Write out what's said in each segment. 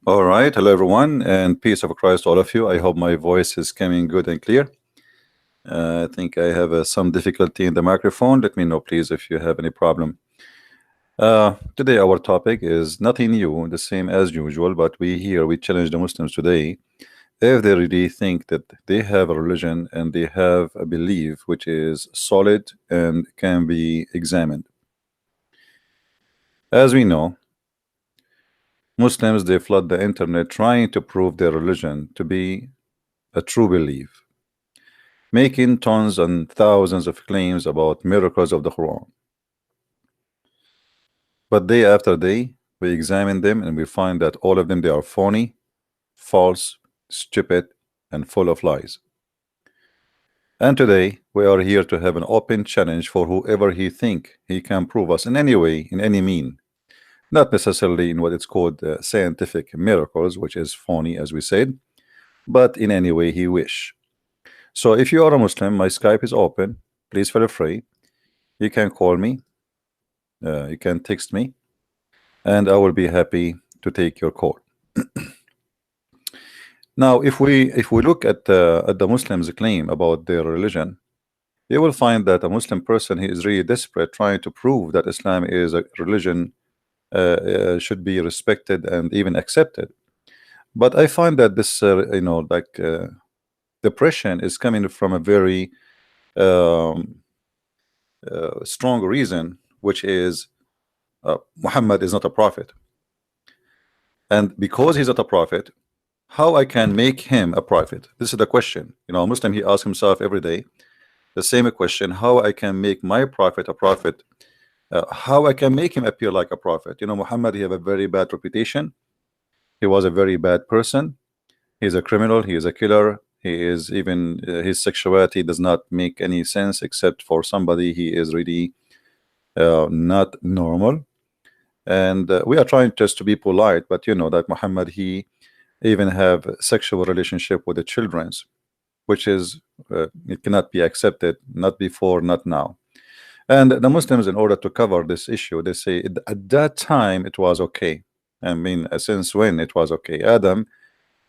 All right, hello everyone, and peace of Christ to all of you. I hope my voice is coming good and clear. I think I have some difficulty in the microphone. Let me know, please, if you have any problem. Today, our topic is nothing new, the same as usual, but we challenge the Muslims today if they really think that they have a religion and they have a belief which is solid and can be examined. As we know, Muslims they flood the internet trying to prove their religion to be a true belief, making tons and thousands of claims about miracles of the Quran. But day after day, we examine them and we find that all of them they are phony, false, stupid, and full of lies. And today we are here to have an open challenge for whoever he think he can prove us in any way, in any mean, not necessarily in what it's called scientific miracles, which is phony, as we said, but in any way he wish. So if you are a Muslim, my Skype is open. Please feel free. You can call me, you can text me, and I will be happy to take your call. Now, if we look at the Muslims' claim about their religion, you will find that a Muslim person he is really desperate, trying to prove that Islam is a religion should be respected and even accepted. But I find that this, depression is coming from a very um, strong reason, which is Muhammad is not a prophet. And because he's not a prophet, how I can make him a prophet? This is the question. A Muslim, he asks himself every day the same question: how I can make my prophet a prophet? How I can make him appear like a prophet? Muhammad, he have a very bad reputation. He was a very bad person. He's a criminal. He is a killer. He is even his sexuality does not make any sense except for somebody he is really not normal. And we are trying just to be polite, but you know that Muhammad, he even have sexual relationship with the children's, which is it cannot be accepted, not before, not now. And the Muslims, in order to cover this issue, they say at that time it was okay. I mean, since when it was okay? Adam,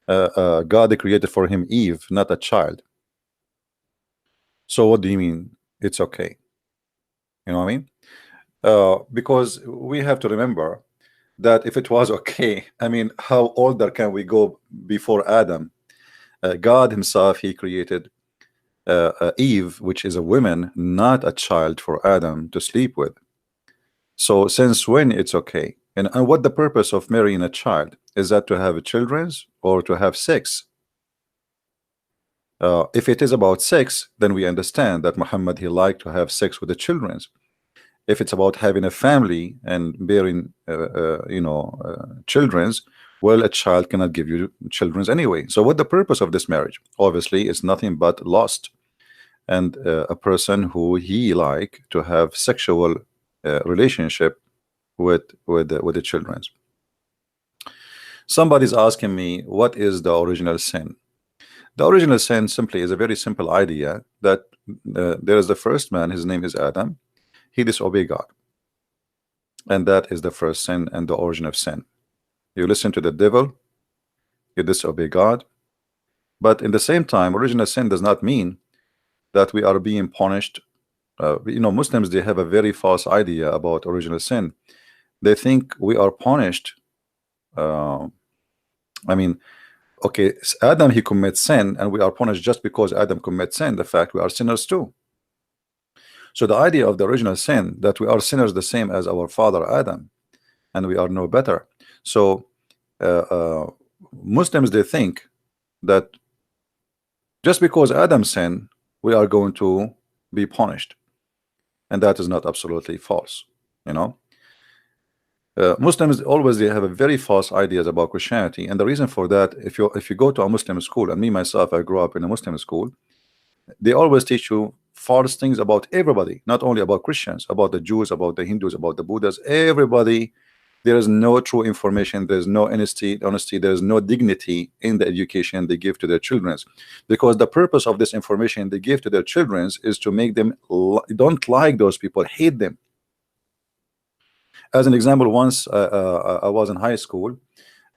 God created for him Eve, not a child. So what do you mean it's okay? You know what I mean? Because we have to remember that if it was okay, I mean, how older can we go before Adam? God himself, he created Eve, which is a woman, not a child, for Adam to sleep with. So since when it's okay? And what the purpose of marrying a child? Is that to have children's or to have sex? If it is about sex, then we understand that Muhammad, he liked to have sex with the children's. If it's about having a family and bearing children's, well, a child cannot give you children's anyway. So what the purpose of this marriage? Obviously it's nothing but lust, and a person who he like to have sexual relationship with the children's. Somebody's asking me, what is the original sin? The original sin simply is a very simple idea that there is the first man, his name is Adam. He disobeyed God, and that is the first sin and the origin of sin. You listen to the devil, you disobey God. But in the same time, original sin does not mean that we are being punished. Muslims, they have a very false idea about original sin. They think we are punished. I mean, okay, Adam, he commits sin and we are punished just because Adam commits sin. The fact we are sinners too. So the idea of the original sin, that we are sinners the same as our father Adam, and we are no better. So Muslims, they think that just because Adam sinned, we are going to be punished, and that is not absolutely false. Muslims always, they have a very false ideas about Christianity, and the reason for that, if you go to a Muslim school, and me myself, I grew up in a Muslim school, they always teach you false things about everybody, not only about Christians, about the Jews, about the Hindus, about the Buddhas, everybody. There is no true information, there's no honesty, there's no dignity in the education they give to their children, because the purpose of this information they give to their children is to make them don't like those people, hate them. As an example, once I was in high school,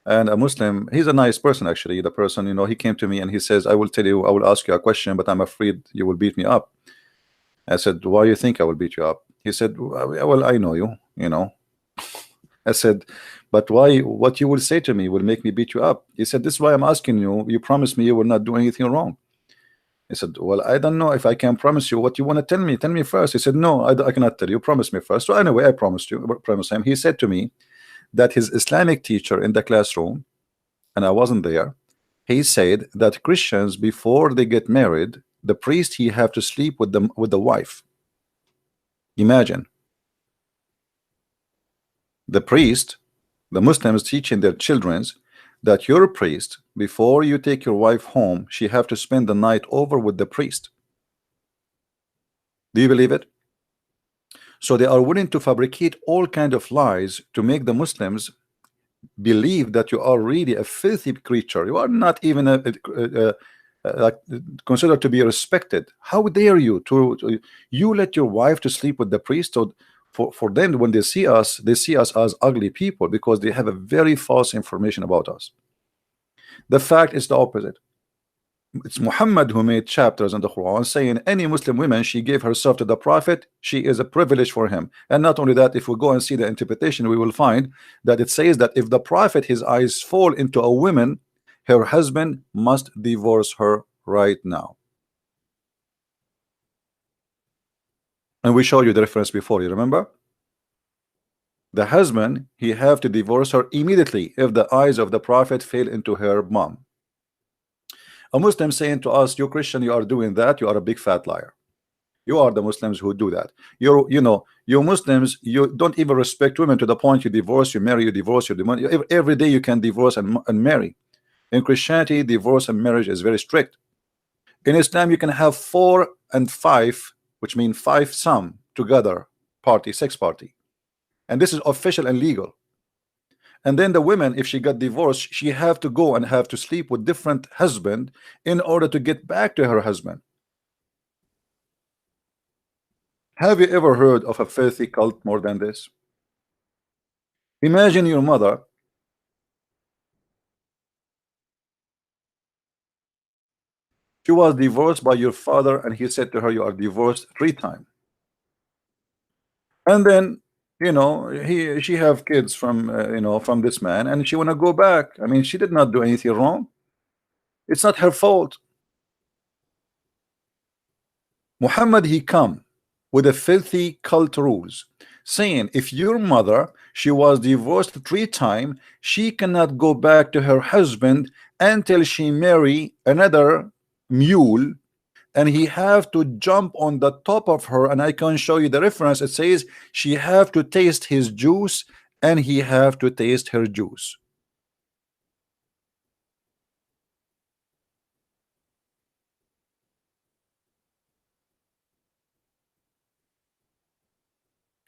And a Muslim, he's a nice person actually. The person, you know, he came to me and he says, I will tell you, I will ask you a question, but I'm afraid you will beat me up. I said, why do you think I will beat you up? He said, well, I know you, you know. I said, but why, what you will say to me will make me beat you up? He said, this is why I'm asking you. You promised me you will not do anything wrong. I said, well, I don't know if I can promise you what you want to tell me. Tell me first. He said, no, I cannot tell you. Promise me first. So anyway, I promised you, promised him. He said to me that his Islamic teacher in the classroom, and I wasn't there, he said that Christians, before they get married, the priest, he have to sleep with them, with the wife. Imagine. The priest, the Muslims teaching their children that your priest, before you take your wife home, she have to spend the night over with the priest. Do you believe it? So they are willing to fabricate all kind of lies to make the Muslims believe that you are really a filthy creature. You are not even considered to be respected. How dare you to you let your wife to sleep with the priest? So for them, when they see us as ugly people because they have a very false information about us. The fact is the opposite. It's Muhammad who made chapters in the Quran saying any Muslim woman, she gave herself to the Prophet, she is a privilege for him. And not only that, if we go and see the interpretation, we will find that it says that if the Prophet, his eyes fall into a woman, her husband must divorce her right now. And we showed you the reference before, you remember? The husband, he have to divorce her immediately if the eyes of the Prophet fail into her mom. A Muslim saying to us, you Christian, you are doing that, you are a big fat liar. You are the Muslims who do that. You know, you Muslims, you don't even respect women to the point you divorce, you marry, you divorce, you divorce. Every day you can divorce and marry. In Christianity, divorce and marriage is very strict. In Islam, you can have 4 and 5, which mean 5 some together party, sex party. And this is official and legal. And then the women, if she got divorced, she have to go and have to sleep with different husband in order to get back to her husband. Have you ever heard of a filthy cult more than this? Imagine your mother. She was divorced by your father, and he said to her, you are divorced 3 times. And then, you know, she have kids from you know, from this man, and she want to go back. I mean, she did not do anything wrong. It's not her fault. Muhammad, he come with a filthy cult rules saying if your mother, she was divorced 3 times, she cannot go back to her husband until she marry another mule, and he have to jump on the top of her. And I can show you the reference. It says she have to taste his juice and he have to taste her juice.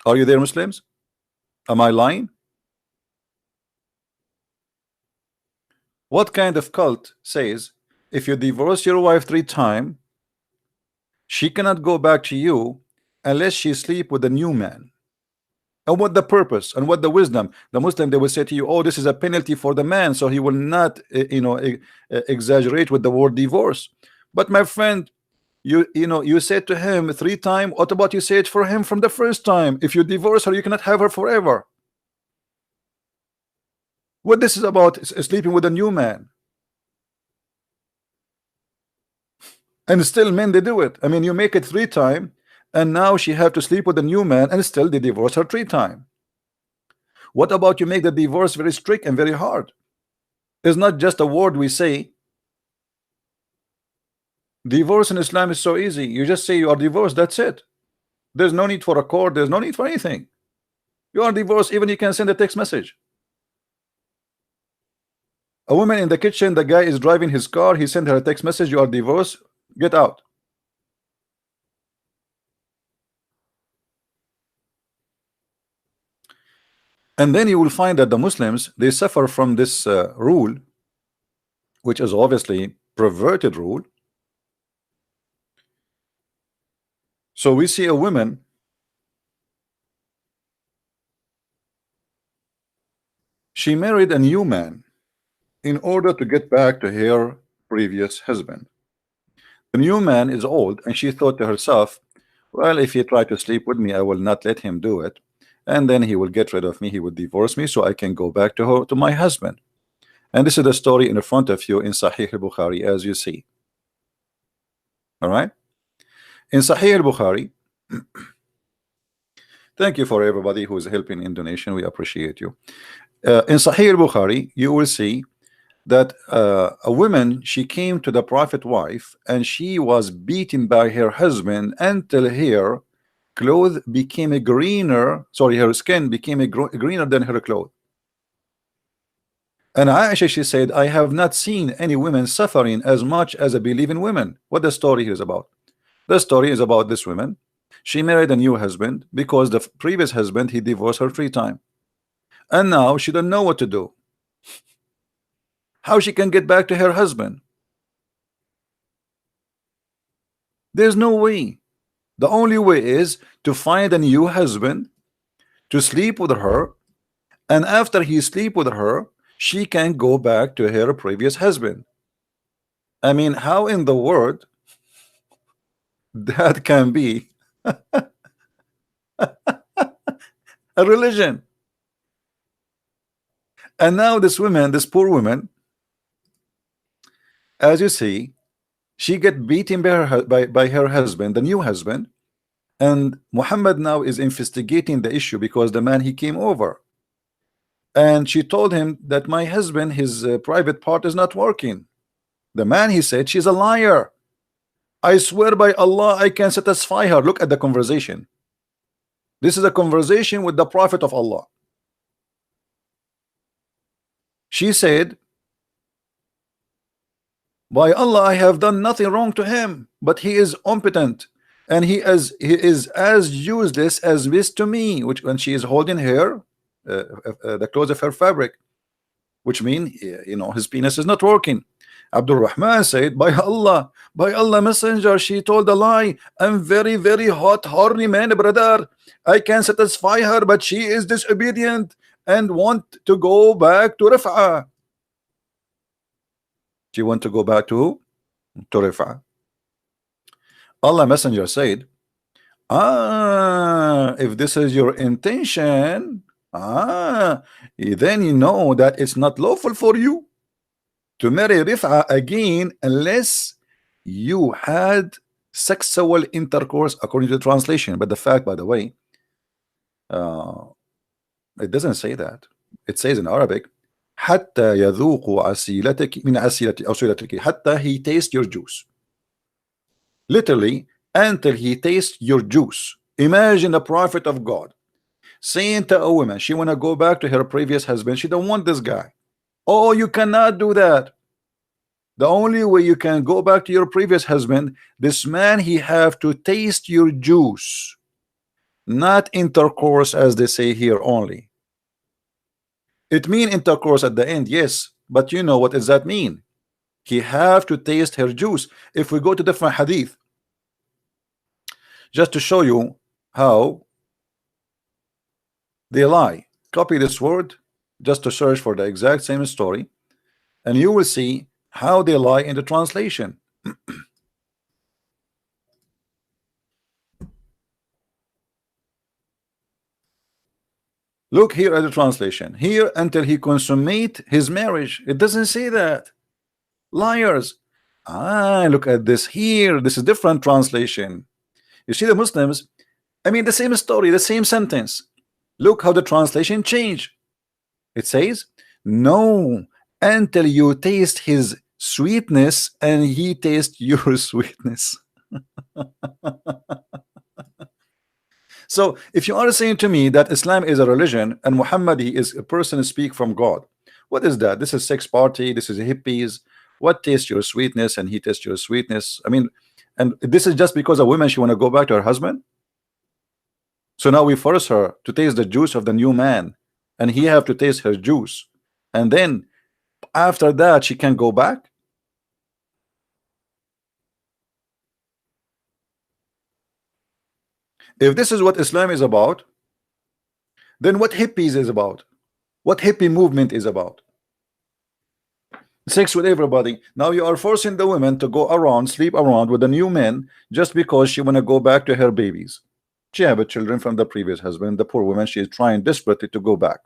Are you there, Muslims? Am I lying? What kind of cult says if you divorce your wife 3 times, she cannot go back to you unless she sleep with a new man? And what the purpose and what the wisdom? The Muslim, they will say to you, oh, this is a penalty for the man, so he will not you know, exaggerate with the word divorce. But my friend, you know, you said to him 3 times. What about you say it for him from the first time? If you divorce her, you cannot have her forever. What this is about is sleeping with a new man. And still men, they do it. I mean, you make it 3 times, and now she have to sleep with a new man, and still they divorce her 3 times. What about you make the divorce very strict and very hard? It's not just a word we say. Divorce in Islam is so easy. You just say you are divorced, that's it. There's no need for a court, there's no need for anything. You are divorced, even you can send a text message. A woman in the kitchen, the guy is driving his car, he sent her a text message, you are divorced, get out. And then you will find that the Muslims, they suffer from this rule, which is obviously perverted rule. So we see a woman, she married a new man, in order to get back to her previous husband. The new man is old, and she thought to herself, well, if he tried to sleep with me, I will not let him do it, and then he will get rid of me, he would divorce me, so I can go back to her, to my husband. And this is the story in front of you in Sahih al-Bukhari, as you see. All right, in Sahih al-Bukhari. Thank you for everybody who is helping in donation, we appreciate you. In Sahih al-Bukhari, you will see that a woman, she came to the prophet wife, and she was beaten by her husband until her clothes became a greener, sorry, her skin became a greener than her clothes. And Aisha, she said, I have not seen any women suffering as much as I believe in women. What the story is about? The story is about this woman. She married a new husband because the previous husband, he divorced her 3 times, and now she don't know what to do, how she can get back to her husband. There's no way. The only way is to find a new husband, to sleep with her, and after he sleep with her, she can go back to her previous husband. I mean, how in the world that can be a religion? And now this woman, this poor woman, as you see, she get beaten by her husband, the new husband, and Muhammad now is investigating the issue because the man, he came over, and she told him that my husband, his private part is not working. The man, he said, she's a liar. I swear by Allah, I can satisfy her. Look at the conversation. This is a conversation with the Prophet of Allah. She said, by Allah, I have done nothing wrong to him, but he is impotent, and he is as useless as this to me. Which, when she is holding her the clothes of her fabric, which mean, you know, his penis is not working. Abdul Rahman said, by Allah, messenger, she told a lie. I'm very, very hot, horny man, brother. I can satisfy her, but she is disobedient and want to go back to Rif'ah. She want to go back to Rif'ah. Allah messenger said, if this is your intention, then you know that it's not lawful for you to marry Rif'ah again unless you had sexual intercourse, according to the translation. But the fact, by the way, it doesn't say that. It says in Arabic, حتى يذوق عسيلتك من عسيلتك أو سيلتك, حتى he tastes your juice. Literally, until he tastes your juice. Imagine the prophet of God saying to a woman, she want to go back to her previous husband, she don't want this guy. Oh, you cannot do that. The only way you can go back to your previous husband, this man, he have to taste your juice, not intercourse as they say here only. It mean intercourse at the end, yes, but you know what does that mean? He have to taste her juice. If we go to different hadith, just to show you how they lie, copy this word just to search for the exact same story, and you will see how they lie in the translation. Look here at the translation. Here, until he consummate his marriage. It doesn't say that. Liars. Look at this here. This is different translation. You see the Muslims, I mean, the same story, the same sentence. Look how the translation changed. It says, no, until you taste his sweetness and he tastes your sweetness. So if you are saying to me that Islam is a religion and Muhammad, he is a person who speak from God, what is that? This is sex party, this is hippies. What tastes your sweetness and he tastes your sweetness? I mean, and this is just because a woman, she want to go back to her husband. So now we force her to taste the juice of the new man, and he have to taste her juice, and then after that she can go back. If this is what Islam is about, then what hippies is about, what hippie movement is about. Sex with everybody. Now you are forcing the women to go around, sleep around with the new men just because she want to go back to her babies. She have children from the previous husband. The poor woman, she is trying desperately to go back.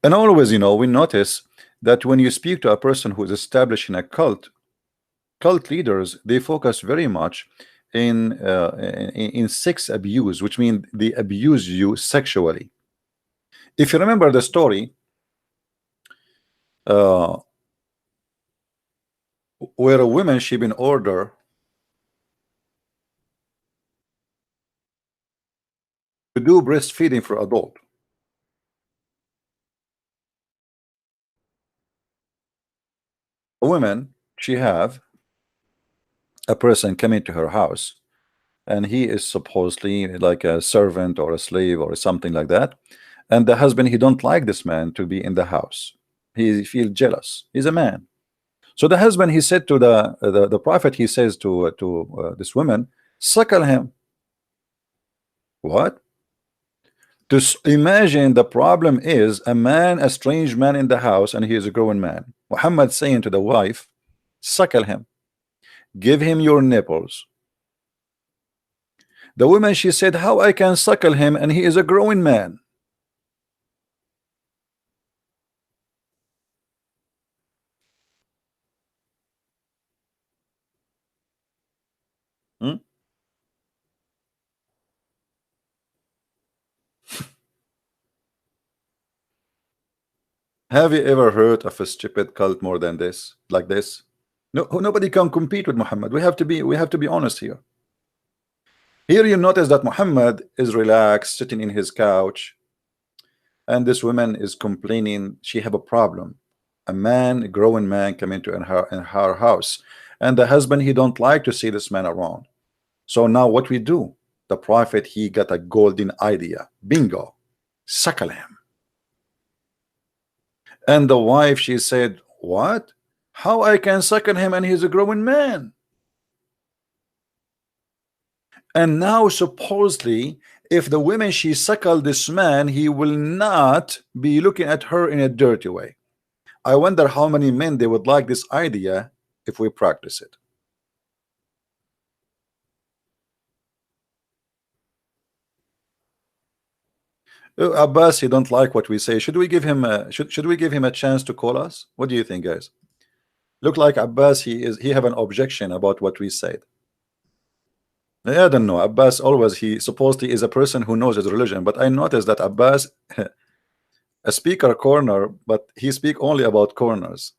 And always, we notice that when you speak to a person who is establishing a cult leaders, they focus very much in sex abuse, which means they abuse you sexually. If you remember the story, where a woman, she been ordered to do breastfeeding for adult. A woman, she have a person coming to her house, and he is supposedly like a servant or a slave or something like that, and the husband, he don't like this man to be in the house. He feel jealous. He's a man. So the husband, he said to the prophet, he says to this woman, suckle him. What? To imagine the problem is a man, a strange man in the house, and he is a grown man. Muhammad saying to the wife, suckle him, give him your nipples. The woman, she said, how I can suckle him and he is a growing man? Hmm? Have you ever heard of a stupid cult more than this, like this? No, nobody can compete with Muhammad. We have to be honest here. Here you notice that Muhammad is relaxed, sitting in his couch, and this woman is complaining she have a problem. A man, a growing man, come into in her house, and the husband, he don't like to see this man around. So now what we do? The prophet, he got a golden idea. Bingo, suckle him. And the wife, she said, what? How I can suckle him and he's a growing man? And now supposedly, if the woman, she suckled this man, he will not be looking at her in a dirty way. I wonder how many men they would like this idea if we practice it. Abbas, he don't like what we say. Should we give him a chance to call us? What do you think, guys? Look like Abbas, he have an objection about what we said. I don't know. Abbas always, he supposedly is a person who knows his religion, but I noticed that Abbas a speaker corner, but he speak only about corners.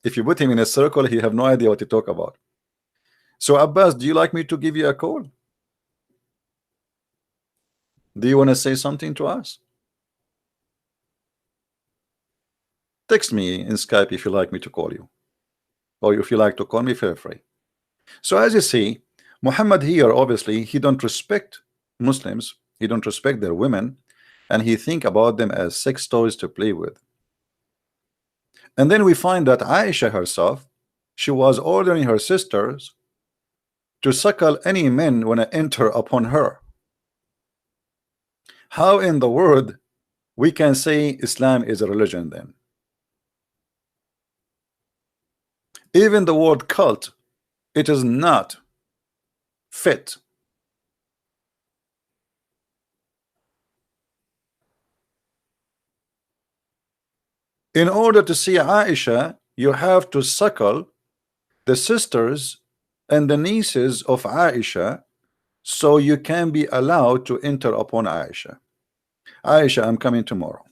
If you put him in a circle, he have no idea what to talk about. So Abbas, do you like me to give you a call? Do you want to say something to us? Text me in Skype if you like me to call you, or if you like to call me, feel free. So as you see, Muhammad here, obviously, he don't respect Muslims, he don't respect their women, and he think about them as sex toys to play with. And then we find that Aisha herself, she was ordering her sisters to suckle any men when I enter upon her. How in the world we can say Islam is a religion then? Even the word cult, it is not fit. In order to see Aisha, you have to suckle the sisters and the nieces of Aisha, so you can be allowed to enter upon Aisha. Aisha, I'm coming tomorrow.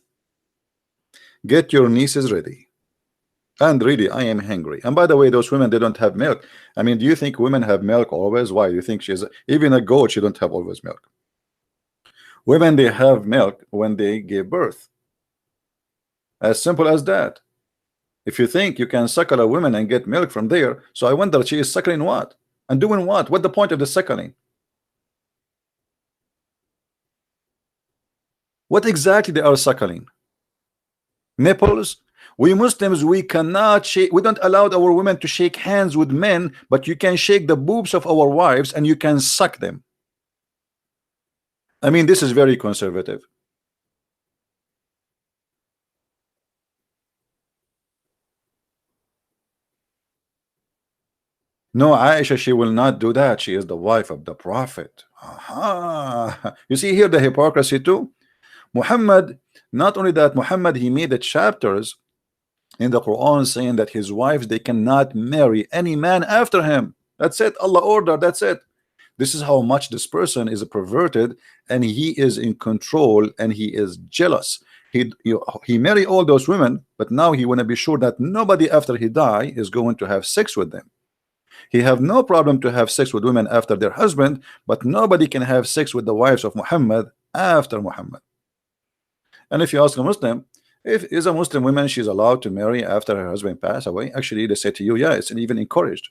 Get your nieces ready. And really, I am hungry. And by the way, those women, they don't have milk. I mean, do you think women have milk always? Why do you think she's even a goat? She don't have always milk. Women, they have milk when they give birth. As simple as that. If you think you can suckle a woman and get milk from there, so I wonder she is suckling what and doing what? What the point of the suckling? What exactly they are suckling? Nipples? We Muslims, we cannot shake, we don't allow our women to shake hands with men, but you can shake the boobs of our wives and you can suck them. I mean, this is very conservative. No, Aisha, she will not do that. She is the wife of the Prophet. Aha. You see here the hypocrisy too. Muhammad, not only that, Muhammad, he made the chapters in the Quran saying that his wives, they cannot marry any man after him. That's it. Allah order. That's it. This is how much this person is perverted, and he is in control, and he is jealous. He marry all those women, but now he want to be sure that nobody after he die is going to have sex with them. He have no problem to have sex with women after their husband, but nobody can have sex with the wives of Muhammad after Muhammad. And if you ask a Muslim, if is a Muslim woman, she's allowed to marry after her husband pass away, actually they say to you, yeah, it's even encouraged.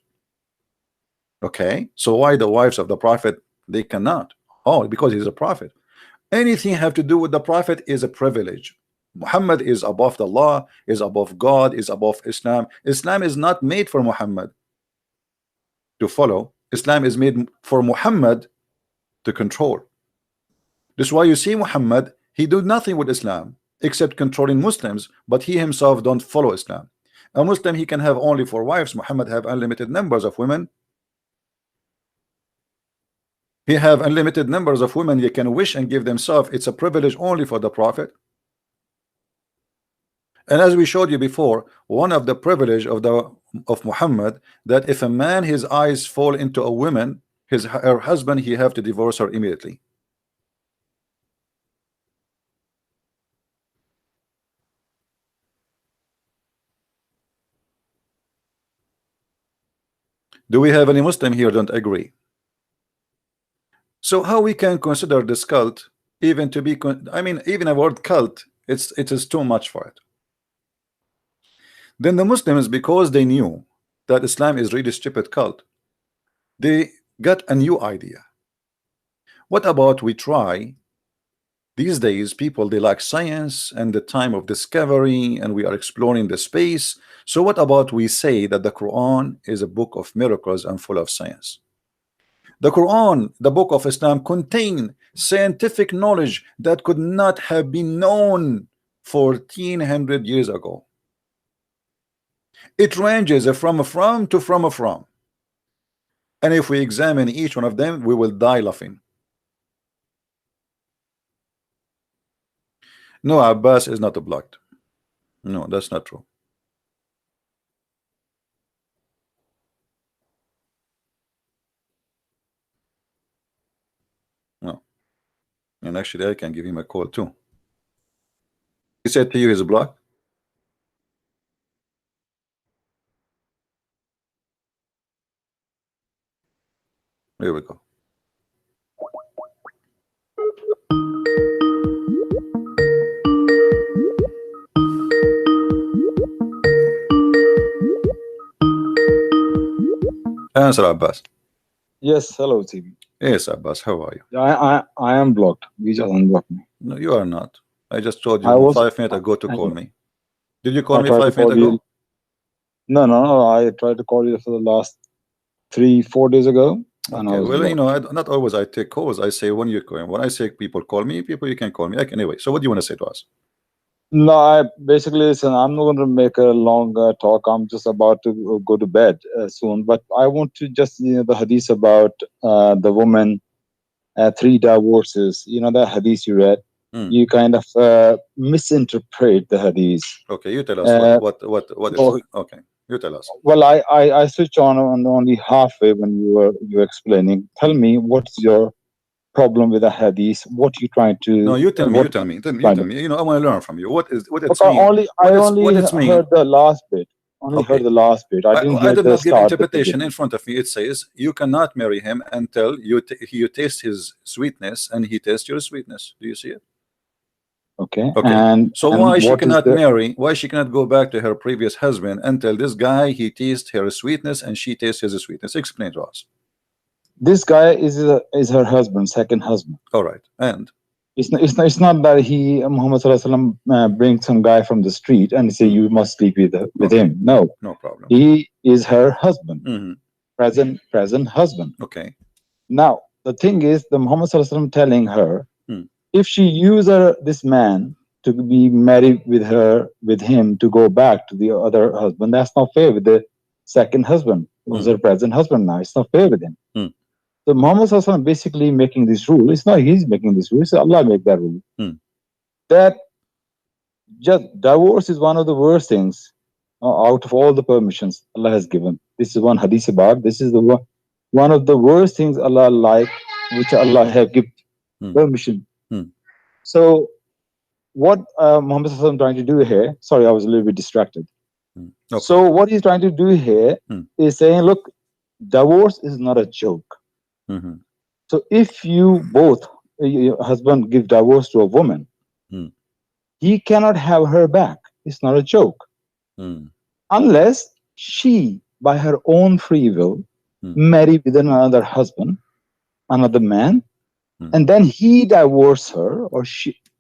Okay, so why the wives of the Prophet, they cannot? Oh, because he's a prophet. Anything have to do with the Prophet is a privilege. Muhammad is above the law, is above God, is above Islam. Islam is not made for Muhammad to follow. Islam is made for Muhammad to control. This is why you see Muhammad, he do nothing with Islam except controlling Muslims, but he himself don't follow Islam. A Muslim, he can have only 4 wives. Muhammad have unlimited numbers of women. He have unlimited numbers of women. They can wish and give themselves. It's a privilege only for the Prophet. And as we showed you before, one of the privilege of Muhammad, that if a man, his eyes fall into a woman, her husband, he have to divorce her immediately. Do we have any Muslim here don't agree? So how we can consider this cult even to be, I mean, even a word cult, it is too much for it. Then the Muslims, because they knew that Islam is really stupid cult, they got a new idea. What about we try? These days people, they like science and the time of discovery, and we are exploring the space. So what about we say that the Quran is a book of miracles and full of science? The Quran, the book of Islam, contain scientific knowledge that could not have been known 1400 years ago. It ranges from to from. And if we examine each one of them, we will die laughing. No, Abbas is not blocked. No, that's not true. No. And actually, I can give him a call too. He said to you he's blocked. Here we go. Answer, Abbas. Yes, hello, TV. Yes, Abbas, how are you? I am blocked. You just unblocked me. No, you are not. I just told you 5 minutes ago to call me. Did you call me 5 minutes ago? No. I tried to call you for the last 3-4 days ago. Okay. Well, you know, not always I take calls. I say when you call. When I say people call me, people you can call me. Anyway, so what do you want to say to us? No, I basically listen. I'm not going to make a long talk. I'm just about to go to bed soon. But I want to just the hadith about the woman, 3 divorces. You know that hadith you read. You kind of misinterpret the hadith. Okay, you tell us what is okay. You tell us. Well, I switch on only halfway when you were explaining. Tell me what's your problem with the hadith? What you trying to? No, you tell me. You tell me. You know, I want to learn from you. What it's okay, mean? I only heard the last bit. Heard the last bit. I didn't hear I did the not give start interpretation in front of me. It says you cannot marry him until you taste his sweetness and he tastes your sweetness. Do you see it? Okay. And so why she cannot marry? Why she cannot go back to her previous husband until this guy he tastes her sweetness and she tastes his sweetness? Explain to us. This guy is her husband, second husband. All right, and it's not that Muhammad Sallallahu Alaihi Wasallam brings some guy from the street and say you must sleep with him. No problem. He is her husband, present husband. Okay. Now the thing is, the Muhammad Sallallahu Alaihi Wasallam telling her if she used this man to be married with him to go back to the other husband, that's not fair with the second husband, who's her present husband now. It's not fair with him. So Muhammad Sallallahu Alaihi Wasallam basically making this rule. It's not he's making this rule, it's Allah make that rule. That just divorce is one of the worst things out of all the permissions Allah has given. This is one hadith about. This is the one of the worst things Allah like, which Allah have given permission. So what Muhammad Sallallahu Alaihi Wasallam trying to do here? Sorry, I was a little bit distracted. Okay. So what he's trying to do here is saying, look, divorce is not a joke. So if you both, your husband give divorce to a woman, he cannot have her back. It's not a joke. Unless she, by her own free will, marry with another husband, another man, and then he divorce her, or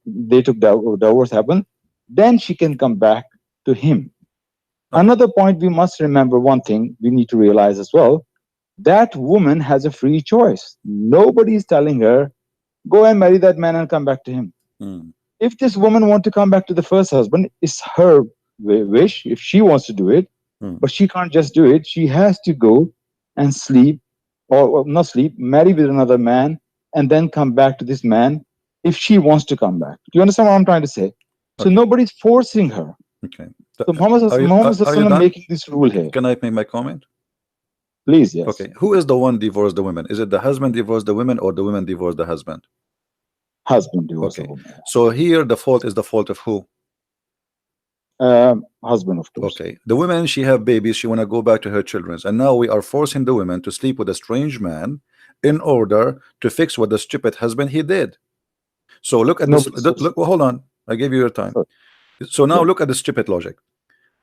they took divorce happen, then she can come back to him. Another point we must remember, one thing we need to realize as well, that woman has a free choice. Nobody is telling her, go and marry that man and come back to him. If this woman wants to come back to the first husband, it's her wish, if she wants to do it, but she can't just do it. She has to go and sleep, or not sleep, marry with another man, and then come back to this man if she wants to come back. Do you understand what I'm trying to say? So nobody's forcing her. Okay. So Muhammad Sallallahu making this rule here. Can I make my comment? Please, yes. Okay. Who is the one divorced the women? Is it the husband divorced the women, or the women divorced the husband? Husband divorced the Okay. woman. So here the fault is the fault of who? Husband, of course. Okay. The women, she have babies, she want to go back to her children, and now we are forcing the women to sleep with a strange man in order to fix what the stupid husband he did. So look at this. Look, well, hold on. I gave you your time. So now look at the stupid logic.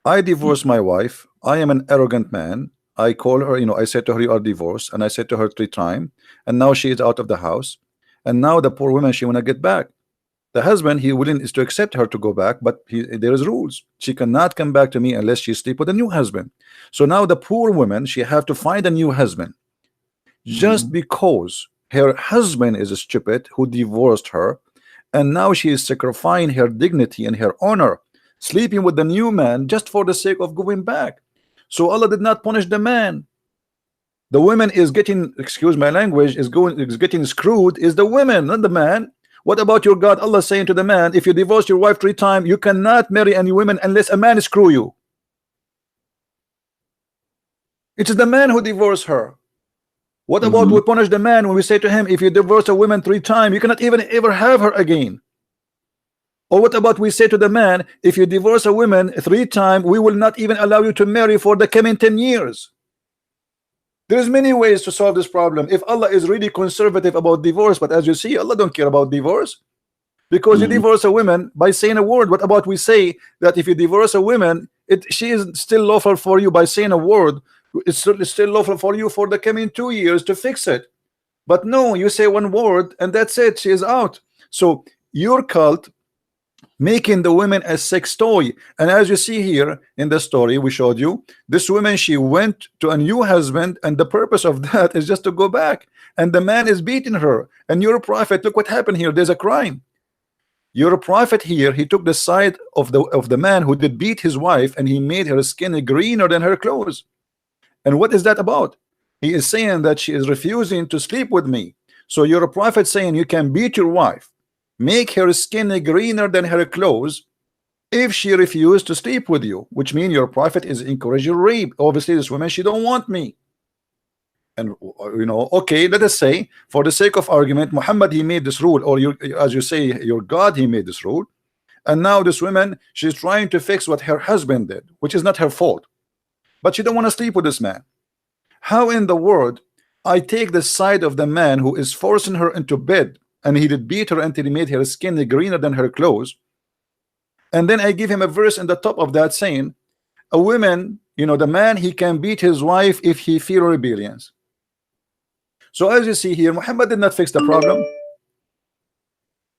I divorce my wife. I am an arrogant man. I call her, I said to her, you are divorced, and I said to her 3 times, and now she is out of the house, and now the poor woman, she want to get back. The husband, he willing is to accept her to go back, but there is rules. She cannot come back to me unless she sleep with a new husband. So now the poor woman, she have to find a new husband, just because her husband is a stupid who divorced her, and now she is sacrificing her dignity and her honor, sleeping with the new man just for the sake of going back. So Allah did not punish the man. The woman is getting, excuse my language, is getting screwed is the women, not the man. What about your God? Allah saying to the man, if you divorce your wife 3 times, you cannot marry any women unless a man screw you. It is the man who divorced her. What about we punish the man when we say to him, if you divorce a woman 3 times, you cannot even ever have her again? Or what about we say to the man, if you divorce a woman 3 times, we will not even allow you to marry for the coming 10 years. There's many ways to solve this problem. If Allah is really conservative about divorce, but as you see, Allah don't care about divorce, because you divorce a woman by saying a word. What about we say that if you divorce a woman, she is still lawful for you by saying a word. It's still lawful for you for the coming 2 years to fix it. But no, you say one word and that's it, she is out. So your cult making the women a sex toy. And as you see here in the story we showed you, this woman, she went to a new husband, and the purpose of that is just to go back, and the man is beating her. And your prophet, look what happened here, there's a crime. Your prophet here, he took the side of the man who did beat his wife, and he made her skin greener than her clothes. And what is that about? He is saying that she is refusing to sleep with me. So your prophet saying you can beat your wife, make her skin greener than her clothes, if she refused to sleep with you, which means your prophet is encouraging rape. Obviously this woman, she don't want me. And okay, let us say for the sake of argument, Muhammad, he made this rule, or as you say, your God, he made this rule, and now this woman, she's trying to fix what her husband did, which is not her fault, but she don't want to sleep with this man. How in the world I take the side of the man who is forcing her into bed, and he did beat her until he made her skin greener than her clothes, and then I give him a verse in the top of that saying a woman, the man, he can beat his wife if he feel rebellions. So as you see here, Muhammad did not fix the problem,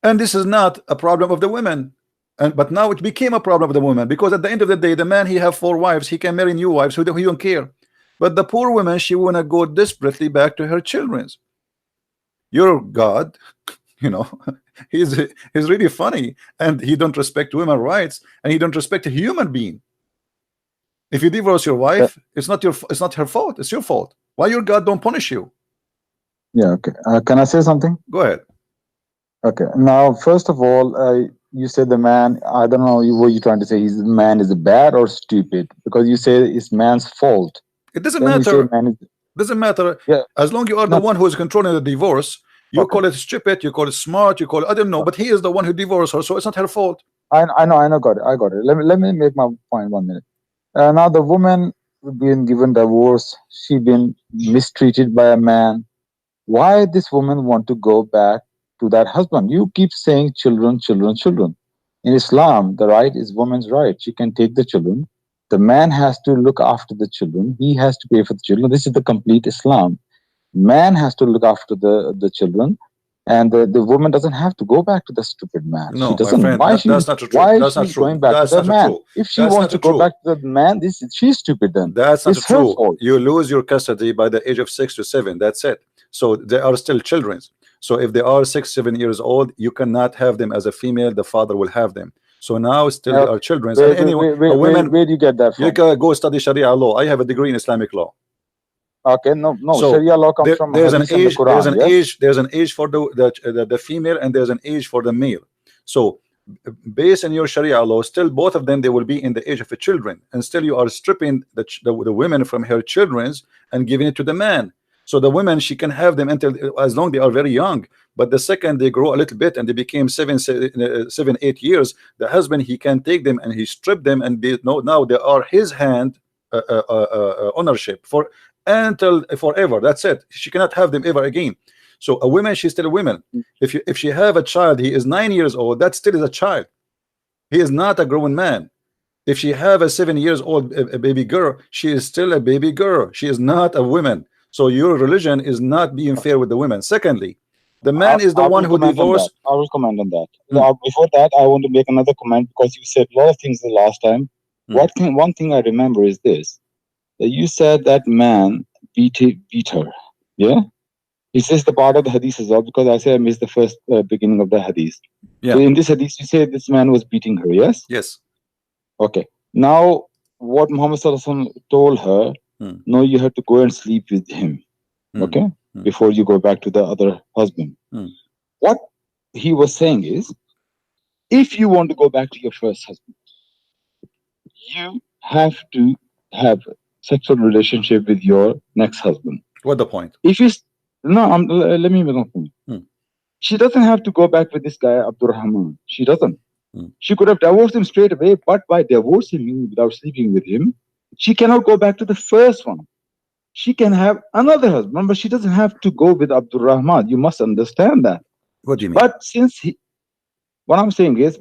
and this is not a problem of the women, but now it became a problem of the woman, because at the end of the day, the man, he have 4 wives, he can marry new wives, so he don't care. But the poor woman, she wanna go desperately back to her children's. Your God, He's really funny, and he don't respect women's rights, and he don't respect a human being. If you divorce your wife, it's not her fault. It's your fault. Why your God don't punish you? Yeah. Okay. Can I say something? Go ahead. Okay. Now, first of all, you said the man. I don't know what you're trying to say. The man is bad or stupid, because you say it's man's fault. It doesn't Then matter. man is, doesn't matter. Yeah. As long you are the one who is controlling the divorce, you call it stupid, you call it smart, you call it, I don't know, but he is the one who divorced her, so it's not her fault. I know. Got it. Let me make my point 1 minute. Now the woman being given divorce, she been mistreated by a man. Why this woman want to go back to that husband? You keep saying children. In Islam, the right is woman's right. She can take the children. The man has to look after the children. He has to pay for the children. This is the complete Islam. Man has to look after the children, and the woman doesn't have to go back to the stupid man. No, she doesn't. my friend, why that's not true. Why that's is not she true. going back That's to the not man? true. If she That's wants to go back to the man, she's stupid then. That's not it's her true. fault. You lose your custody by the age of 6 to 7. That's it. So they are still children. So if they are 6, 7 years old, you cannot have them as a female. The father will have them. So now still they are children. Where do you get that from? You can go study Sharia law. I have a degree in Islamic law. Okay, no. So Sharia law comes from there's an age. The Quran, there's an yes? age. There's an age for the female, and there's an age for the male. So based on your Sharia law, still both of them, they will be in the age of the children, and still you are stripping the women from her children's and giving it to the man. So the women, she can have them until as long they are very young, but the second they grow a little bit and they became 7, 8 years, the husband, he can take them and he strip them, and now they are his hand ownership for until forever. That's it. She cannot have them ever again. So a woman, she's still a woman. If she have a child, he is 9 years old, that still is a child. He is not a grown man. If she have a 7 years old a baby girl, she is still a baby girl. She is not a woman. So your religion is not being fair with the women. Secondly, the man is the one who divorced. I will comment on that. Before that, I want to make another comment, because you said a lot of things the last time. One thing I remember is this: that you said that man beat her. Yeah. Is this the part of the hadith as well? Because I say I missed the first beginning of the hadith. Yeah. So in this hadith, you say this man was beating her. Yes. Yes. Okay. Now, what Muhammad Sallallahu Alaihi Wasallam told her, no, you have to go and sleep with him. Okay. Before you go back to the other husband. What he was saying is, if you want to go back to your first husband, you have to have sexual relationship with your next husband. What the point? If you let me make a point. She doesn't have to go back with this guy Abdul Rahman. She doesn't. She could have divorced him straight away, but by divorcing him without sleeping with him, she cannot go back to the first one. She can have another husband, but she doesn't have to go with Abdul Rahman. You must understand that. What do you mean? But since what I'm saying is,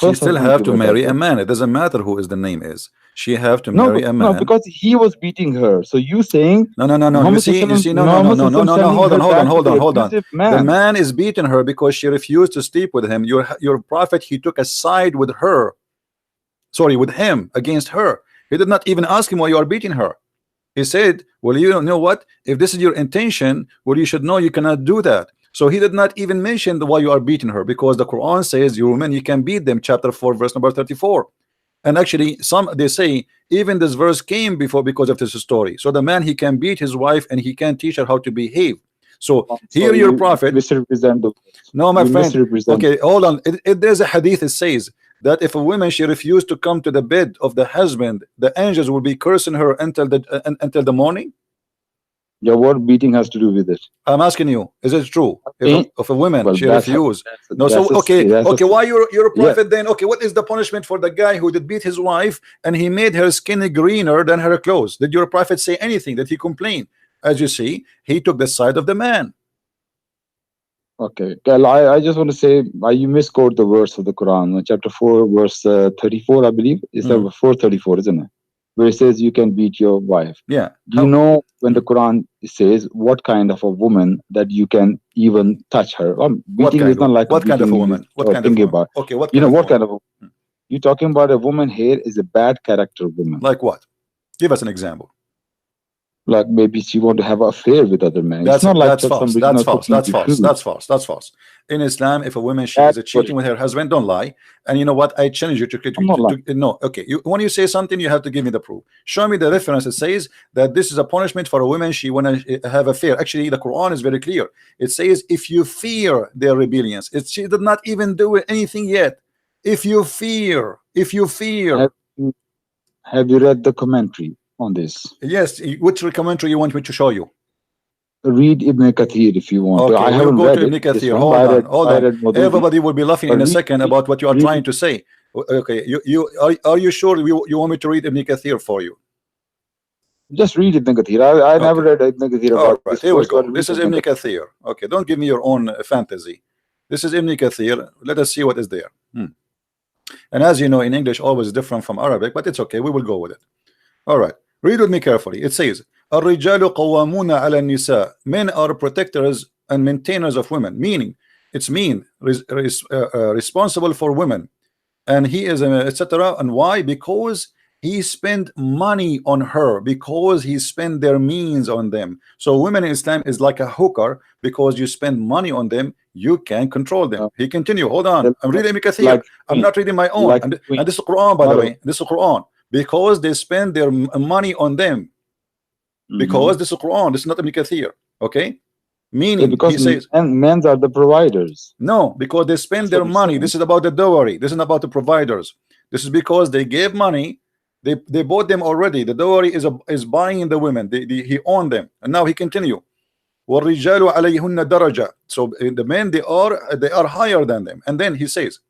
she still have to marry a man. It doesn't matter who is the name is. She have to marry a man. No, because he was beating her. So you saying no. You see, no. Hold on. The man is beating her because she refused to sleep with him. Your prophet, he took a side with her. Sorry, with him against her. He did not even ask him why you are beating her. He said, well, you know what? If this is your intention, well, you should know you cannot do that. So he did not even mention why you are beating her, because the Quran says your women, you can beat them, chapter 4 verse number 34. And actually they say even this verse came before because of this story. So the man, he can beat his wife and he can teach her how to behave. So here your prophet misrepresent. No, my friend. Okay, hold on. There's a hadith that says that if a woman, she refused to come to the bed of the husband, the angels will be cursing her until the morning. Yeah, what beating has to do with it? I'm asking you, is it true? If a woman, she refused. Okay, why you're a prophet then? Okay, what is the punishment for the guy who did beat his wife and he made her skin greener than her clothes? Did your prophet say anything? Did he complain? As you see, he took the side of the man. Okay, I just want to say, you misquote the verse of the Quran, chapter 4 verse 34, I believe. It's 434, isn't it? Where it says you can beat your wife. Yeah. Do you know when the Quran says what kind of a woman that you can even touch her? Beating is not like what kind of a woman? What kind of a woman? Okay, what kind of what kind of a woman? You're talking about a woman here is a bad character woman. Like what? Give us an example. like maybe she want to have an affair with other men. That's It's not like that's false. somebody That's not false. cooking That's you false. food. That's false. That's false. In Islam, if a woman she That's is cheating with her husband, don't lie. And you know what? I challenge you I'm not lying. no. Okay, when you say something, you have to give me the proof. Show me the reference that says that this is a punishment for a woman she wanna have affair. Actually, the Quran is very clear. It says if you fear their rebellions, she did not even do anything yet. If you fear, Have you read the commentary on this? yes. Which commentary you want me to show you? Read Ibn Kathir if you want to. Okay, I we'll haven't go read to Ibn it. This Kathir. one, Hold I on. read Maududi. Everybody will be laughing But in a read- second about what you are read- trying to say. Okay, are you sure you want me to read Ibn Kathir for you? Just read Ibn Kathir. I never read Ibn Kathir All about right, this here we verse, go. but This is read Ibn Kathir. Okay, don't give me your own fantasy. This is Ibn Kathir. Let us see what is there. And as you know, in English, always different from Arabic, but it's okay. We will go with it. All right, read with me carefully. It says, الرجال قوامون على النساء. Men are protectors and maintainers of women, meaning it's responsible for women, and he is etc. And why? Because he spent money on her, because he spent their means on them. So women in Islam is like a hooker, because you spend money on them, you can control them. He continue. Hold on, I'm reading Ibn Kathir. Like I'm not reading my own. like And this is Quran, by the way. This is Quran, because they spend their money on them. Because this is Quran, this is not Ibn Kathir. Okay, meaning because he says, and men are the providers. no, because they spend their money. This is about the dowry. This is not about the providers. This is because they gave money. They bought them already. The dowry is buying the women. He owned them, and now he continue. وَالرِّجَالُ عَلَيْهُنَّ دَرَجَةٌ. So the men they are higher than them. And then he says,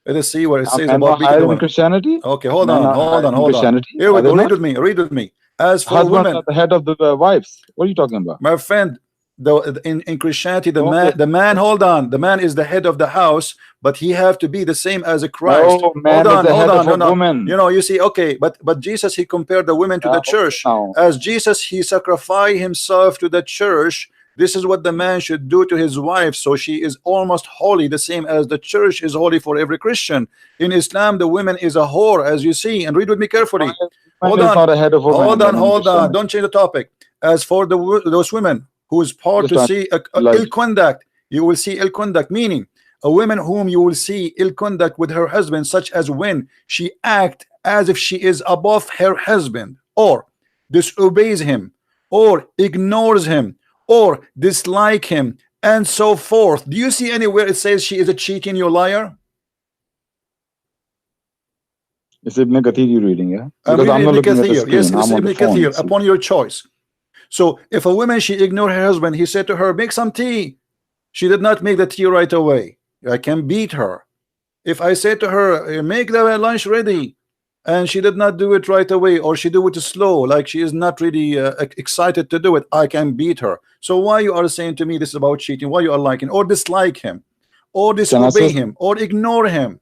let us see where it says about higher than Christianity. Okay, hold on. Here we go. Read with me. As for husbands women, are the head of the wives. What are you talking about? my friend? In Christianity, the man, hold on, the man is the head of the house, but he have to be the same as a Christ. No, man hold on, no. Woman. You know, you see, okay, but Jesus, he compared the women to the church. As Jesus, he sacrificed himself to the church. This is what the man should do to his wife, so she is almost holy, the same as the church is holy for every Christian. In Islam, the woman is a whore, as you see, and read with me carefully. Hold on, don't change the topic. As for those women who is part to see ill conduct, you will see ill conduct, meaning a woman whom you will see ill conduct with her husband, such as when she act as if she is above her husband, or disobeys him, or ignores him, or dislike him, and so forth. Do you see anywhere it says she is a cheating, you liar? It's Ibn Kathir you're reading, yeah? I'm reading Ibn Kathir. Yes, it's Ibn Kathir, upon your choice. So if a woman, she ignored her husband, he said to her, make some tea. She did not make the tea right away. I can beat her. If I say to her, make the lunch ready, and she did not do it right away, or she do it slow, like she is not really excited to do it, I can beat her. So why you are saying to me this is about cheating? Why you are liking or dislike him, or disobey him, or ignore him?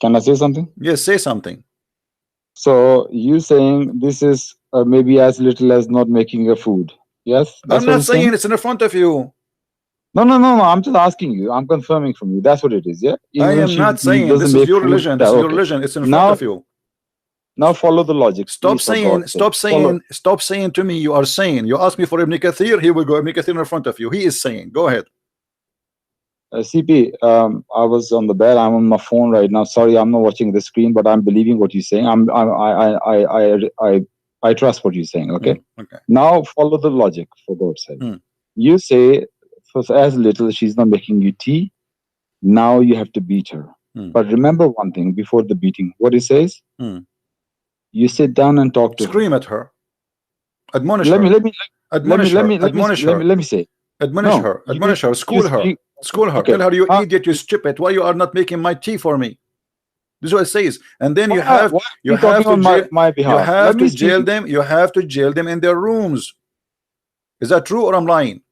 Can I say something? Yes, say something. So you saying this is maybe as little as not making your food? Yes. I'm not saying it's in front of you. No. I'm just asking you. I'm confirming from you. That's what it is. Yeah. I am not saying this is your religion. This is your religion. It's in front of you. Now follow the logic. Stop saying to me you are saying. You ask me for Ibn Kathir. Here we go. Ibn Kathir in front of you. He is saying. Go ahead. CP, I was on the bed. I'm on my phone right now. Sorry, I'm not watching the screen, but I'm believing what you're saying. I trust what you're saying. Okay. Okay. Now follow the logic, for God's sake. You say for as little she's not making you tea. Now you have to beat her. But remember one thing before the beating. What it says. You sit down and talk to her. Scream at her. Admonish her. Admonish her. Let me say. Admonish her. School her. School her. Tell her, you idiot, you stupid. Why you are not making my tea for me? This is what it says. And then you have to jail them. You have to jail them in their rooms. Is that true or I'm lying?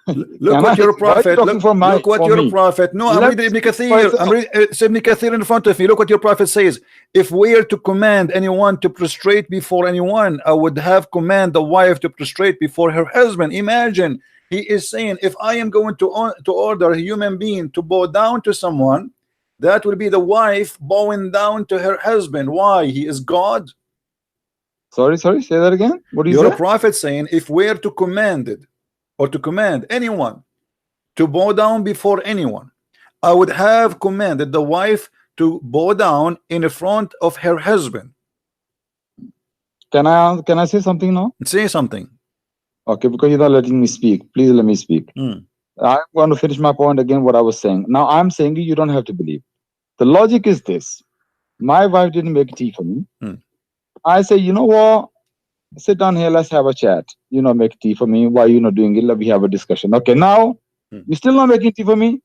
Look what your prophet. Look what your prophet. No, I'm reading Ibn Kathir. I'm reading Ibn Kathir in front of me. Look what your prophet says. If we are to command anyone to prostrate before anyone, I would have command the wife to prostrate before her husband. Imagine, he is saying, if I am going to order a human being to bow down to someone, that will be the wife bowing down to her husband. Why? He is God. Sorry, say that again. What do you You're say? a prophet saying if we're to command it, or to command anyone to bow down before anyone, I would have commanded the wife to bow down in front of her husband. Can I say something now? Say something. Okay, because you're not letting me speak. Please let me speak. I'm going to finish my point again, what I was saying. Now I'm saying you don't have to believe. The logic is this. My wife didn't make tea for me. I say, you know what? Sit down here, let's have a chat. You know, make tea for me. Why you not doing it? Let me have a discussion. Okay, now you still not making tea for me?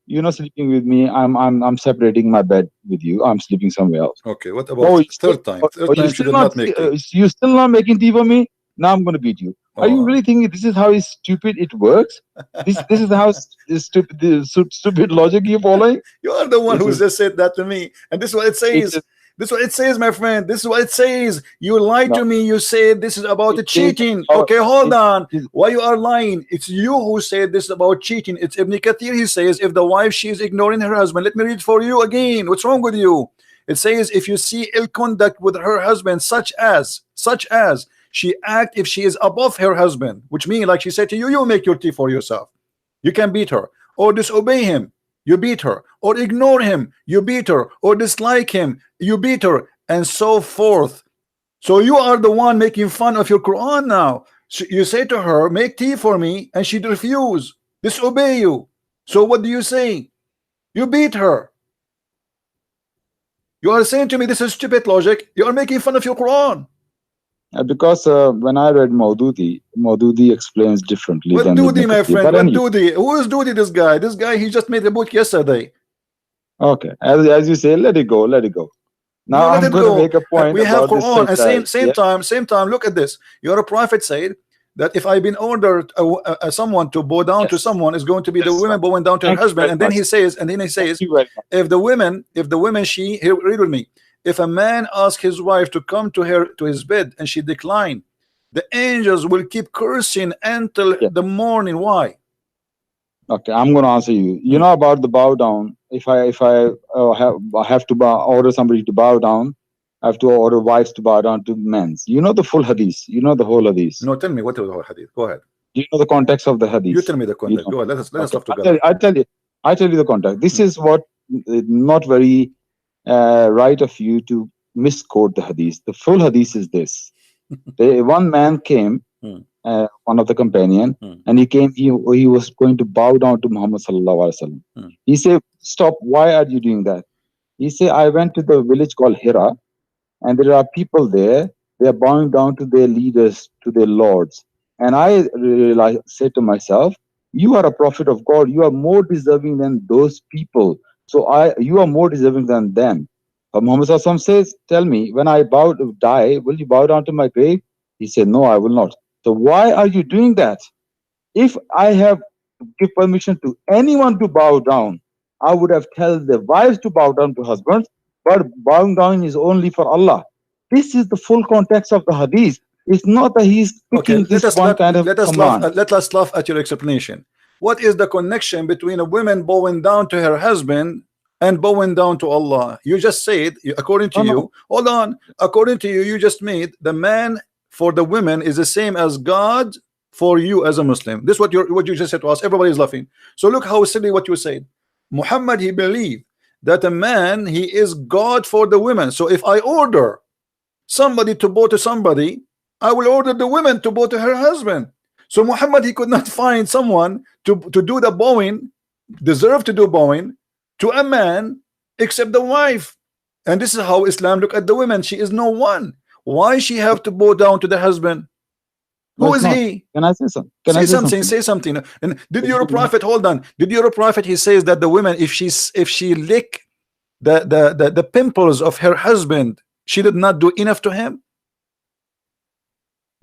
You're not sleeping with me. I'm separating my bed with you. I'm sleeping somewhere else. Okay, what about third time? Third time she did not make tea. You still not making tea for me? Now I'm going to beat you. Are you really thinking this is how stupid it works? This is how stupid logic you're following? You are the one who just said that to me, and this is what it says. This is what it says, my friend. This is what it says. You lied to me. You said this is about cheating. Okay, hold on. Why you are lying? It's you who said this is about cheating. It's Ibn Kathir. He says if the wife she is ignoring her husband. Let me read for you again. What's wrong with you? It says if you see ill conduct with her husband, such as she act if she is above her husband, which means like she said to you, you make your tea for yourself. You can beat her or disobey him. You beat her, or ignore him, you beat her, or dislike him, you beat her, and so forth. So you are the one making fun of your Quran now. So you say to her, make tea for me, and she'd refuse, disobey you. So what do you say? You beat her. You are saying to me this is stupid logic. You are making fun of your Quran. Because when I read Maududi explains differently. What Dudi, my friend? What Dudi? Who is Dudi? This guy? This guy, he just made a book yesterday. Okay, as you say, let it go. Now I'm going to make a point. We have Quran, and same time. Look at this. Your prophet said that if I've been ordered someone to bow down to someone, is going to be the woman bowing down to her husband. And then he says, if the women, read with me. If a man asks his wife to come to his bed and she declined, the angels will keep cursing until the morning. Why? Okay, I'm going to answer you. You know about the bow down. If I have to order somebody to bow down, I have to order wives to bow down to men. You know the full hadith. You know the whole hadith. No, tell me what is the whole hadith. Go ahead. Do you know the context of the hadith? You tell me the context. Go ahead. Let us talk together. I tell you the context. This is what not very right of you to misquote the hadith. The full hadith is this. One man came, one of the companion, and he came, he was going to bow down to Muhammad sallallahu alaihi wasallam. He said, stop, why are you doing that? He said, I went to the village called Hira, and there are people there, they are bowing down to their leaders, to their lords. And I said to myself, you are a prophet of God, you are more deserving than those people. So you are more deserving than them. Muhammad Sallallahu says, tell me, when I die, will you bow down to my grave? He said, no, I will not. So why are you doing that? If I have give permission to anyone to bow down, I would have told the wives to bow down to husbands, but bowing down is only for Allah. This is the full context of the hadith. It's not that he's picking this one kind of command. Let us laugh at your explanation. What is the connection between a woman bowing down to her husband and bowing down to Allah? You just said, according to you, hold on, according to you, you just made the man for the women is the same as God for you as a Muslim. This is what you just said to us. Everybody is laughing. So look how silly what you said. Muhammad, he believed that a man, he is God for the women. So if I order somebody to bow to somebody, I will order the woman to bow to her husband. So Muhammad, he could not find someone to do the bowing, deserve to do bowing to a man except the wife. And this is how Islam look at the women. She is no one. Why she have to bow down to the husband? Who is he? Can I say something? Say something. And did your prophet, hold on, did your prophet, he says that the woman, if she lick the pimples of her husband, she did not do enough to him?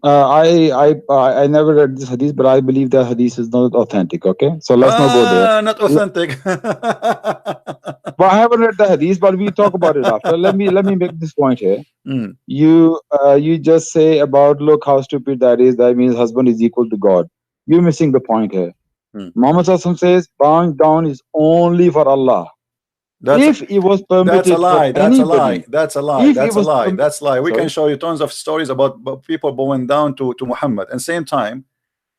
I never read this hadith, but I believe that hadith is not authentic. Okay, so let's not go there. Not authentic. But I haven't read the hadith, but we talk about it after. Let me make this point here. You just say about, look how stupid that is. That means husband is equal to God. You're missing the point here. Muhammad Sallallahu says bowing down is only for Allah. If it was permitted that's a lie. for That's a anybody, lie. That's a lie. if That's it a was lie. permitted, That's a lie. We sorry, can show you tons of stories about people bowing down to Muhammad. And same time,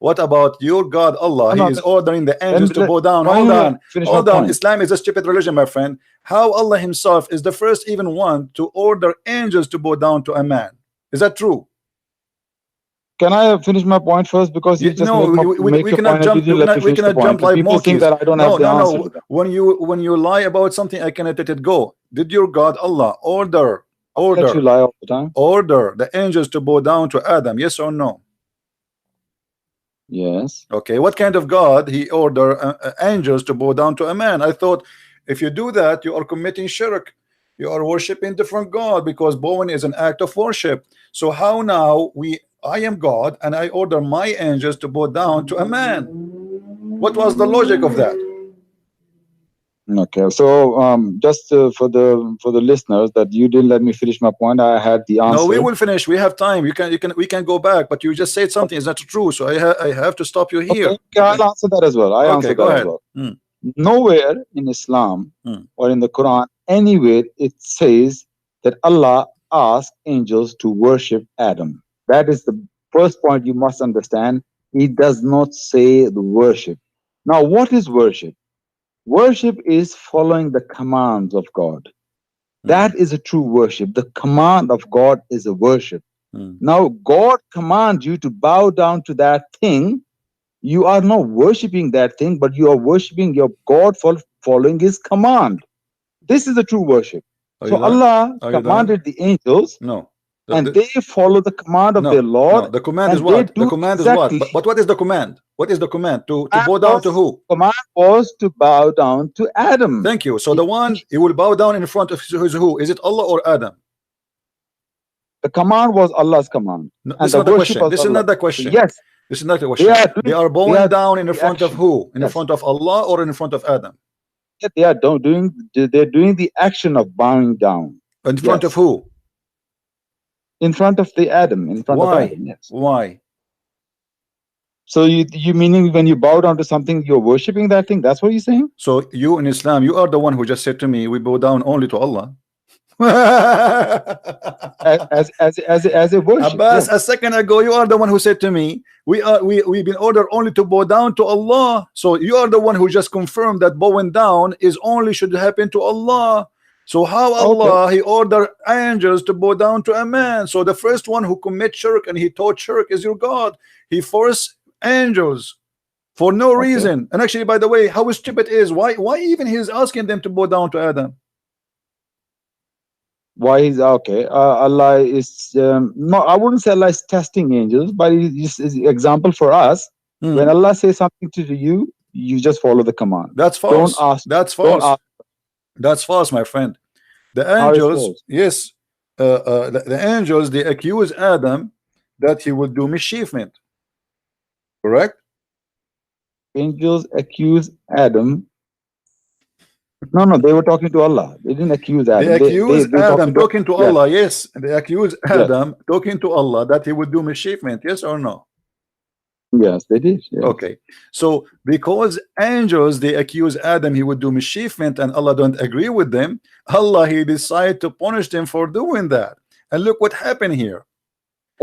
what about your God Allah? He no, is ordering the angels to let bow down. why Hold don't I on. finish Hold my on. point? Islam is a stupid religion, my friend. How Allah himself is the first even one to order angels to bow down to a man. Is that true? Can I finish my point first? Because you just No, make we your cannot point and jump. you didn't let me We finish the cannot point. jump And like people think monkeys. that I don't have No, the no, answer to no. that. When you lie about something, I cannot let it go. Did your God Allah order Let you lie all the time. order the angels to bow down to Adam? Yes or no? Yes. Okay. What kind of God he order angels to bow down to a man? I thought if you do that, you are committing shirk. You are worshiping different God, because bowing is an act of worship. So how now I am God and I order my angels to bow down to a man? What was the logic of that? Okay, so just for the listeners, that you didn't let me finish my point. I had the answer. No, we will finish. We have time. We can go back, but you just said something is not true, so I have to stop you here. Okay, I'll answer that as well. Okay, go ahead. Nowhere in Islam Hmm. or in the Quran, anywhere it says that Allah asked angels to worship Adam. That is the first point you must understand. He does not say the worship. Now, what is worship? Worship is following the commands of God. That is a true worship. The command of God is a worship. Now, God commands you to bow down to that thing. You are not worshiping that thing, but you are worshiping your God for following his command. This is the true worship. So Allah commanded the angels, and they follow the command of their Lord. No, the command is what? The command is what? But what is the command? What is the command? To bow down to who? Command was to bow down to Adam. Thank you. So the one he will bow down in front of who? Is it Allah or Adam? The command was Allah's command. No, this is not the question. This is not the question. Yes. This is not the question. They are bowing down in front of who? In front of Allah or in front of Adam? They are doing the action of bowing down. In front of who? In front of the Adam. In front of Adam. Yes. Why? So you meaning when you bow down to something, you're worshiping that thing? That's what you're saying? So you in Islam, you are the one who just said to me, we bow down only to Allah. as a worship. Abbas, yes. A second ago, you are the one who said to me, we've been ordered only to bow down to Allah. So you are the one who just confirmed that bowing down is only should happen to Allah. So how Allah he ordered angels to bow down to a man? So the first one who commit shirk and he taught shirk is your God. He forced angels for no reason. And actually, by the way, how stupid is why even he's asking them to bow down to Adam? Why is Allah is no, I wouldn't say Allah is testing angels, but it's an example for us. When Allah says something to you, you just follow the command. That's false. Don't ask. That's false. Don't ask. That's false, my friend. The angels, yes, the angels, they accuse Adam that he would do mischievement. Correct? Angels accuse Adam. No, they were talking to Allah. They didn't accuse Adam. They accuse Adam talking to Allah. Yes, they accuse Adam talking to Allah that he would do mischievement. Yes or no? Yes, they did. Yes. Okay, so because angels they accuse Adam he would do mischievement and Allah don't agree with them, Allah he decided to punish them for doing that. And look what happened here.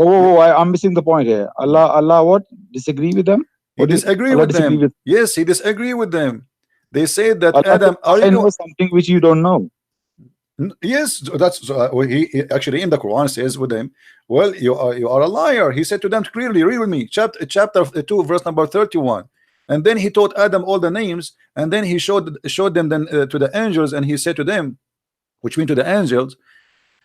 I'm missing the point here. Allah what? Disagree with them? He disagree with them. Yes, he disagree with them. They say that Allah, Adam, I know something which you don't know. Yes, that's he actually in the Quran says with them, well, you are a liar. He said to them clearly, read with me, chapter 2 verse number 31. And then he taught Adam all the names, and then he showed them then to the angels, and he said to them, which mean to the angels,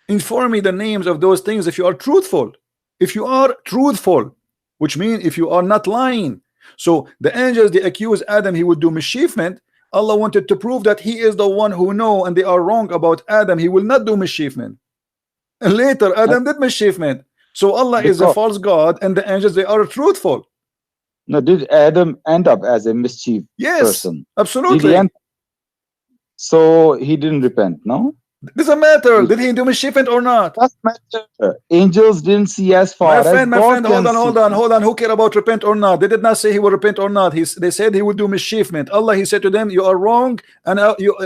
inform me the names of those things if you are truthful. If you are truthful, which means if you are not lying. So the angels they accuse Adam he would do mischievement. Allah wanted to prove that he is the one who know and they are wrong about Adam. He will not do mischievement. And later Adam did mischievement. So Allah is a false God and the angels they are truthful. Now did Adam end up as a mischief person? Absolutely. So he didn't repent, no? Doesn't matter. Did he do mischievement or not? Doesn't matter. Angels didn't see as far as My God friend, can hold on. Who care about repent or not? They did not say he will repent or not. They said he would do mischievement. Allah, he said to them, you are wrong, and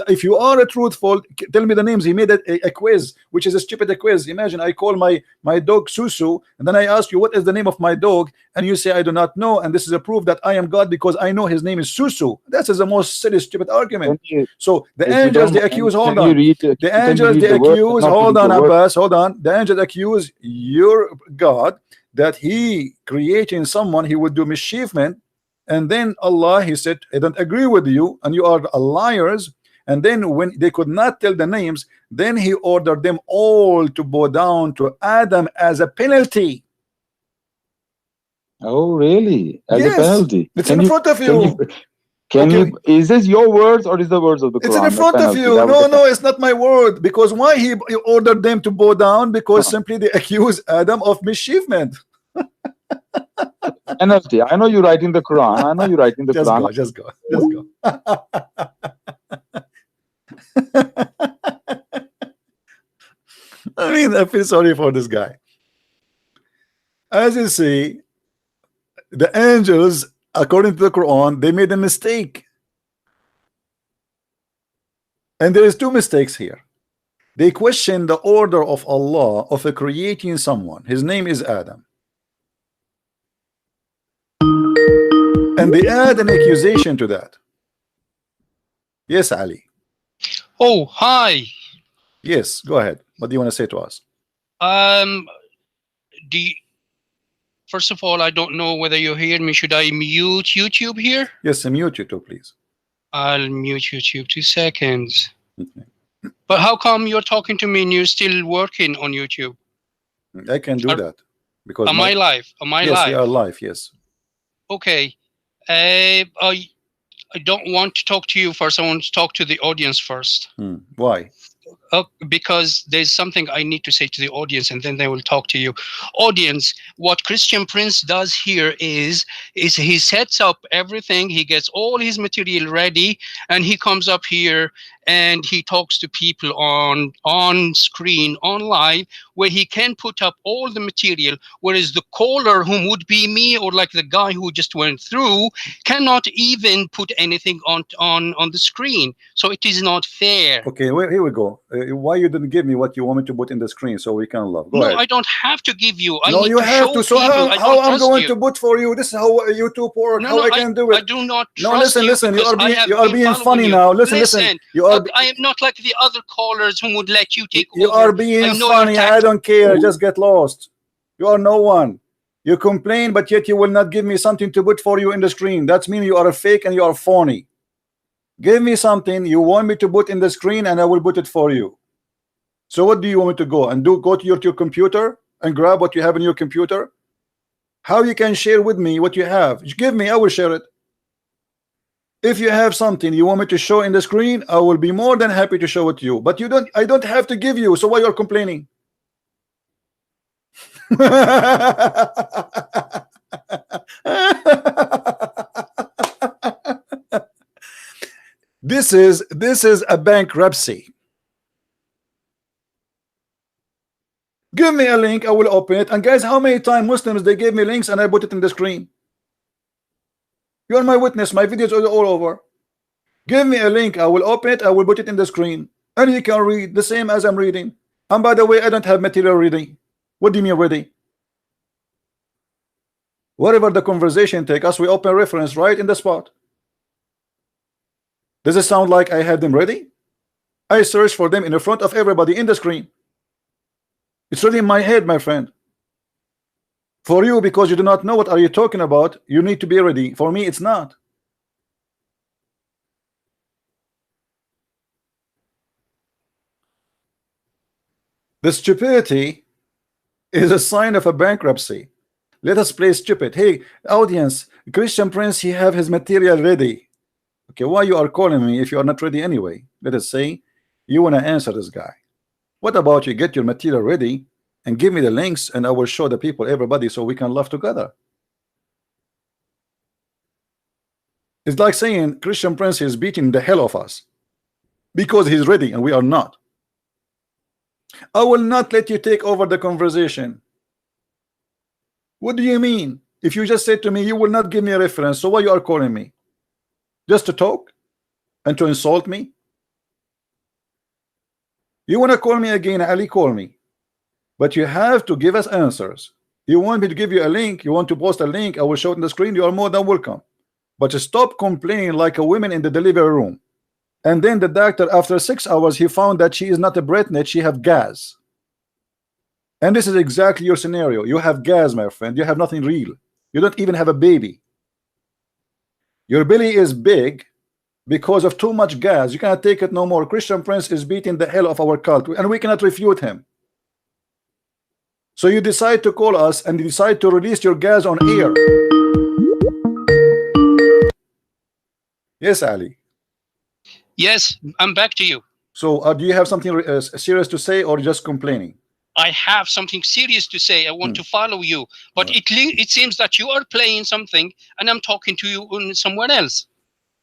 if you are truthful, tell me the names. He made a quiz, which is a stupid quiz. Imagine I call my dog Susu, and then I ask you what is the name of my dog, and you say I do not know, and this is a proof that I am God because I know his name is Susu. That is the most silly, stupid argument. So the angels, they accuse. Hold on. The angels, they accuse. Hold on, Abbas. Hold on. The angels accuse your God that he creating someone he would do mischievement, and then Allah, he said, I don't agree with you, and you are liars. And then when they could not tell the names, then he ordered them all to bow down to Adam as a penalty. Oh, really? As Yes, a penalty? it's in front of you. Can you? Is this your words or is the words of the Quran? It's in front of you. No, it's not my word. Because why he ordered them to bow down? Because simply they accuse Adam of mischievement. Penalty. I know you're writing the Quran. I know you're writing the Quran. Just go. I mean, I feel sorry for this guy. As you see, the angels, according to the Quran, they made a mistake. And there is two mistakes here. They question the order of Allah of creating someone. His name is Adam. And they add an accusation to that. Yes, Ali. Oh, hi. Yes, go ahead. What do you want to say to us? First of all, I don't know whether you hear me. Should I mute YouTube here? Yes, mute YouTube, please. I'll mute YouTube. 2 seconds. Okay. But how come you're talking to me and you're still working on YouTube? I can do that because am I live? Am I live? Yes, you are live. Yes. Okay. I don't want to talk to you first. I want to talk to the audience first. Why? Because there's something I need to say to the audience, and then they will talk to you. Audience, what Christian Prince does here is he sets up everything. He gets all his material ready, and he comes up here and he talks to people on screen, on live, where he can put up all the material, whereas the caller, whom would be me or like the guy who just went through, cannot even put anything on the screen. So it is not fair. Okay, well, here we go. Why you didn't give me what you want me to put in the screen so we can love? Go ahead. I don't have to give you. No, you have to. So how I'm going to put for you? This is how YouTube works. How I can do it? I do not trust listen. You are being funny now. Listen. I am not like the other callers who would let you take over. You are being funny. I don't care. Just get lost. You are no one. You complain, but yet you will not give me something to put for you in the screen. That means you are a fake and you are phony. Give me something you want me to put in the screen and I will put it for you. So what do you want me to go and do? Go to your computer and grab what you have in your computer? How you can share with me what you have? Give me, I will share it. If you have something you want me to show in the screen, I will be more than happy to show it to you. But I don't have to give you, so why you're complaining? This is a bankruptcy. Give me a link, I will open it. And guys, how many times Muslims they gave me links and I put it in the screen? You are my witness. My videos are all over. Give me a link, I will open it, I will put it in the screen, and you can read the same as I'm reading. And by the way, I don't have material ready. What do you mean ready? Whatever the conversation take us, we open reference right in the spot. Does it sound like I have them ready? I search for them in the front of everybody in the screen. It's really in my head, my friend. For you, because you do not know what are you talking about, you need to be ready. For me, it's not. The stupidity is a sign of a bankruptcy. Let us play stupid. Hey, audience, Christian Prince, he have his material ready. Okay, why you are calling me if you are not ready anyway? Let us say you want to answer this guy. What about you get your material ready and give me the links and I will show the people, everybody, so we can laugh together. It's like saying Christian Prince is beating the hell of us because he's ready and we are not. I will not let you take over the conversation. What do you mean? If you just said to me you will not give me a reference, so why you are calling me? Just to talk and to insult me? You want to call me again, Ali, call me. But you have to give us answers. You want me to give you a link, you want to post a link, I will show it on the screen, you are more than welcome. But stop complaining like a woman in the delivery room. And then the doctor, after 6 hours, he found that she is not a pregnant, she have gas. And this is exactly your scenario. You have gas, my friend. You have nothing real. You don't even have a baby. Your belly is big because of too much gas. You cannot take it no more. Christian Prince is beating the hell of our cult, and we cannot refute him. So you decide to call us and you decide to release your gas on air. Yes, Ali. Yes, I'm back to you. So do you have something serious to say, or just complaining? I have something serious to say. I want to follow you, but it seems that you are playing something and I'm talking to you on somewhere else.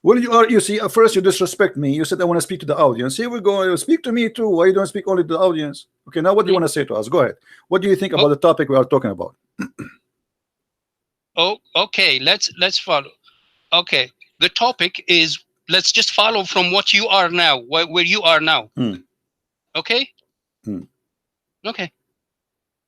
Well, you see, at first you disrespect me. You said I want to speak to the audience. Here we go. Speak to me too. Why you don't speak only to the audience? Okay, now what do you want to say to us? Go ahead. What do you think about the topic we are talking about? Oh, okay. Let's follow. Okay, the topic is, let's just follow from what you are now, where you are now. Okay. Okay.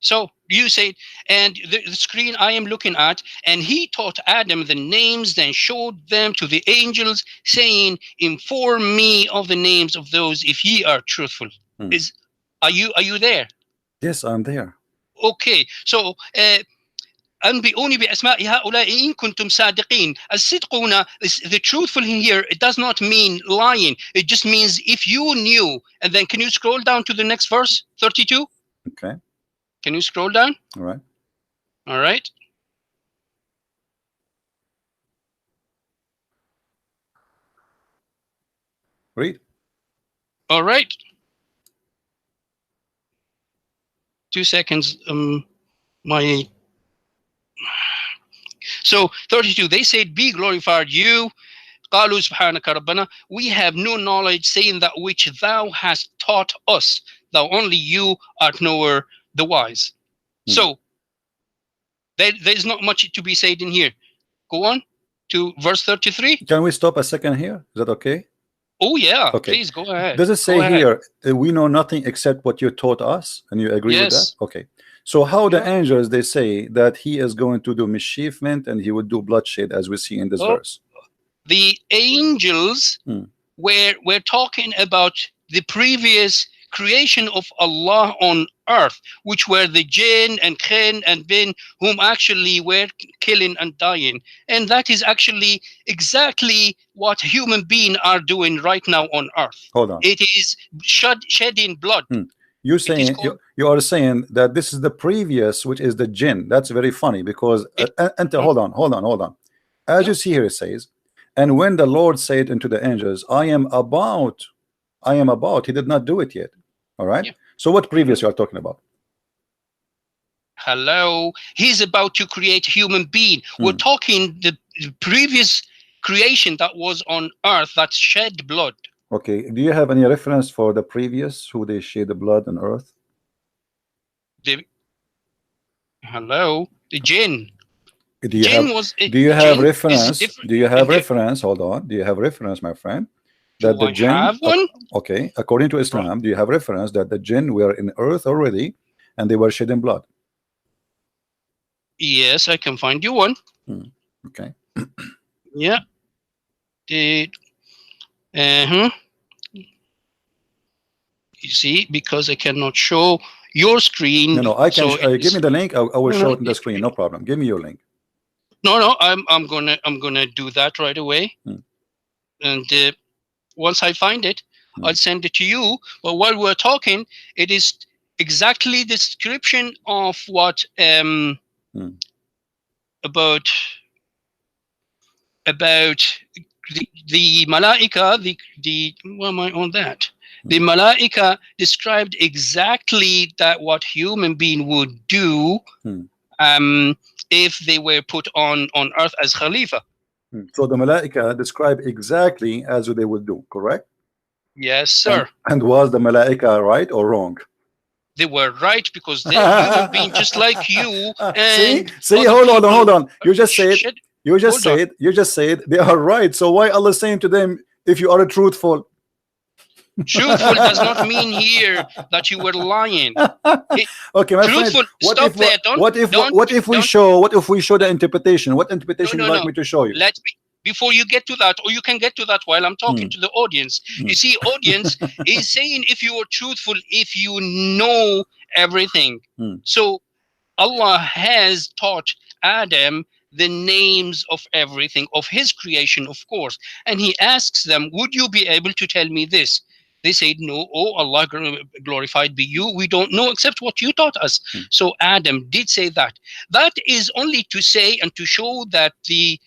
So you said, and the screen I am looking at, and he taught Adam the names, then showed them to the angels, saying, inform me of the names of those if ye are truthful. Are you there? Yes, I'm there. Okay. So أنبئوني بأسماء هؤلاء إن كنتم صادقين. الصدق هنا, the truthful in here, it does not mean lying. It just means if you knew. And then can you scroll down to the next verse, 32? Okay. Can you scroll down? All right. All right. Read. All right. 2 seconds. So 32, they said, be glorified you. قالوا سبحانك ربنا, we have no knowledge saying that which thou hast taught us. Thou only you art knower the wise. So there's not much to be said in here. Go on to verse 33. Can we stop a second here? Is that okay? Oh yeah, okay. Please go ahead. Does it say here, we know nothing except what you taught us, and you agree with that? Okay. So how the angels, they say that he is going to do mischievement and he would do bloodshed, as we see in this verse? The angels we're talking about the previous creation of Allah on earth, which were the jinn and khin and bin, whom actually were killing and dying. And that is actually exactly what human beings are doing right now on earth. Hold on. It is shedding blood. You're saying, you are saying that this is the previous, which is the jinn. That's very funny because hold on. As you see here, it says, and when the Lord said unto the angels, I am about, he did not do it yet. All right. So what previous you are talking about? Hello. He's about to create human being. We're talking the previous creation that was on earth that shed blood. Okay. Do you have any reference for the previous who they shed the blood on earth? Hello. The jinn. Do you have reference? Do you have reference? Hold on. Do you have reference, my friend? That the jinn have one? Okay, according to Islam, do you have reference that the jinn were in earth already and they were shedding blood? Yes, I can find you one. Okay. Yeah. You see, because I cannot show your screen. No, I can. So give me the link. I will show it on the screen. No problem. Give me your link. No, I'm gonna do that right away. And once I find it, I'll send it to you. But while we're talking, it is exactly the description of what about the malaika, why am I on that? The malaika described exactly that what human being would do if they were put on earth as Khalifa. So the malaika describe exactly as they would do, correct? Yes, sir. And was the malaika right or wrong? They were right because they're human being just like you. And see, other hold on. people- You just said, Shit. you just Hold on. said they are right. So why Allah saying to them, if you are truthful? Truthful does not mean here that you were lying. Okay, my friend. Truthful. What Stop if there. what if we show the interpretation? What interpretation No, you like no. me to show you? Let me, before you get to that, or you can get to that while I'm talking to the audience. You see, audience is saying if you are truthful, if you know everything. So Allah has taught Adam the names of everything, of his creation, of course. And he asks them, would you be able to tell me this? They said, no, oh Allah, glorified be you. We don't know except what you taught us. So Adam did say that. That is only to say and to show that the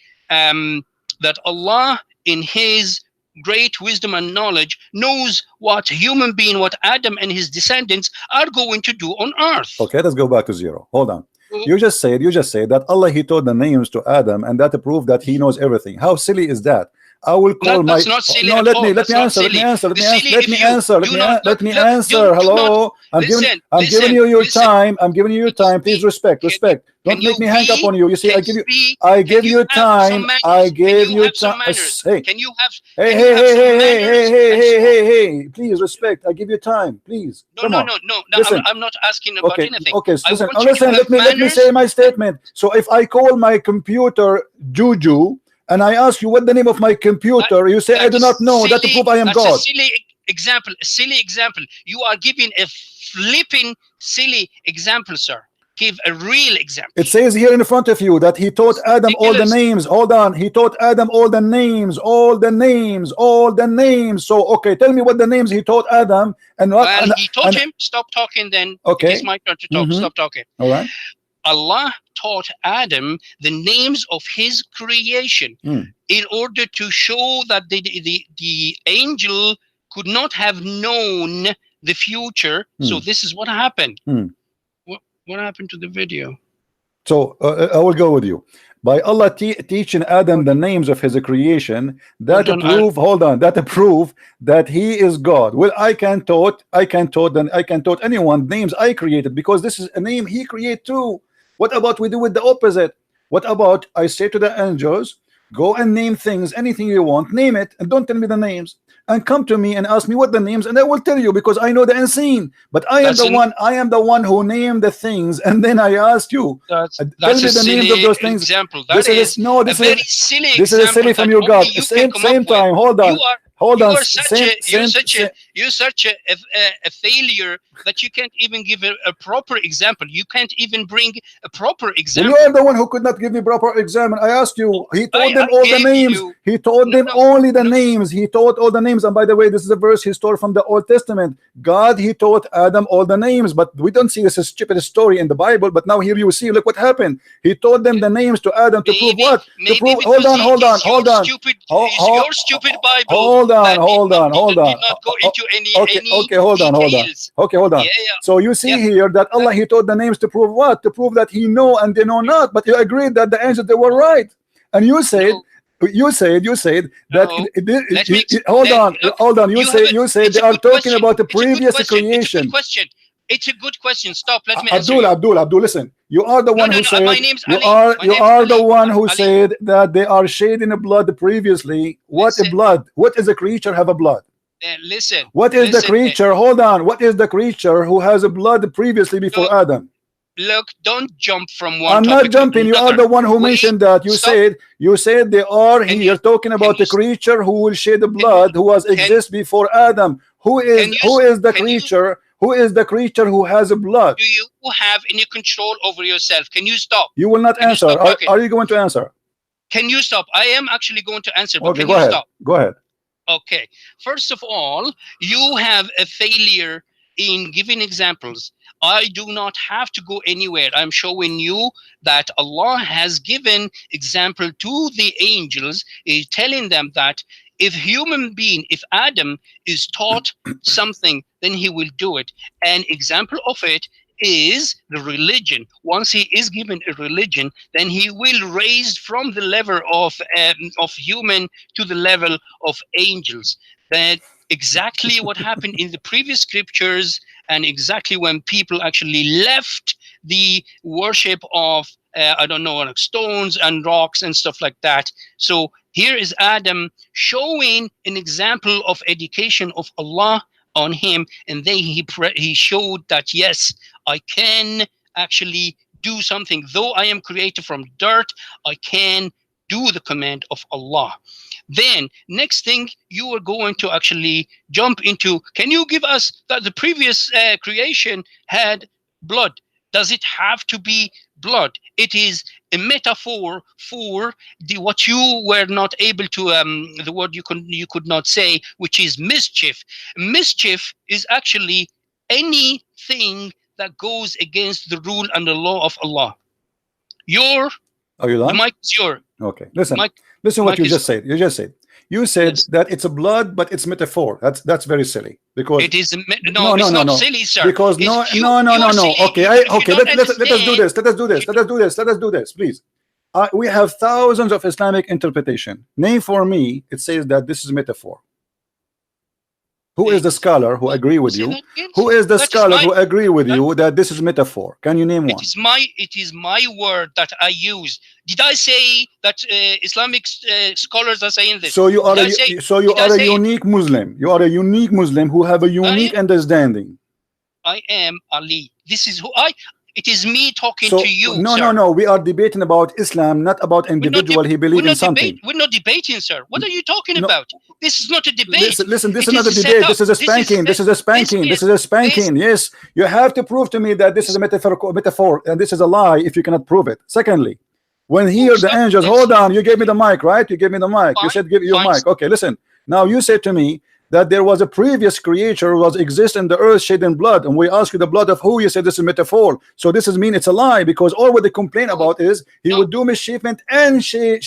that Allah in his great wisdom and knowledge knows what human being, what Adam and his descendants are going to do on earth. Okay, let's go back to zero. Hold on. You just said that Allah, he taught the names to Adam, and that proved that he knows everything. How silly is that? I will call That's not silly no, at let all. me That's not answer. Let me silly. answer. Let me The answer. silly Let if me you answer. do not- Let me look, answer. do Hello. not- I'm giving you your time. I'm giving you your time. Please respect. Don't make me hang up on you. You see, I give you time. I give you time. Hey, can you have hey, please respect. I give you time, please. Come on. No. Listen. I'm not asking about Okay, anything. okay. I Listen, want you to listen. have Let me say manners. my statement. So if I call my computer Juju and I ask you what the name of my computer, you say I do not know. That to prove I am That's God. a silly example. A silly example. You are giving a flipping silly example, sir. Give a real example. It says here in front of you that he taught Adam all the names. Hold on. He taught Adam all the names. So, okay, tell me what the names he taught Adam. And what? Well, he taught him. Stop talking then. Okay. It's my turn to talk. Stop talking. All right. Allah taught Adam the names of his creation in order to show that the angel could not have known the future. So this is what happened. What happened to the video? So I will go with you. By Allah teaching Adam the names of his creation, that prove that he is God. Well, I can taught anyone names I created, because this is a name he created too. What about we do with the opposite? What about I say to the angels, go and name things, anything you want, name it, and don't tell me the names, and come to me and ask me what the names, and I will tell you, because I know the unseen. But I am the one who named the things, and then I asked you, that's tell a me the silly names of those things. Example. This is very silly. This is silly from your God. Same time. Hold on. You're such a failure that you can't even give a proper example. You can't even bring a proper example. You are the one who could not give me proper example. I asked you. He told them all the names. He told them only the names. He taught all the names. And by the way, this is a verse he stole from the Old Testament. God, he taught Adam all the names, but we don't see this stupid story in the Bible. But now here you see, look what happened. He taught them the names to Adam to prove what? To prove. Hold on. Your stupid Bible. Hold on. Did not go into any hold on. Yeah. So you see here that Allah, he taught the names to prove what? To prove that he know and they know not. But you agreed that the angels, they were right. And you said that hold on. You said they are talking about the previous creation. It's a good question. Stop. Let me answer. Abdul, listen. You are the one who said the one who said that they are shading the blood previously. What a blood? What is a creature have a blood? Listen. What is the creature? Hold on. What is the creature who has a blood previously before Adam? Look, don't jump from one. I'm not jumping. You are the one who mentioned that. You said they are here talking about the creature who will shed the blood, who was exist before Adam. Who is the creature? Who is the creature who has a blood? Do you have any control over yourself? Can you stop? You will not answer. Are you going to answer? Can you stop? I am actually going to answer. But okay, can go you ahead. Stop? Go ahead. Okay. First of all, you have a failure in giving examples. I do not have to go anywhere. I'm showing you that Allah has given example to the angels, telling them that if Adam is taught something, then he will do it. An example of it is the religion. Once he is given a religion, then he will raise from the level of human to the level of angels. That exactly what happened in the previous scriptures, and exactly when people actually left the worship of I don't know, like stones and rocks and stuff like that. So here is Adam showing an example of education of Allah on him, and then he showed that yes, I can actually do something. Though I am created from dirt, I can do the command of Allah. Then next thing you are going to actually jump into, can you give us that the previous creation had blood? Does it have to be blood? It is a metaphor for the what you were not able to the word you could not say, which is mischief. Mischief is actually anything that goes against the rule and the law of Allah. Are you The done? mic is your. Okay, listen. Mic, Listen what mic you is- just said. You said Yes. that it's a blood, but it's metaphor. That's very silly because It is No, it's no, not no. silly, sir. because It's no. Okay, Let let us do this, please. We have thousands of Islamic interpretation. Name for me. It says that this is metaphor. Who is the scholar who agree with you? Who is the scholar who agree with you that this is metaphor? Can you name one? It is my word that I use. Did I say that Islamic scholars are saying this? So you are Did I say it? unique Muslim. You are a unique Muslim who have a unique understanding. I am Ali. This is who I. It is me talking So to you. no, sir. no. We are debating about Islam, not about individual. He believes in something. We're not debating, sir. What are you talking No. about? This is not a debate. Listen. This It is not a is set debate. up. This is a spanking. This is a spanking. This is a spanking. Yes, you have to prove to me that this is a metaphor, and this is a lie if you cannot prove it. Secondly, when here the angels, hold on, you gave me the mic, right? You gave me the mic. You said give your mic. Okay, listen. Now you said to me that there was a previous creature who was exist in the earth shedding blood, and we ask you the blood of who? You said this is metaphor. So this is mean it's a lie, because all what they complain about is he would do mischievement and shed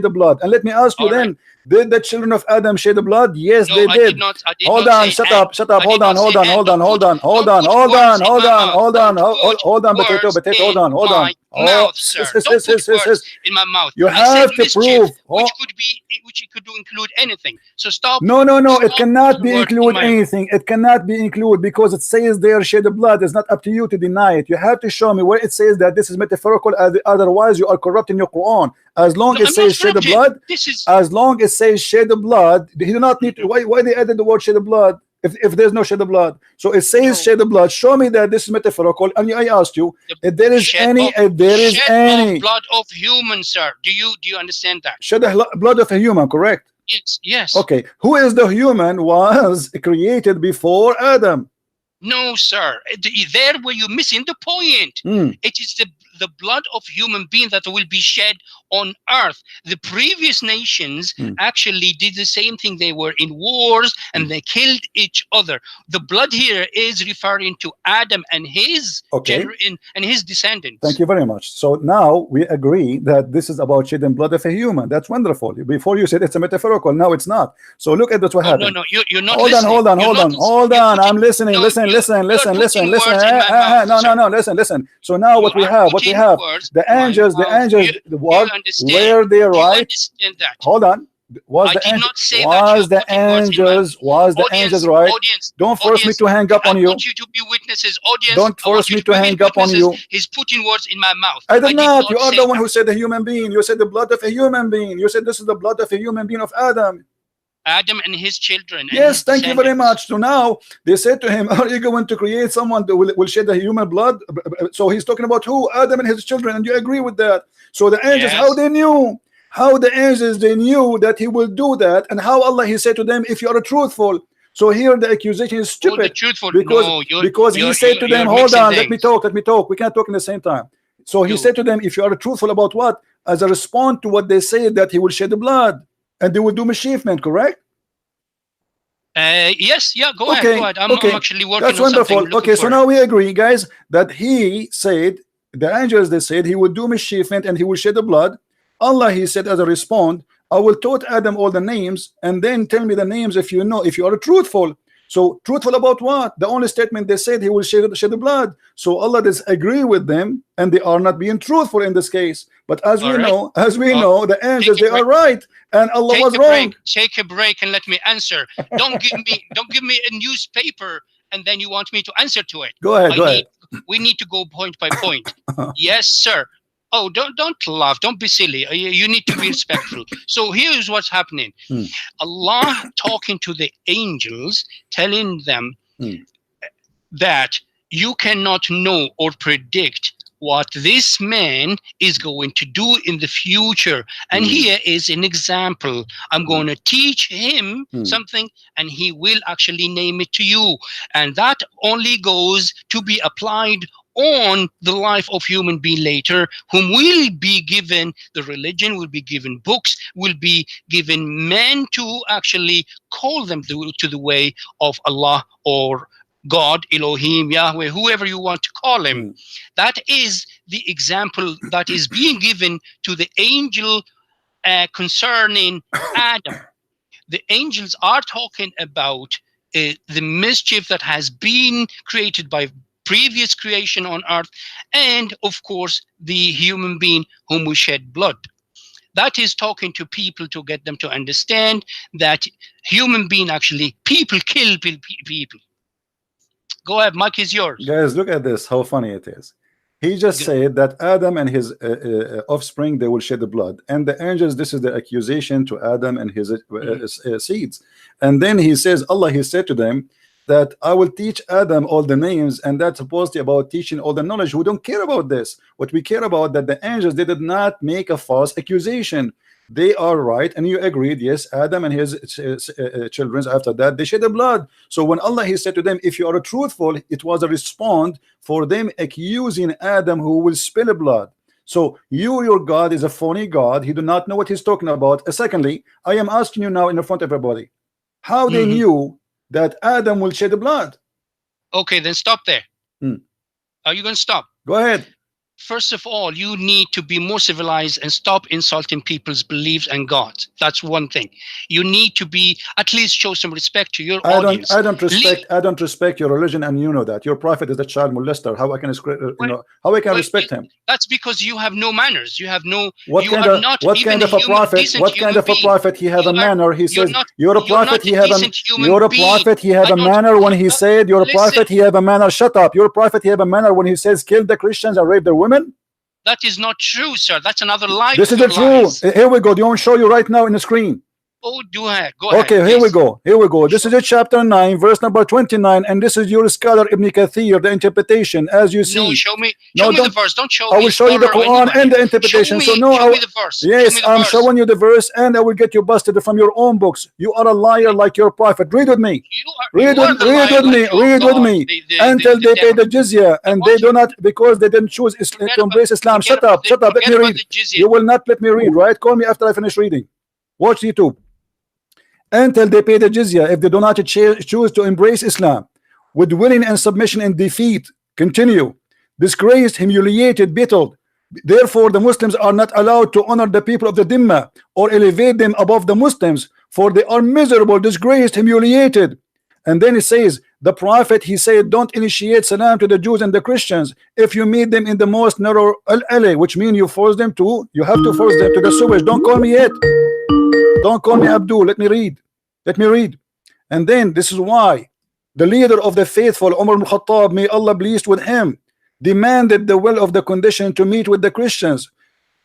the blood. And let me ask you then, did the children of Adam shed the blood? Yes, they I did. did not. I did Hold not on, say shut and. up, I hold did on, not hold say on, and. hold on, Don't hold put- on, hold don't on, put hold words on, in hold my on, mouth. hold on, Don't put hold on, potato, words hold on, hold in on. my mouth, sir. Don't put words in my mouth. You I said have to mischief, prove. which it could include anything. So stop. No, it Stop cannot putting be words in include my- anything. It cannot be include because it says there shed the blood. It's not up to you to deny it. You have to show me where it says that this is metaphorical. Otherwise, you are corrupting your Quran. As long No, as it I'm says not shed the corrupted. blood, This is as long as it says shed the blood, he do not need to. Why they added the word shed the blood if there's no shed the blood? So it says No. shed the blood. Show me that this is metaphorical. And I asked you if there is shed any. of- If there is shed any of blood of human, sir. Do you understand that? shed the blood of a human, correct? Yes. Okay. Who is the human was created before Adam? No, sir. There where you're missing the point. Hmm. It is the blood of human being that will be shed on earth. The previous nations actually did the same thing. They were in wars and they killed each other. The blood here is referring to Adam and his and his descendants. Thank you very much. So now we agree that this is about shedding blood of a human. That's wonderful. Before you said it's a metaphorical, now it's not. So look at what happened. No, you're not Hold listening. Hold on. I'm listening. Listen. Listen. No. Listen. So now what we have, the angels, were they right? Hold on. Was the angels right? Don't force me to hang up on you. I want you to be witnesses. Audience, don't force me to hang up on you. He's putting words in my mouth. I did not. You are the one who said a human being. You said the blood of a human being. You said this is the blood of a human being of Adam. Adam and his children. Yes, thank you very much. So now they said to him, are you going to create someone that will shed the human blood? So he's talking about who? Adam and his children, and you agree with that. So the angels, how they knew? How the angels, they knew that he will do that, and how Allah, he said to them, if you are truthful. So here the accusation is stupid, because he said to them, hold on, let me talk, we can't talk in the same time. So he said to them, if you are truthful about what? As a response to what they say, that he will shed the blood and they will do mischievement, correct? Yes, yeah, go ahead. I'm actually working That's on wonderful. something. Okay, so now we agree, guys, that he said, the angels, they said he would do mischievement and he will shed the blood. Allah, he said as a response, I will taught Adam all the names, and then tell me the names if you know, if you are truthful. So truthful about what? The only statement they said, he will shed the blood. So Allah does agree with them, and they are not being truthful in this case. But as we know, the angels, they are right, and Allah was wrong. Take a break and let me answer. Don't give me a newspaper and then you want me to answer to it. Go ahead. We need to go point by point. Yes, sir. Oh, don't laugh. Don't be silly. You need to be respectful. So here's what's happening. Allah talking to the angels, telling them that you cannot know or predict what this man is going to do in the future. And here is an example. I'm going to teach him something, and he will actually name it to you. And that only goes to be applied on the life of human being later, whom will be given the religion, will be given books, will be given men to actually call them to the way of Allah or God, Elohim, Yahweh, whoever you want to call him. That is the example that is being given to the angel concerning Adam. The angels are talking about the mischief that has been created by previous creation on earth, and of course the human being whom we shed blood. That is talking to people to get them to understand that human being, actually people kill people. Go ahead, Mike is yours. Guys, look at this, how funny it is. He just said that Adam and his offspring, they will shed the blood, and the angels, this is the accusation to Adam and his seeds. And then he says, Allah, he said to them that I will teach Adam all the names, and that's supposed to be about teaching all the knowledge. We don't care about this. What we care about, that the angels, they did not make a false accusation. They are right, and you agreed, yes, Adam and his children, after that, they shed the blood. So when Allah, he said to them, if you are truthful, it was a response for them accusing Adam who will spill blood. So your God is a phony God. He do not know what he's talking about. Secondly, I am asking you now in front of everybody, how they knew that Adam will shed the blood? Okay, then stop there. Are you going to stop? Go ahead. First of all, you need to be more civilized and stop insulting people's beliefs and God. That's one thing. You need to be, at least show some respect to your audience. I don't respect your religion, and you know that. Your prophet is a child molester. How I can respect him? That's because you have no manners. You have no. What kind of a prophet? He have a manner. He says you're a prophet. He have a manner when he said you're a prophet. He have a manner. Shut up. Your prophet. He have a manner when he says kill the Christians and rape their women. That is not true, sir. That's another lie. This is the truth. Here we go. Do you want to show you right now in the screen? Oh, do I? Go ahead. Okay, here we go. Here we go. This is a chapter 9, verse number 29, and this is your scholar Ibn Kathir, the interpretation, as you see. No, show me the verse. Don't show me. I will show you the Quran and the interpretation. Show me the verse. Yes, I'm showing you the verse, and I will get you busted from your own books. You are a liar like your prophet. Read with me. Read with me. Until they pay the jizya, and they do not, because they didn't choose to embrace Islam. Shut up. Let me read. You will not let me read, right? Call me after I finish reading. Watch YouTube. Until they pay the jizya, if they do not choose to embrace Islam with willing and submission and defeat, continue, disgraced, humiliated, belittled. Therefore the Muslims are not allowed to honor the people of the Dhimma or elevate them above the Muslims, for they are miserable, disgraced, humiliated. And then it says, the prophet, he said, don't initiate salam to the Jews and the Christians if you meet them in the most narrow alley, which means you have to force them to the sewage. Don't call me yet. Don't call me Abdul. Let me read. And then this is why the leader of the faithful, Umar ibn Khattab, may Allah pleased with him, demanded the will of the condition to meet with the Christians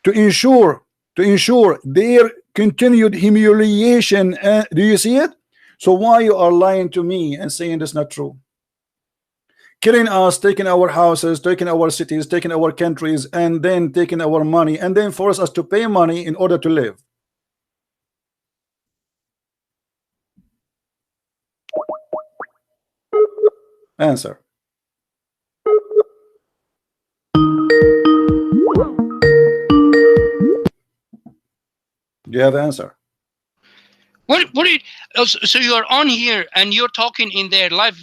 to ensure their continued humiliation. Do you see it? So why you are lying to me and saying this not true? Killing us, taking our houses, taking our cities, taking our countries, and then taking our money, and then force us to pay money in order to live. Answer. Do you have an answer? So you are on here and you're talking in there live.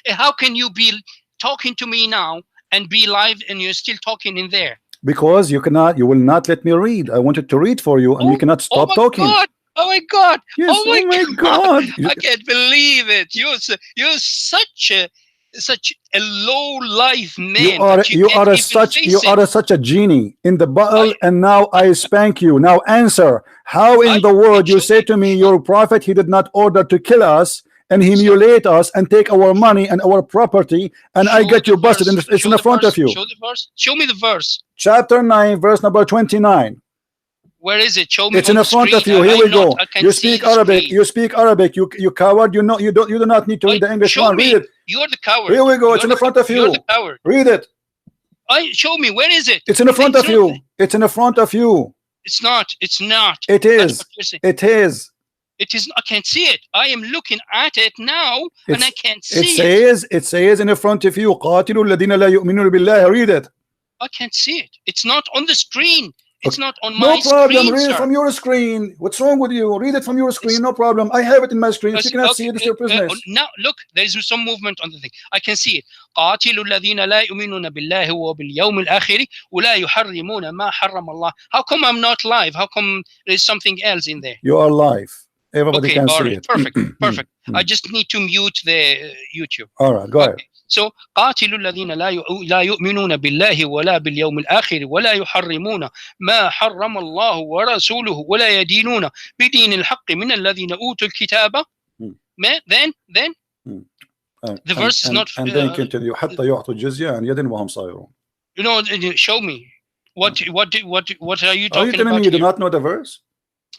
How can you be talking to me now and be live and you're still talking in there? Because you will not let me read. I wanted to read for you, and you cannot stop talking. God. Oh my God! Yes, Oh my God. I can't believe it. You're such a low life man that you can't even face it. such a genie in the bottle, I- and now I spank you. Now answer. How in the world you say to me your prophet, he did not order to kill us and humiliate us and take our money and our property, and I Show get the you busted, and verse. it's in Show the the front verse. of you. Show the verse. Show me the verse. Chapter 9, verse number 29. Where is it? Show me It's on in the the front screen. of you. Here we go. I can You see speak the Arabic. screen. You speak Arabic. You coward. You know you do not need to read the English Show one. me. Read it. You're the coward. Here we go. It's in the front of You're you. the coward. Read it. Show me. Where is it? It's in the front of you. It's in the front of you. It's not. It's not. It That's is. what you're saying. It is. It is. I can't see it. I am looking at it now, and I can't see It says in the front of you, قاتلوا الذين لا يؤمنون بالله. Read it. I can't see it. It's not on the screen. It's not on No my problem. screen, Read it sir. from your screen. What's wrong with you? Read it from your screen. No problem. I have it in my screen. If you cannot see it, it's your business. Now look, there is some movement on the thing. I can see it. قاتلوا الذين لا يؤمنون بالله وباليوم الآخر ولا يحرمون ما حرم الله. How come I'm not live? How come there's something else in there? You are live. Everybody Okay, can all see right, it. perfect, perfect. I just need to mute the YouTube. All right, go ahead. So قاتلوا الذين لا يؤمنون بالله ولا باليوم الآخر ولا يحرمون ما حرم الله ورسوله ولا يدينون بدين الحق من الذين أوتوا الكتاب. Then the verse is not. And then continue. حتى يعطوا الجزية عن يد وهم صاغرون. You know, show me what are you talking about? Are you telling me you do not know the verse?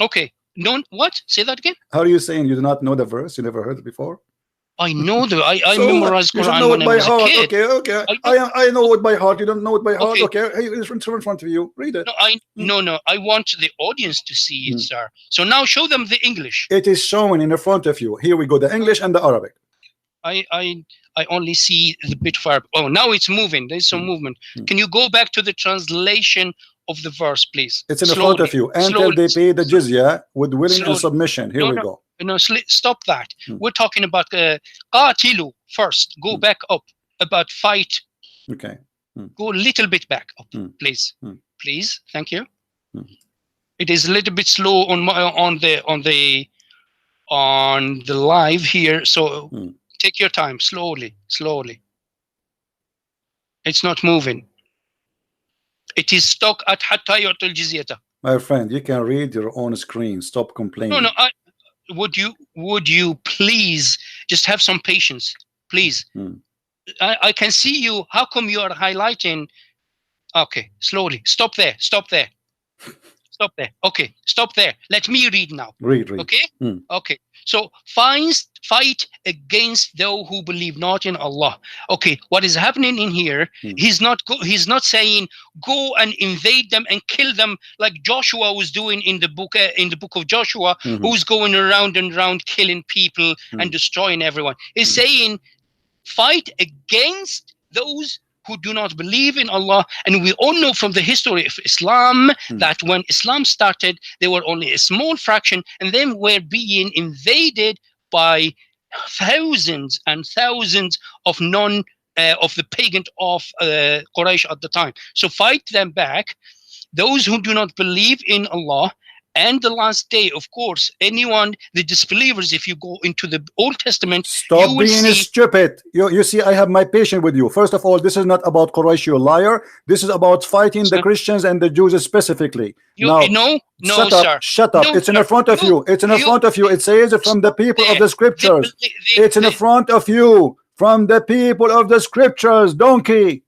Okay, no, what? Say that again. How are you saying you do not know the verse? You never heard it before? I know I So memorized you should Quran know when it I by was a heart. kid. Okay. I know it by heart. You don't know it by heart. Okay. Okay. Hey, it's in front of you. Read it. No, I want the audience to see it, sir. So now show them the English. It is showing in the front of you. Here we go. The English and the Arabic. I only see the bit of Arabic. Oh, now it's moving. There's some movement. Can you go back to the translation of the verse, please? It's in the front of you. Until they pay the jizya with willing and submission. Here we go. No, stop that. We're talking about qatilu first. Go back up. About fight. Okay. Go a little bit back up, please. Please, thank you. It is a little bit slow on the live here, so take your time, slowly. It's not moving. It is stuck at hatta yu'tul jizyata. My friend, you can read your own screen. Stop complaining. No. Would you please just have some patience, please? I can see you. How come you are highlighting? Okay, slowly. Stop there. Stop there. Okay, stop there. Let me read now. Read. Okay. Okay. So fight against those who believe not in Allah. Okay, what is happening in here? He's not saying go and invade them and kill them like Joshua was doing in the book of Joshua, who's going around and around killing people and destroying everyone. He's saying fight against those who do not believe in Allah. And we all know from the history of Islam that when Islam started, there were only a small fraction, and then were being invaded by thousands and thousands of of the pagan of Quraysh at the time. So fight them back. Those who do not believe in Allah and the last day, of course, the disbelievers, if you go into the Old Testament, stop being stupid. You see, I have my patience with you. First of all, this is not about Quraysh, you liar. This is about fighting the Christians and the Jews specifically. No, sir. Shut up. No, it's in the front of you. It's in the front of you. It says from the people of the scriptures. It's in the front of you. From the people of the scriptures, donkey.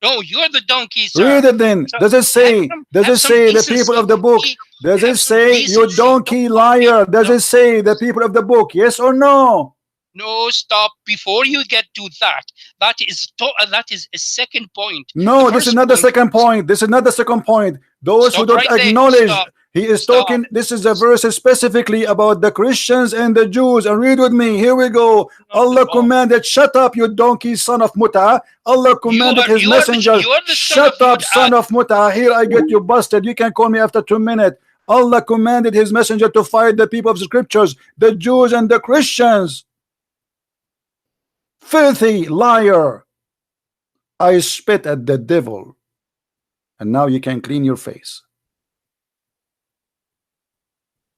No, you're the donkey, sir. Read it then. Does it say the people of the book? Does it say you donkey liar? Does it say the people of the book? Yes or no? No, stop. Before you get to that, that is a second point. No, this is not the second point. This is not the second point. Those who don't acknowledge, he is talking. This is a verse specifically about the Christians and the Jews. And read with me. Here we go. Allah commanded, shut up, you donkey, son of Muta. Allah commanded his messenger, shut up, son of Muta. Here I get you busted. You can call me after 2 minutes. Allah commanded his messenger to fight the people of the scriptures, the Jews and the Christians. Filthy liar. I spit at the devil. And now you can clean your face.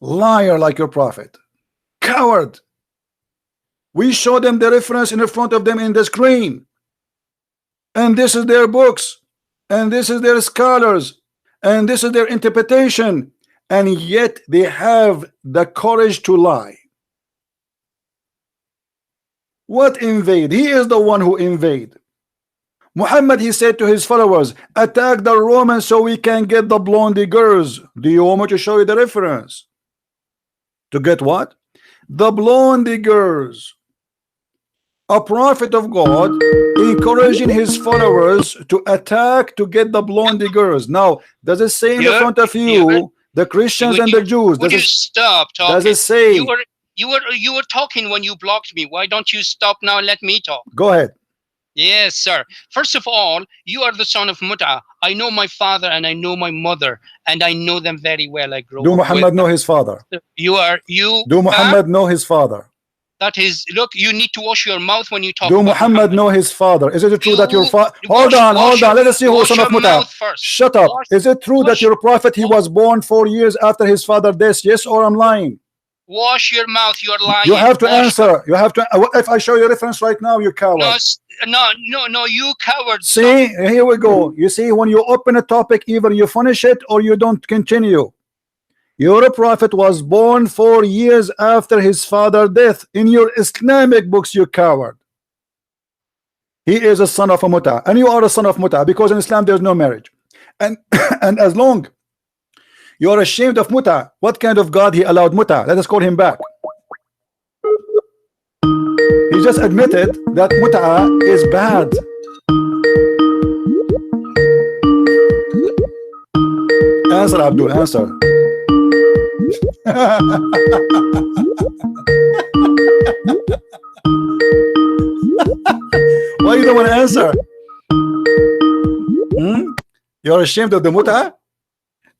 Liar like your prophet. Coward. We show them the reference in front of them in the screen. And this is their books. And this is their scholars. And this is their interpretation. And yet they have the courage to lie. What invade? He is the one who invade. Muhammad, he said to his followers, attack the Romans so we can get the blondie girls. Do you want me to show you the reference? To get what? The blondie girls. A prophet of God encouraging his followers to attack to get the blondie girls. Now, does it say in the front of you, the Christians and the Jews? Would you stop talking? Does it say? You were talking when you blocked me. Why don't you stop now and let me talk? Go ahead. Yes, sir. First of all, you are the son of Mut'a. I know my father and I know my mother, and I know them very well. I grew up. Do Muhammad know his father? Do Muhammad know his father? That is, look, you need to wash your mouth when you talk. Do Muhammad know his father? Is it true that your father? Hold on. Let us see who is son of Mut'a. Shut up. Is it true that your prophet, he was born 4 years after his father's death? Yes, or I'm lying? Wash your mouth. You're lying. You have to answer. You have to. If I show you a reference right now, you coward. No, you coward. See, here we go. You see, when you open a topic, either you finish it or you don't continue. Your prophet was born 4 years after his father's death. In your Islamic books, you coward. He is a son of a Mut'a, and you are a son of Mut'a, because in Islam there's no marriage. And and as long you are ashamed of Mut'a, what kind of God he allowed Mut'a? Let us call him back. He just admitted that Mut'a is bad. Answer, Abdul, answer. Why you don't want to answer? You're ashamed of the Mut'a?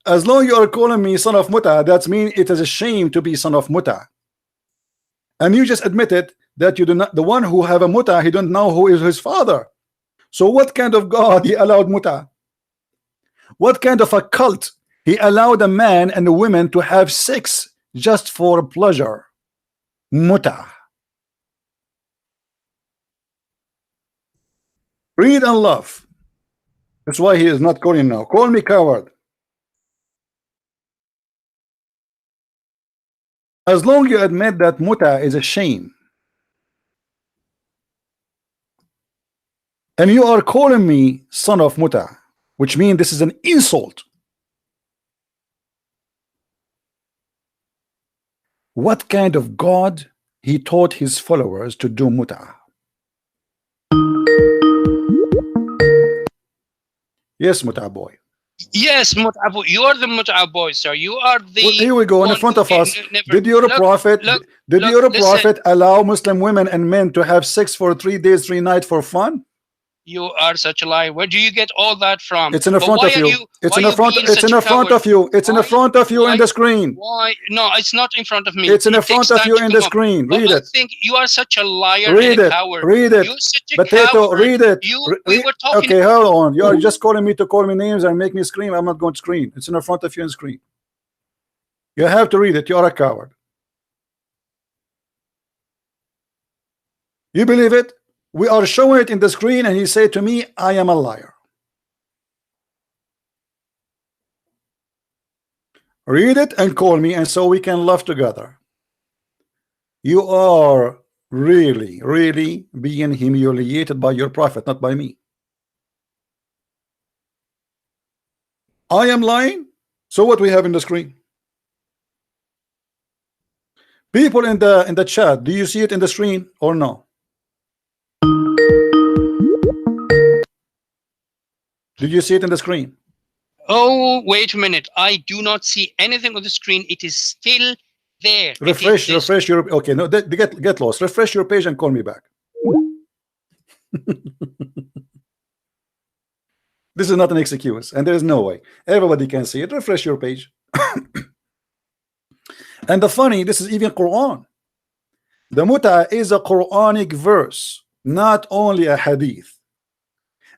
As long as you are calling me son of Mut'a, that means it is a shame to be son of Mut'a. And you just admitted that you do not, the one who have a Mut'a, he don't know who is his father. So what kind of God he allowed Mut'a? What kind of a cult he allowed a man and a woman to have sex just for pleasure? Mut'a. Read and love. That's why he is not calling now. Call me coward. As long as you admit that Mut'a is a shame, and you are calling me son of Mut'a, which means this is an insult. What kind of God he taught his followers to do Mut'a? Yes, Mut'a boy. Yes, Mut'a boy. You are the Mut'a boy, sir. You are the. Well, here we go in front of us. Did your prophet allow Muslim women and men to have sex for 3 days, 3 nights for fun? You are such a liar. Where do you get all that from? It's in the front of you. It's in the front. It's in the front of you. It's in the front of you in the screen. Why? No, it's not in front of me. It's in the front of you in the screen. Read it. I think you are such a liar and a coward. Read it. You're such a Potato. coward. Read it. We were talking. Okay, hold on. You are just calling me to call me names and make me scream. I'm not going to scream. It's in the front of you in the screen. You have to read it. You are a coward. You believe it? We are showing it in the screen, and he said to me, I am a liar. Read it and call me, and so we can laugh together. You are really, really being humiliated by your prophet, not by me. I am lying. So what we have in the screen? People in the chat, do you see it in the screen or no? Did you see it in the screen? Oh, wait a minute. I do not see anything on the screen. It is still there. Refresh your. Okay, no, get lost. Refresh your page and call me back. This is not an excuse, and there is no way. Everybody can see it. Refresh your page. And the funny, this is even Quran. The Mut'a is a Quranic verse, not only a hadith.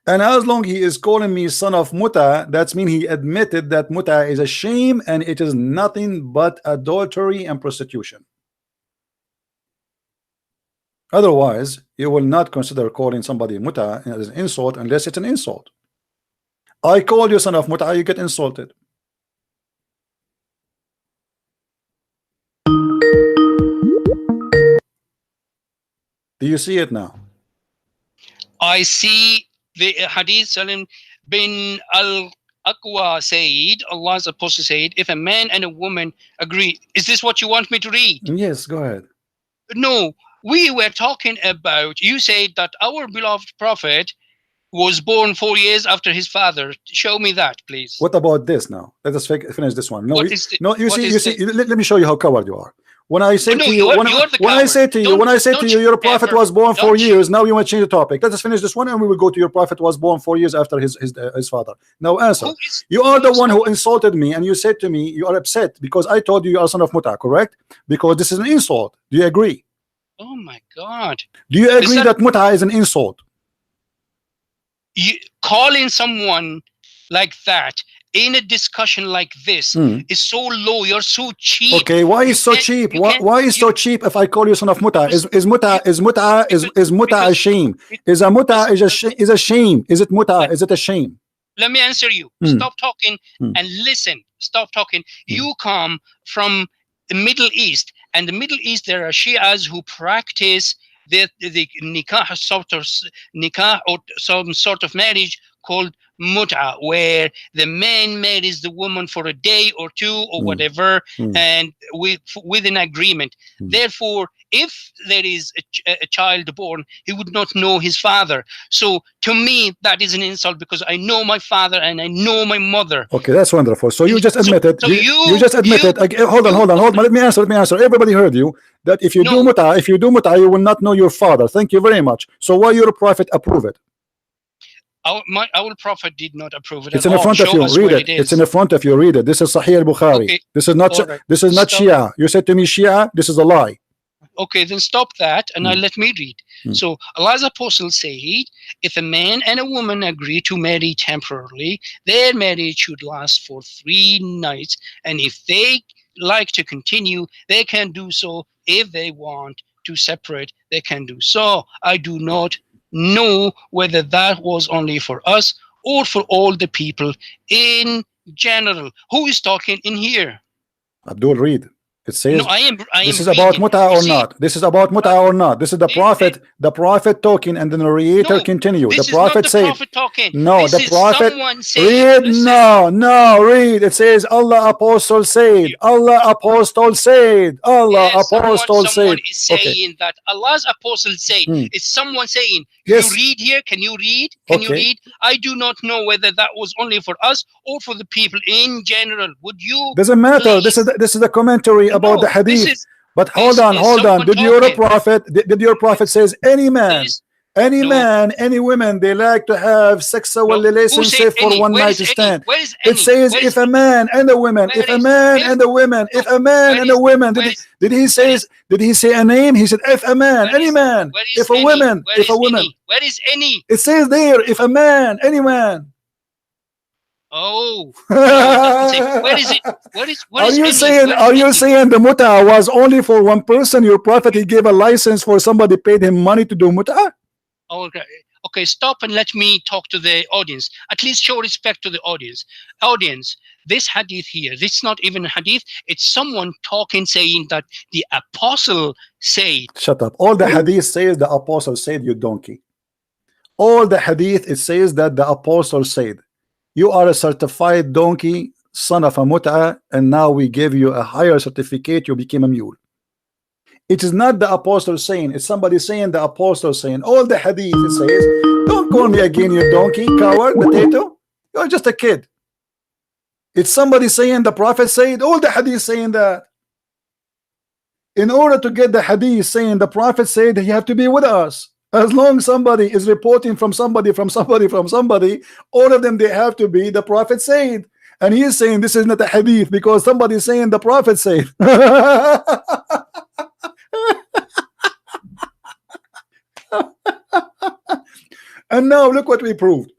And as long he is calling me son of muta, that's mean he admitted that muta is a shame and it is nothing but adultery and prostitution. Otherwise, you will not consider calling somebody muta as an insult unless it's an insult. I call you son of muta, you get insulted. Do you see it now? I see the hadith. Salim bin al-Aqwa said, Allah's apostle said, if a man and a woman agree, is this what you want me to read? Yes, go ahead. No, we were talking about, you said that our beloved prophet was born 4 years after his father. Show me that, please. What about this now? Let us finish this one. No, What you, is the- no, you what see, is you see. the- Let me show you how coward you are. When I say No, to you, you're when the I say coward. to you, when I say to Don't you, you your prophet ever- was born 4 don't you- years. Now you want to change the topic. Let us finish this one, and we will go to your prophet was born 4 years after his father. Now answer. Who is- You are who the is one who coward? insulted me, and you said to me you are upset because I told you you are son of muta, correct? Because this is an insult. Do you agree? Oh my God. Do you agree that- that muta is an insult? You calling someone like that in a discussion like this is so low. You're so cheap. Okay, why is so can't- cheap? you Why, can't- why is so cheap if I call you son of muta? Is muta a because- shame? Is a muta is a shame? Is it muta? Is it a shame? Let me answer you. Stop talking and listen. Stop talking. You come from the Middle East, and the Middle East, there are Shias who practice the nikah or some sort of marriage called mut'a, where the man marries the woman for a day or two or whatever, and with an agreement. Therefore, if there is a child born, he would not know his father. So to me, that is an insult because I know my father and I know my mother. Okay, that's wonderful. So you just admitted. so you just admitted. Hold on. Let me answer. Everybody heard you. That if you do muta, you will not know your father. Thank you very much. So why your prophet approve it? Our prophet did not approve it. It's in the front of you. Read it. It's in the front of you. Read it. This is Sahih al-Bukhari. Okay. This is not. Right. This is not Stop. Shia. You said to me Shia. This is a lie. Okay, then stop that and now let me read. So Allah's apostle said, if a man and a woman agree to marry temporarily, their marriage should last for 3 nights. And if they like to continue, they can do so. If they want to separate, they can do so. I do not know whether that was only for us or for all the people in general. Who is talking in here? Abdul, read. It says. No, I am this is about reading. muta You or see, not. This is about muta or not. This is the prophet talking, and the narrator No, continue. This The prophet is not the said. prophet talking. No, This the is prophet. someone saying, Read no, read. It says Allah apostle said. Allah apostle said. Allah Yes, apostle someone said. is saying Okay. that Allah's apostle said. It's someone saying. Yes. You read here. Can you read? Can you Okay. read? I do not know whether that was only for us or for the people in general. Would you? Doesn't matter. please? This is the commentary about the No, hadith. this is- But hold this on, is hold on. someone Did your talking. prophet? Did your prophet says any man? This- Any No. man, any women, they like to have sexual No. Who relationship said for any? one Where night is any? stand. Where is It any? says Where if is- a man and a woman, Where if a is- man where and is- a woman, if no, a man where and a is- woman, where is- did he say? Did he say a name? He said if a man, Where any is- man, where is if a any? woman, Where if a is woman. any? Where is any? It says there if a man, any man. Oh, no, it doesn't say. Where is it? What Are is you any? saying? Where is Are you any? saying the muta was only for one person? Your prophet he gave a license for somebody paid him money to do muta. Okay. Okay, stop and let me talk to the audience. At least show respect to the audience. Audience, this hadith here, this is not even a hadith. It's someone talking, saying that the apostle said. Shut up. All the hadith says the apostle said, you donkey. All the hadith it says that the apostle said. You are a certified donkey, son of a muta, and now we give you a higher certificate. You became a mule. It is not the apostle saying, it's somebody saying the apostle saying. All the hadith it says, don't call me again, you donkey, coward, potato. You're just a kid. It's somebody saying the prophet said, all the hadith saying that. In order to get the hadith saying the prophet said, you have to be with us. As long as somebody is reporting from somebody, all of them, they have to be the prophet said. And he is saying this is not a hadith because somebody is saying the prophet said. And now look what we proved.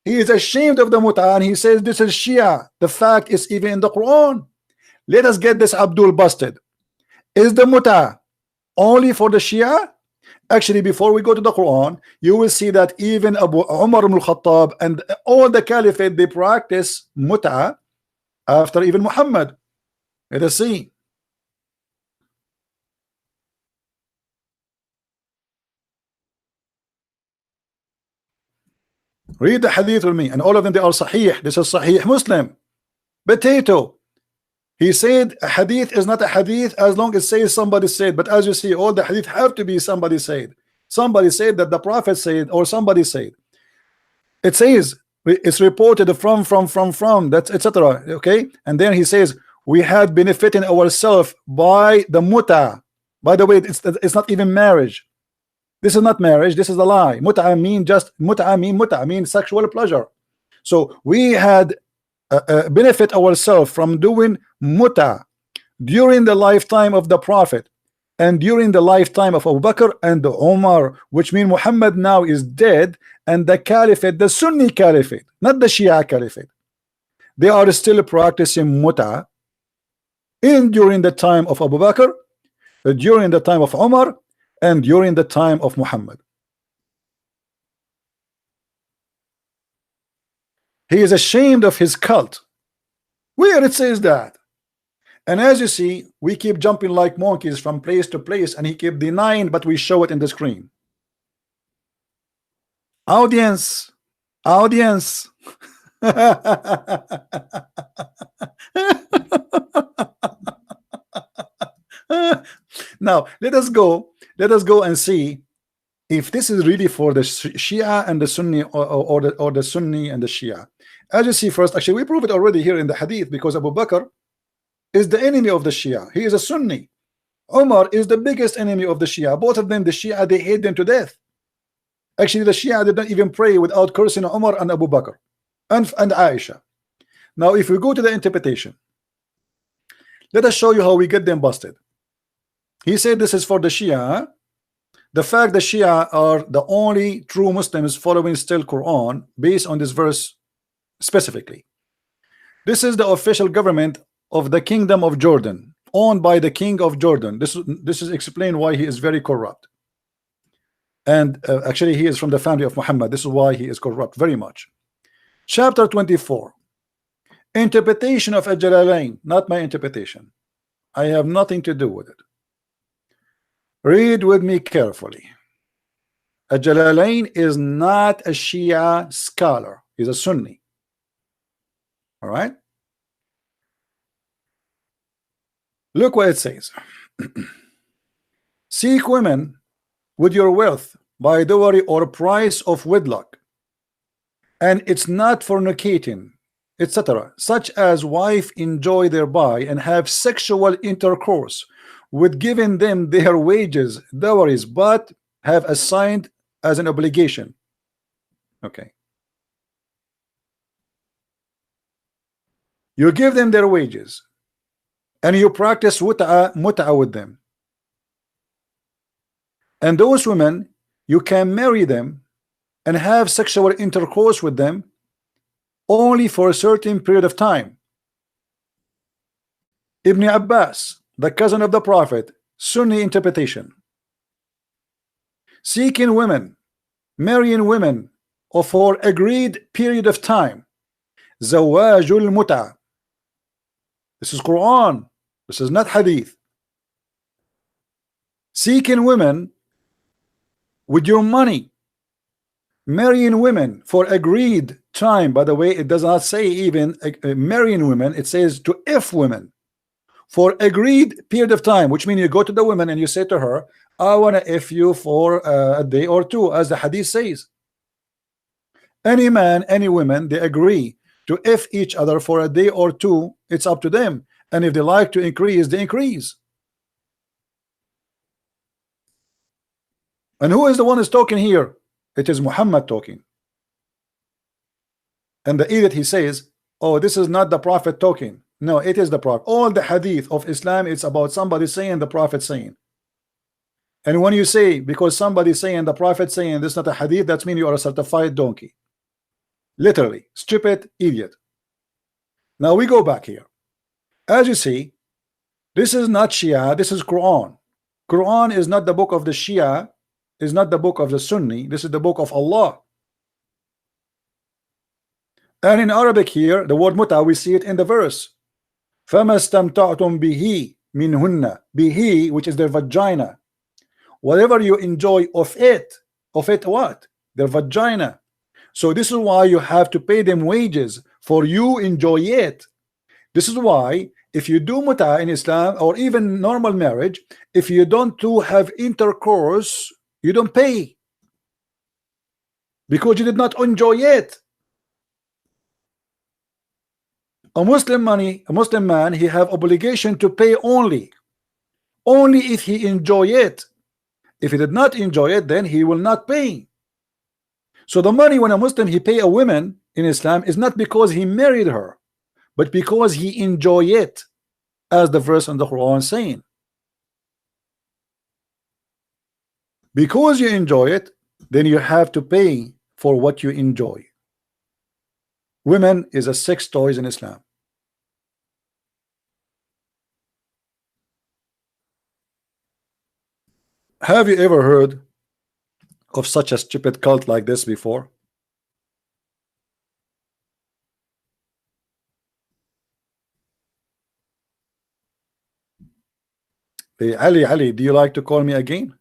He is ashamed of the mut'ah and he says this is Shia. The fact is even in the Quran. Let us get this Abdul busted. Is the mut'ah only for the Shia? Actually, before we go to the Quran, you will see that even Abu Umar ibn al-Khattab and all the caliphate, they practice mut'ah after even Muhammad. Let us see. Read the hadith with me, and all of them, they are sahih. This is Sahih Muslim. Potato. He said a hadith is not a hadith as long as it says somebody said. But as you see, all the hadith have to be somebody said. Somebody said that the Prophet said, or somebody said. It says it's reported from that's etc. Okay, and then he says we had benefiting ourselves by the mut'ah. By the way, it's not even marriage. This is not marriage. This is a lie. Mut'ah mean sexual pleasure. So we had benefit ourselves from doing mut'ah during the lifetime of the Prophet and during the lifetime of Abu Bakr and Umar, which means Muhammad now is dead, and the caliphate, the Sunni caliphate, not the Shia caliphate, they are still practicing mut'ah during the time of Abu Bakr, during the time of Umar, and during the time of Muhammad. He is ashamed of his cult. Where it says that? And as you see, we keep jumping like monkeys from place to place, and he keep denying, but we show it in the screen. Audience. Now let us go and see if this is really for the Shia and the Sunni, or the Sunni and the Shia. As you see, first, actually we prove it already here in the hadith, because Abu Bakr is the enemy of the Shia. He is a Sunni. Umar is the biggest enemy of the Shia. Both of them, the Shia, they hate them to death. Actually, the Shia did not even pray without cursing Umar and Abu Bakr and Aisha. Now, if we go to the interpretation, let us show you how we get them busted. He said this is for the Shia. The fact the Shia are the only true Muslims following still Quran based on this verse specifically. This is the official government of the Kingdom of Jordan, owned by the King of Jordan. This is explained why he is very corrupt. And actually he is from the family of Muhammad. This is why he is corrupt very much. Chapter 24. Interpretation of Al-Jalalain, not my interpretation. I have nothing to do with it. Read with me carefully. Al-Jalalain is not a Shia scholar. He's a Sunni. All right. Look what it says. Seek women with your wealth by dowry or price of wedlock, and it's not fornicating, etc., such as wife enjoy thereby and have sexual intercourse with giving them their wages, dowries, but have assigned as an obligation. Okay. You give them their wages and you practice mut'ah with them. And those women, you can marry them and have sexual intercourse with them only for a certain period of time. Ibn Abbas, the cousin of the Prophet, Sunni interpretation. Seeking women, marrying women for agreed period of time. Zawajul mut'ah. This is Quran. This is not hadith. Seeking women with your money, marrying women for agreed time. By the way, it does not say even marrying women. It says to if women for agreed period of time, which means you go to the woman and you say to her, I want to if you for a day or two, as the hadith says. Any man, any woman, they agree to if each other for a day or two. It's up to them, and if they like to increase, they increase. And who is the one who's talking here? It is Muhammad talking. And the idiot, he says, oh, this is not the Prophet talking. No, it is the Prophet. All the hadith of Islam, it's about somebody saying, the Prophet saying. And when you say, because somebody saying, the prophet saying this is not a hadith, that means you are a certified donkey. Literally, stupid idiot. Now we go back here. As you see, this is not Shia, this is Quran. Quran is not the book of the Shia, is not the book of the Sunni, this is the book of Allah. And in Arabic here, the word muta, we see it in the verse. فَمَا اسْتَمْتَعْتُمْ بِهِ مِنْهُنَّ, bihi, which is their vagina. Whatever you enjoy of it what? Their vagina. So this is why you have to pay them wages for you enjoy it. This is why if you do muta in Islam or even normal marriage, if you don't have intercourse, you don't pay because you did not enjoy it. A Muslim man, he have obligation to pay only if he enjoy it. If he did not enjoy it, then he will not pay. So the money when a Muslim he pay a woman in Islam is not because he married her, but because he enjoy it, as the verse in the Quran saying. Because you enjoy it, then you have to pay for what you enjoy. Women is a sex toys in Islam. Have you ever heard of such a stupid cult like this before? Hey, Ali, do you like to call me again?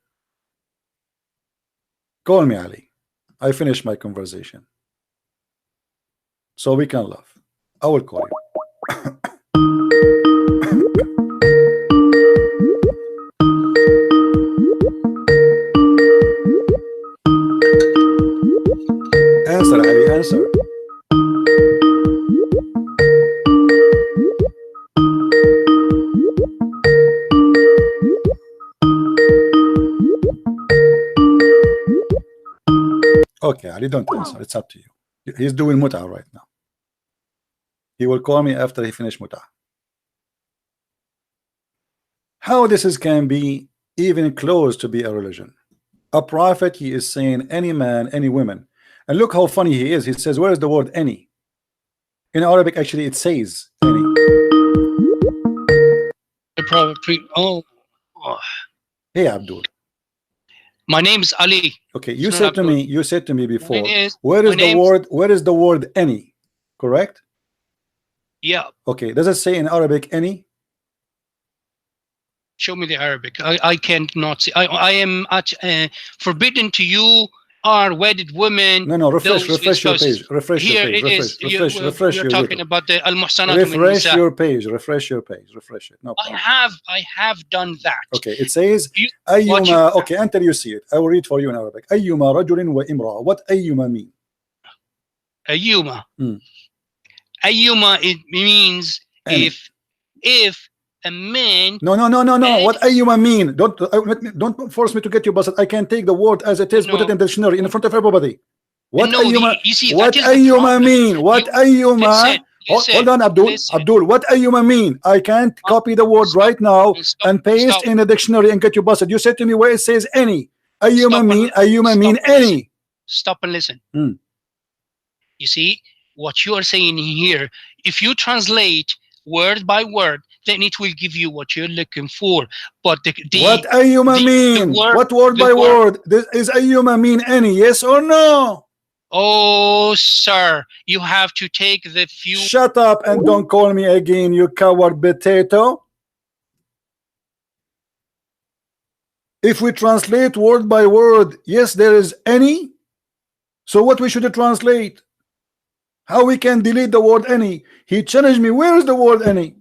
Call me, Ali. I finished my conversation, so we can laugh. I will call you. Answer, Ali, answer. Okay, Ali, don't answer. It's up to you. He's doing muta right now. He will call me after he finish muta. How this can be even close to be a religion? A prophet, he is saying any man, any woman. And look how funny he is. He says, where is the word any? In Arabic, actually, it says any. Oh. Hey, Abdul. My name is Ali. Okay, you said to me before, where is the word any? Correct? Yeah. Okay, does it say in Arabic any? Show me the Arabic. I can't not see. I am forbidden to you are wedded women. No, refresh your page. Refresh here your page. It is. You're talking about the al-muhsanat. Refresh your page. Refresh it. No problem. I have done that. Okay, it says ayyuma. Okay, until you see it, I will read for you in Arabic. Ayyuma rajulin wa imra. What ayyuma mean? Ayyuma. Ayyuma, it means if a man. No. What ayyuma mean? Don't force me to get you busted. I can take the word as it is, put it in the dictionary in front of everybody. What ayyuma? What ayyuma mean? What ayyuma? Hold on, Abdul. Abdul, what ayyuma mean? I can't copy the word right now and paste in the dictionary and get you busted. You said to me where it says any. Ayyuma mean any. Stop and listen. You see what you are saying here. If you translate word by word, then it will give you what you're looking for. But what ayyuma mean? What word by word? Is ayyuma mean any? Yes or no? Oh, sir, you have to take the few. Shut up and don't call me again, you coward potato. If we translate word by word, yes, there is any. So what we should translate? How we can delete the word any? He challenged me, where is the word any?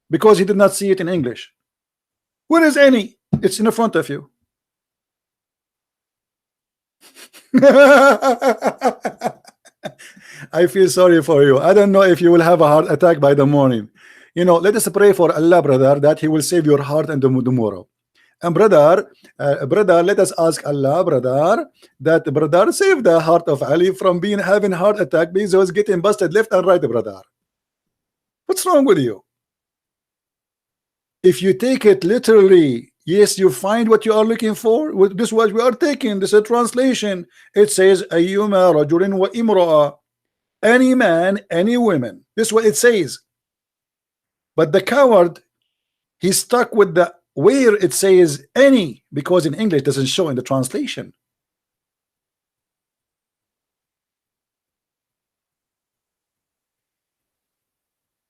Because he did not see it in English. Where is any? It's in the front of you. I feel sorry for you. I don't know if you will have a heart attack by the morning. You know, let us pray for Allah, brother, that he will save your heart and tomorrow. And brother, let us ask Allah, brother, that brother save the heart of Ali from having heart attack because he was getting busted left and right, brother. What's wrong with you? If you take it literally, Yes, you find what you are looking for. This is what we are taking. This is a translation. It says ayyuma rajulin wa imra'a, any man, any woman. This is what it says. But the coward, he's stuck with the where it says any, because in English it doesn't show in the translation.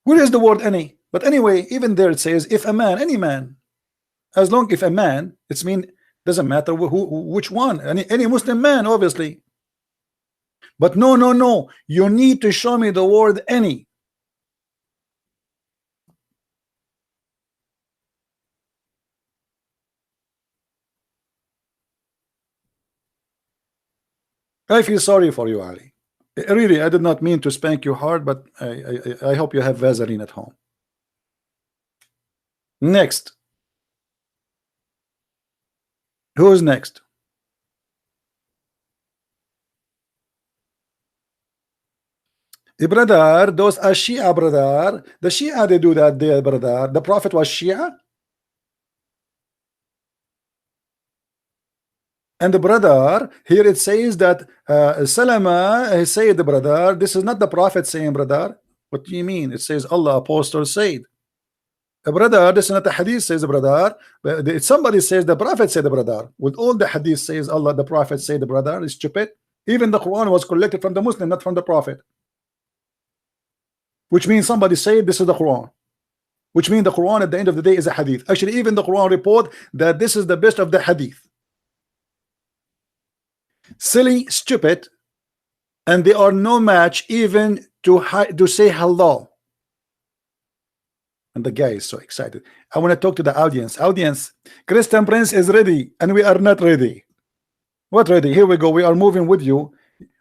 Where is the word any? But anyway, even there it says if a man, any man. As long if a man, it's mean doesn't matter which one, any Muslim man, obviously. But no, you need to show me the word any. I feel sorry for you, Ali. Really, I did not mean to spank you hard, but I hope you have Vaseline at home. Next. Who's next? Brother, those are Shia, brother. The Shia, they do that there, brother. The Prophet was Shia. And the brother, here it says that Salama said, brother, this is not the Prophet saying, brother. What do you mean? It says Allah apostle said. Brother, this is not the hadith says, brother. But somebody says the Prophet said, brother. With all the hadith says Allah, the Prophet said, brother, is stupid. Even the Quran was collected from the Muslim, not from the Prophet. Which means somebody said this is the Quran. Which means the Quran at the end of the day is a hadith. Actually, even the Quran report that this is the best of the hadith. Silly, stupid, and they are no match even to say hello. And the guy is so excited. I want to talk to the audience. Audience, Christian Prince is ready, and we are not ready. What ready? Here we go. We are moving with you.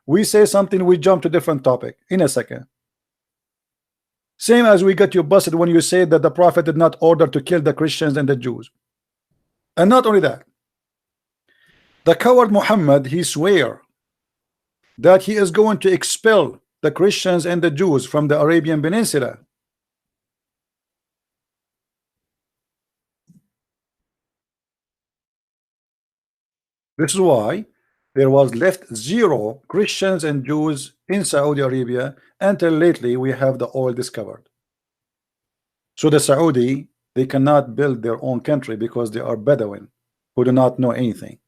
We say something, we jump to different topic in a second. Same as we got you busted when you said that the Prophet did not order to kill the Christians and the Jews. And not only that, the coward Muhammad, he swear that he is going to expel the Christians and the Jews from the Arabian Peninsula. This is why there was left 0 Christians and Jews in Saudi Arabia until lately we have the oil discovered. So the Saudi, they cannot build their own country because they are Bedouin who do not know anything.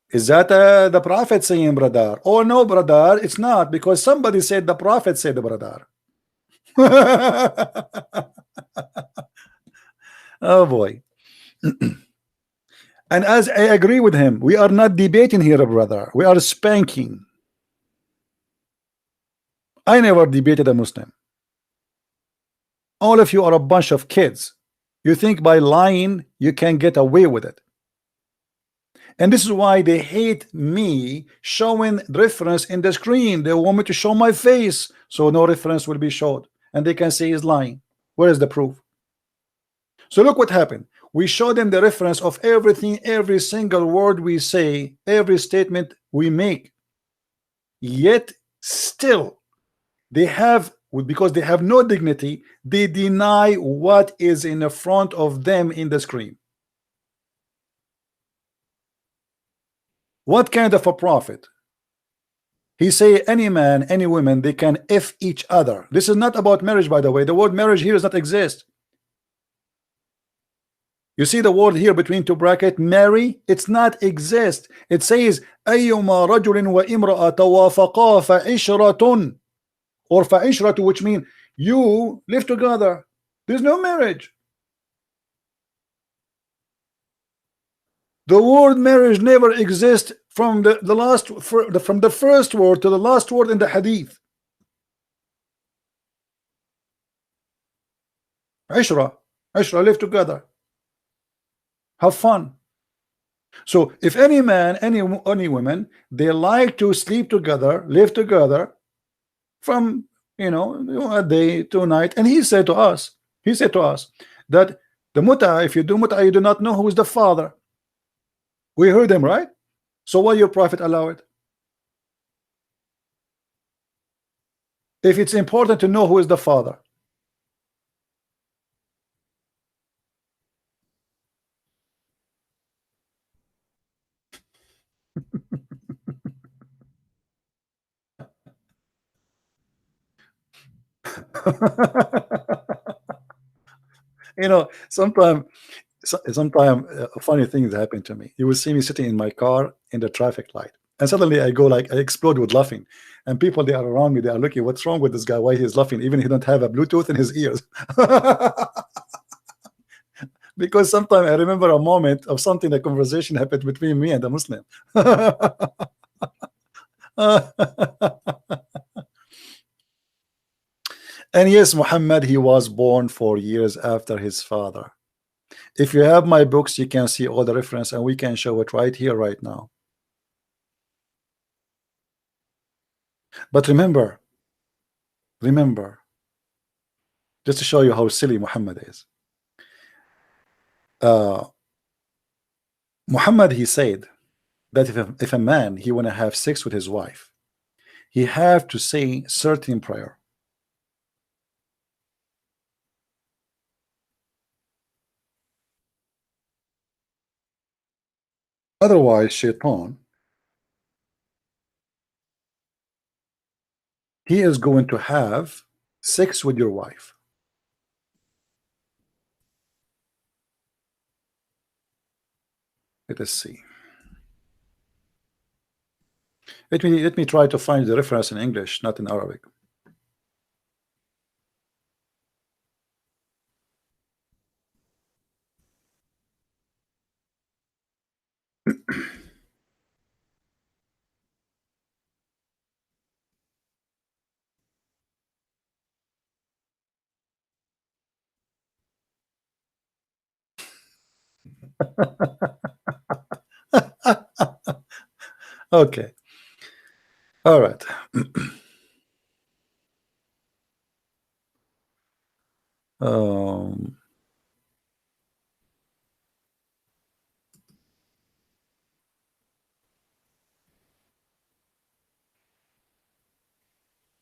Is that the Prophet saying, brother? Oh no, brother, it's not, because somebody said the Prophet said, brother. Oh boy. And as I agree with him, we are not debating here, brother. We are spanking. I never debated a Muslim. All of you are a bunch of kids. You think by lying you can get away with it. And this is why they hate me showing reference in the screen. They want me to show my face so no reference will be showed, and they can say he's lying. Where is the proof? So look what happened. We show them the reference of everything, every single word we say, every statement we make. Yet still they have, because they have no dignity, they deny what is in the front of them in the screen. What kind of a prophet? He say any man, any woman, they can F each other. This is not about marriage, by the way. The word marriage here does not exist. You see the word here between two brackets, marry, it's not exist. It says أيما رجل وامرأة توافقا فعشرة, or فعشرة, which means you live together. There's no marriage. The word marriage never exists from from the first word to the last word in the hadith. Ishra, live together. Have fun. So if any man, any woman, they like to sleep together, live together from a day to a night, and he said to us that the muta, if you do muta, you do not know who is the father. We heard him, right? So why your prophet allow it? If it's important to know who is the father. You know, sometimes funny things happen to me. You will see me sitting in my car in the traffic light, and suddenly I go like I explode with laughing, and people they are around me, they are looking, what's wrong with this guy? Why he's laughing? Even he don't have a Bluetooth in his ears. Because sometimes I remember a moment of something, a conversation happened between me and a Muslim. And yes, Muhammad, he was born 4 years after his father. If you have my books, you can see all the reference, and we can show it right here, right now. But remember, just to show you how silly Muhammad is. Muhammad, he said that if a man he want to have sex with his wife, he have to say certain prayer. Otherwise, Shaitan, he is going to have sex with your wife. Let us see. Let me try to find the reference in English, not in Arabic. Okay. All right. um,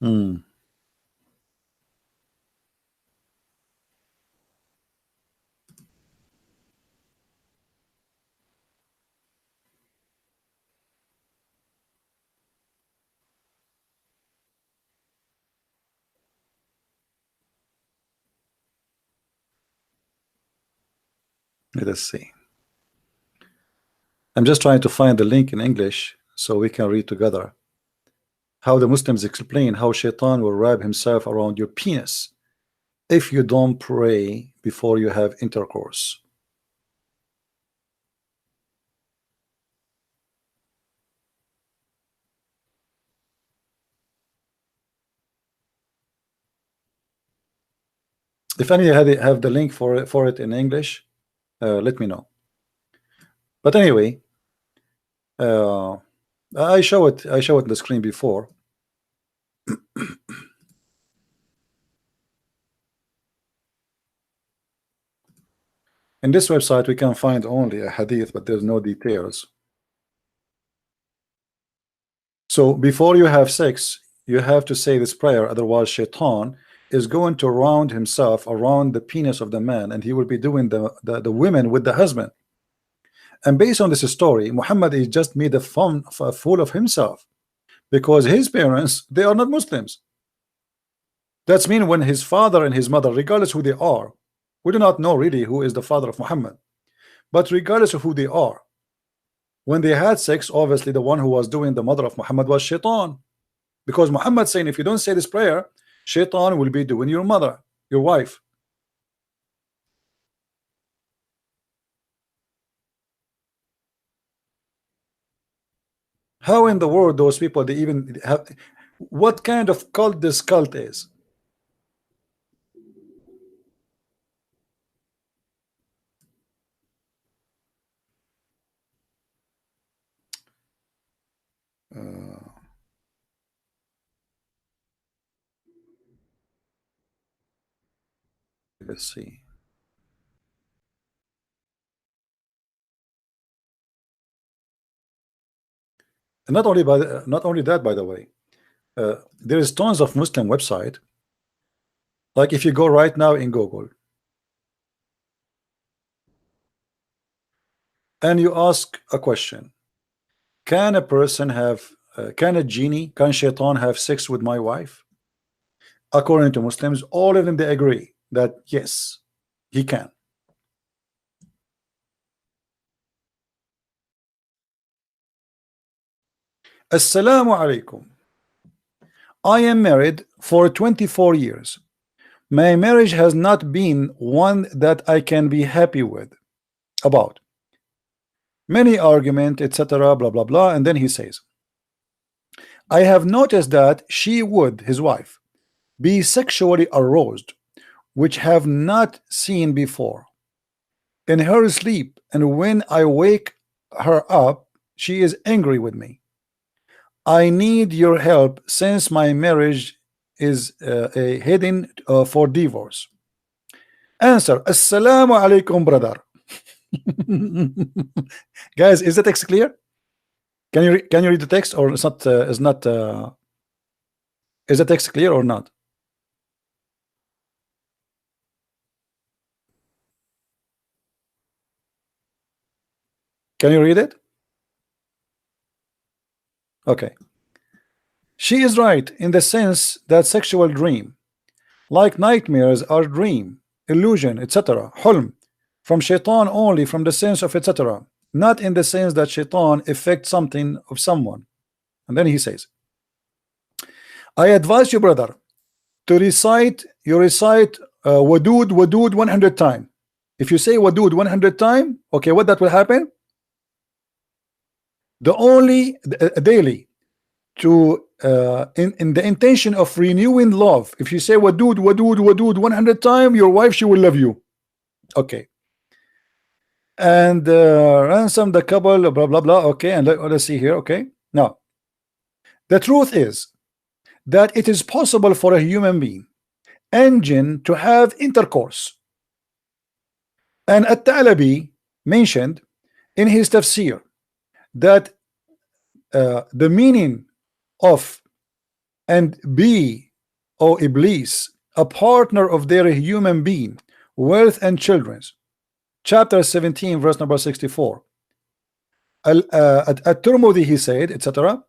hmm. Let us see. I'm just trying to find the link in English so we can read together. How the Muslims explain how Shaitan will wrap himself around your penis if you don't pray before you have intercourse. If any have the link for it in English, let me know. But anyway, I show it on the screen before. In this website we can find only a hadith, but there's no details. So before you have sex, you have to say this prayer, otherwise Shaitan is going to round himself around the penis of the man, and he will be doing the women with the husband. And based on this story, Muhammad is just made a fool of himself, because his parents, they are not Muslims. That's mean when his father and his mother, regardless who they are, we do not know really who is the father of Muhammad, but regardless of who they are, when they had sex, obviously the one who was doing the mother of Muhammad was Shaitan, because Muhammad saying if you don't say this prayer, Shaitan will be doing your mother, your wife. How in the world those people, they even have, what kind of cult this cult is? Let's see. And not only that, by the way, there is tons of Muslim website. Like if you go right now in Google and you ask a question, can a person have can a genie, can Shaitan have sex with my wife? according to Muslims, all of them, they agree that yes, he can. Assalamu alaikum. I am married for 24 years. My marriage has not been one that I can be happy with about. Many argument, etc., blah blah blah. And then he says, I have noticed that she would, his wife, be sexually aroused, which have not seen before, in her sleep, and when I wake her up, she is angry with me. I need your help since my marriage is heading for divorce. Answer: Assalamu alaikum, brother. Guys, is the text clear? Can you read the text, or it's not? Is the text clear or not? Can you read it? Okay. She is right in the sense that sexual dream, like nightmares, are dream, illusion, etc., hulm, from shaitan only, from the sense of etc., not in the sense that shaitan affects something of someone. And then he says, I advise you, brother, to recite wadud 100 times. If you say wadud 100 times, okay, what that will happen? The only daily to in the intention of renewing love. If you say wadud 100 times, your wife, she will love you. Okay. And ransom the couple, blah blah blah. Okay, and let's see here. Okay, now the truth is that it is possible for a human being and jinn to have intercourse, and At-Talabi mentioned in his tafsir that the meaning of and be, O Iblis, a partner of their human being, wealth and children's, chapter 17 verse number 64. At-Tirmidhi, he said, etc.,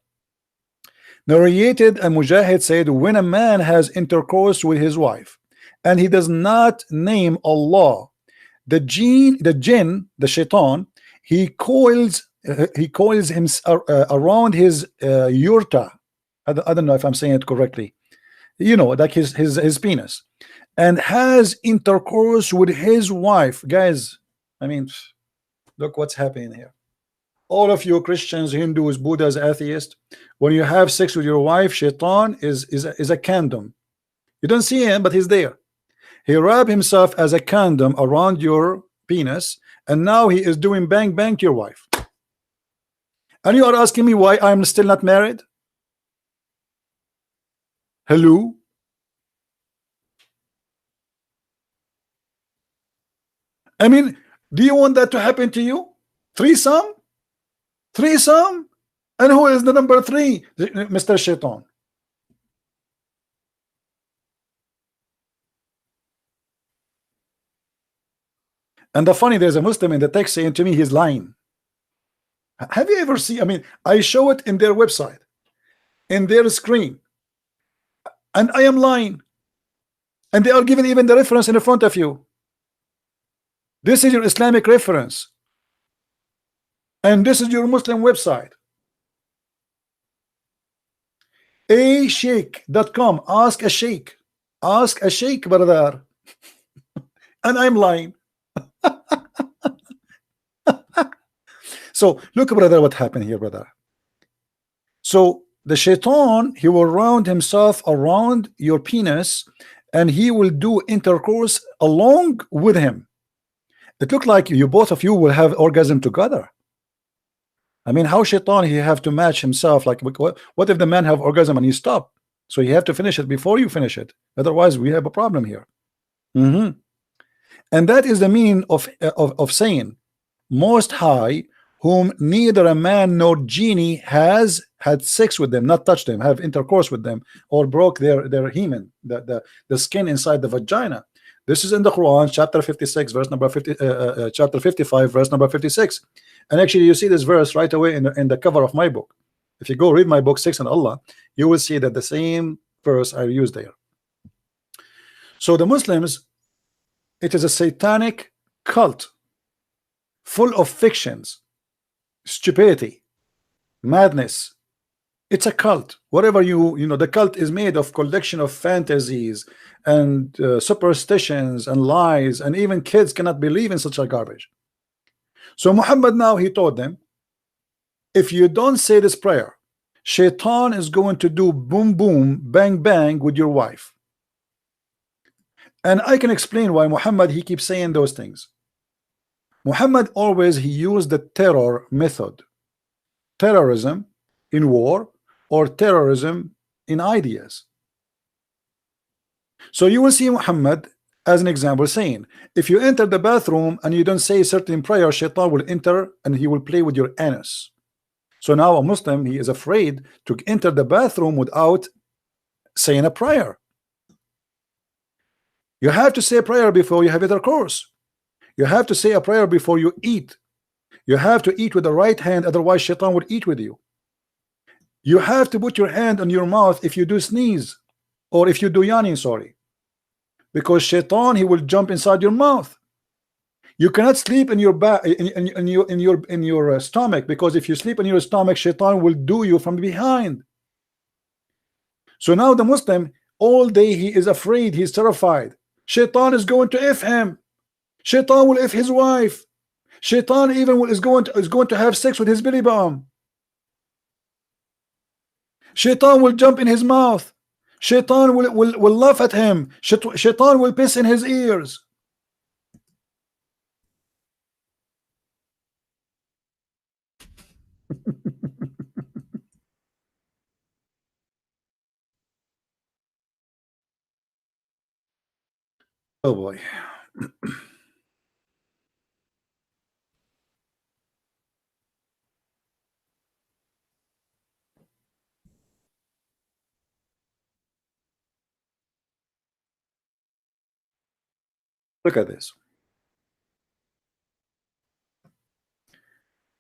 narrated, and Mujahid said, when a man has intercourse with his wife and he does not name Allah, the jinn, the shaitan, he coils him around his yurta. I don't know if I'm saying it correctly, you know, like his penis, and has intercourse with his wife. Guys, I mean, look what's happening here. All of you Christians, Hindus, Buddhas, atheists, when you have sex with your wife, shaitan is a condom. You don't see him, but he's there. He wrapped himself as a condom around your penis, and now he is doing bang bang to your wife. And you are asking me why I'm still not married? Hello? I mean, do you want that to happen to you? Threesome? Threesome? And who is the number 3? Mr. Shaitan. And the funny, there's a Muslim in the text saying to me he's lying. Have you ever seen? I mean, I show it in their website, in their screen, and I am lying, and they are giving even the reference in the front of you. This is your Islamic reference, and this is your Muslim website. Asheikh.com. Ask a sheikh. Ask a sheikh, brother. And I'm lying. So look, brother, what happened here, brother. So the shaitan, he will round himself around your penis, and he will do intercourse along with him. It looked like you both of you will have orgasm together. I mean, how shaitan he have to match himself? Like, what if the man have orgasm and you stop? So you have to finish it before you finish it. Otherwise, we have a problem here. And that is the meaning of saying, Most High, whom neither a man nor genie has had sex with them, not touched them, have intercourse with them, or broke their hymen, the skin inside the vagina. This is in the Quran, chapter 56, verse number 50, chapter 55, verse number 56. And actually, you see this verse right away in the cover of my book. If you go read my book, Sex and Allah, you will see that the same verse I used there. So the Muslims, it is a satanic cult full of fictions, stupidity, madness. It's a cult. Whatever you know, the cult is made of collection of fantasies and superstitions and lies, and even kids cannot believe in such a garbage. So Muhammad now, he told them, if you don't say this prayer, Shaitan is going to do boom boom bang bang with your wife. And I can explain why Muhammad, he keeps saying those things. Muhammad always, he used the terror method, terrorism in war or terrorism in ideas. So you will see Muhammad as an example saying, if you enter the bathroom and you don't say a certain prayer, Shaitan will enter and he will play with your anus. So now a Muslim, he is afraid to enter the bathroom without saying a prayer. You have to say a prayer before you have intercourse. You have to say a prayer before you eat. You have to eat with the right hand, otherwise Shaitan would eat with you. You have to put your hand on your mouth if you do sneeze, or if you do yawning, sorry, because Shaitan, he will jump inside your mouth. You cannot sleep in your back, in your stomach, because if you sleep in your stomach, Shaitan will do you from behind. So now the Muslim, all day he is afraid, he is terrified. Shaitan is going to F him. Shaitan will F his wife. Shaitan even is going to have sex with his belly button. Shaitan will jump in his mouth. Shaitan will laugh at him. Shaitan will piss in his ears. Oh boy. Look at this.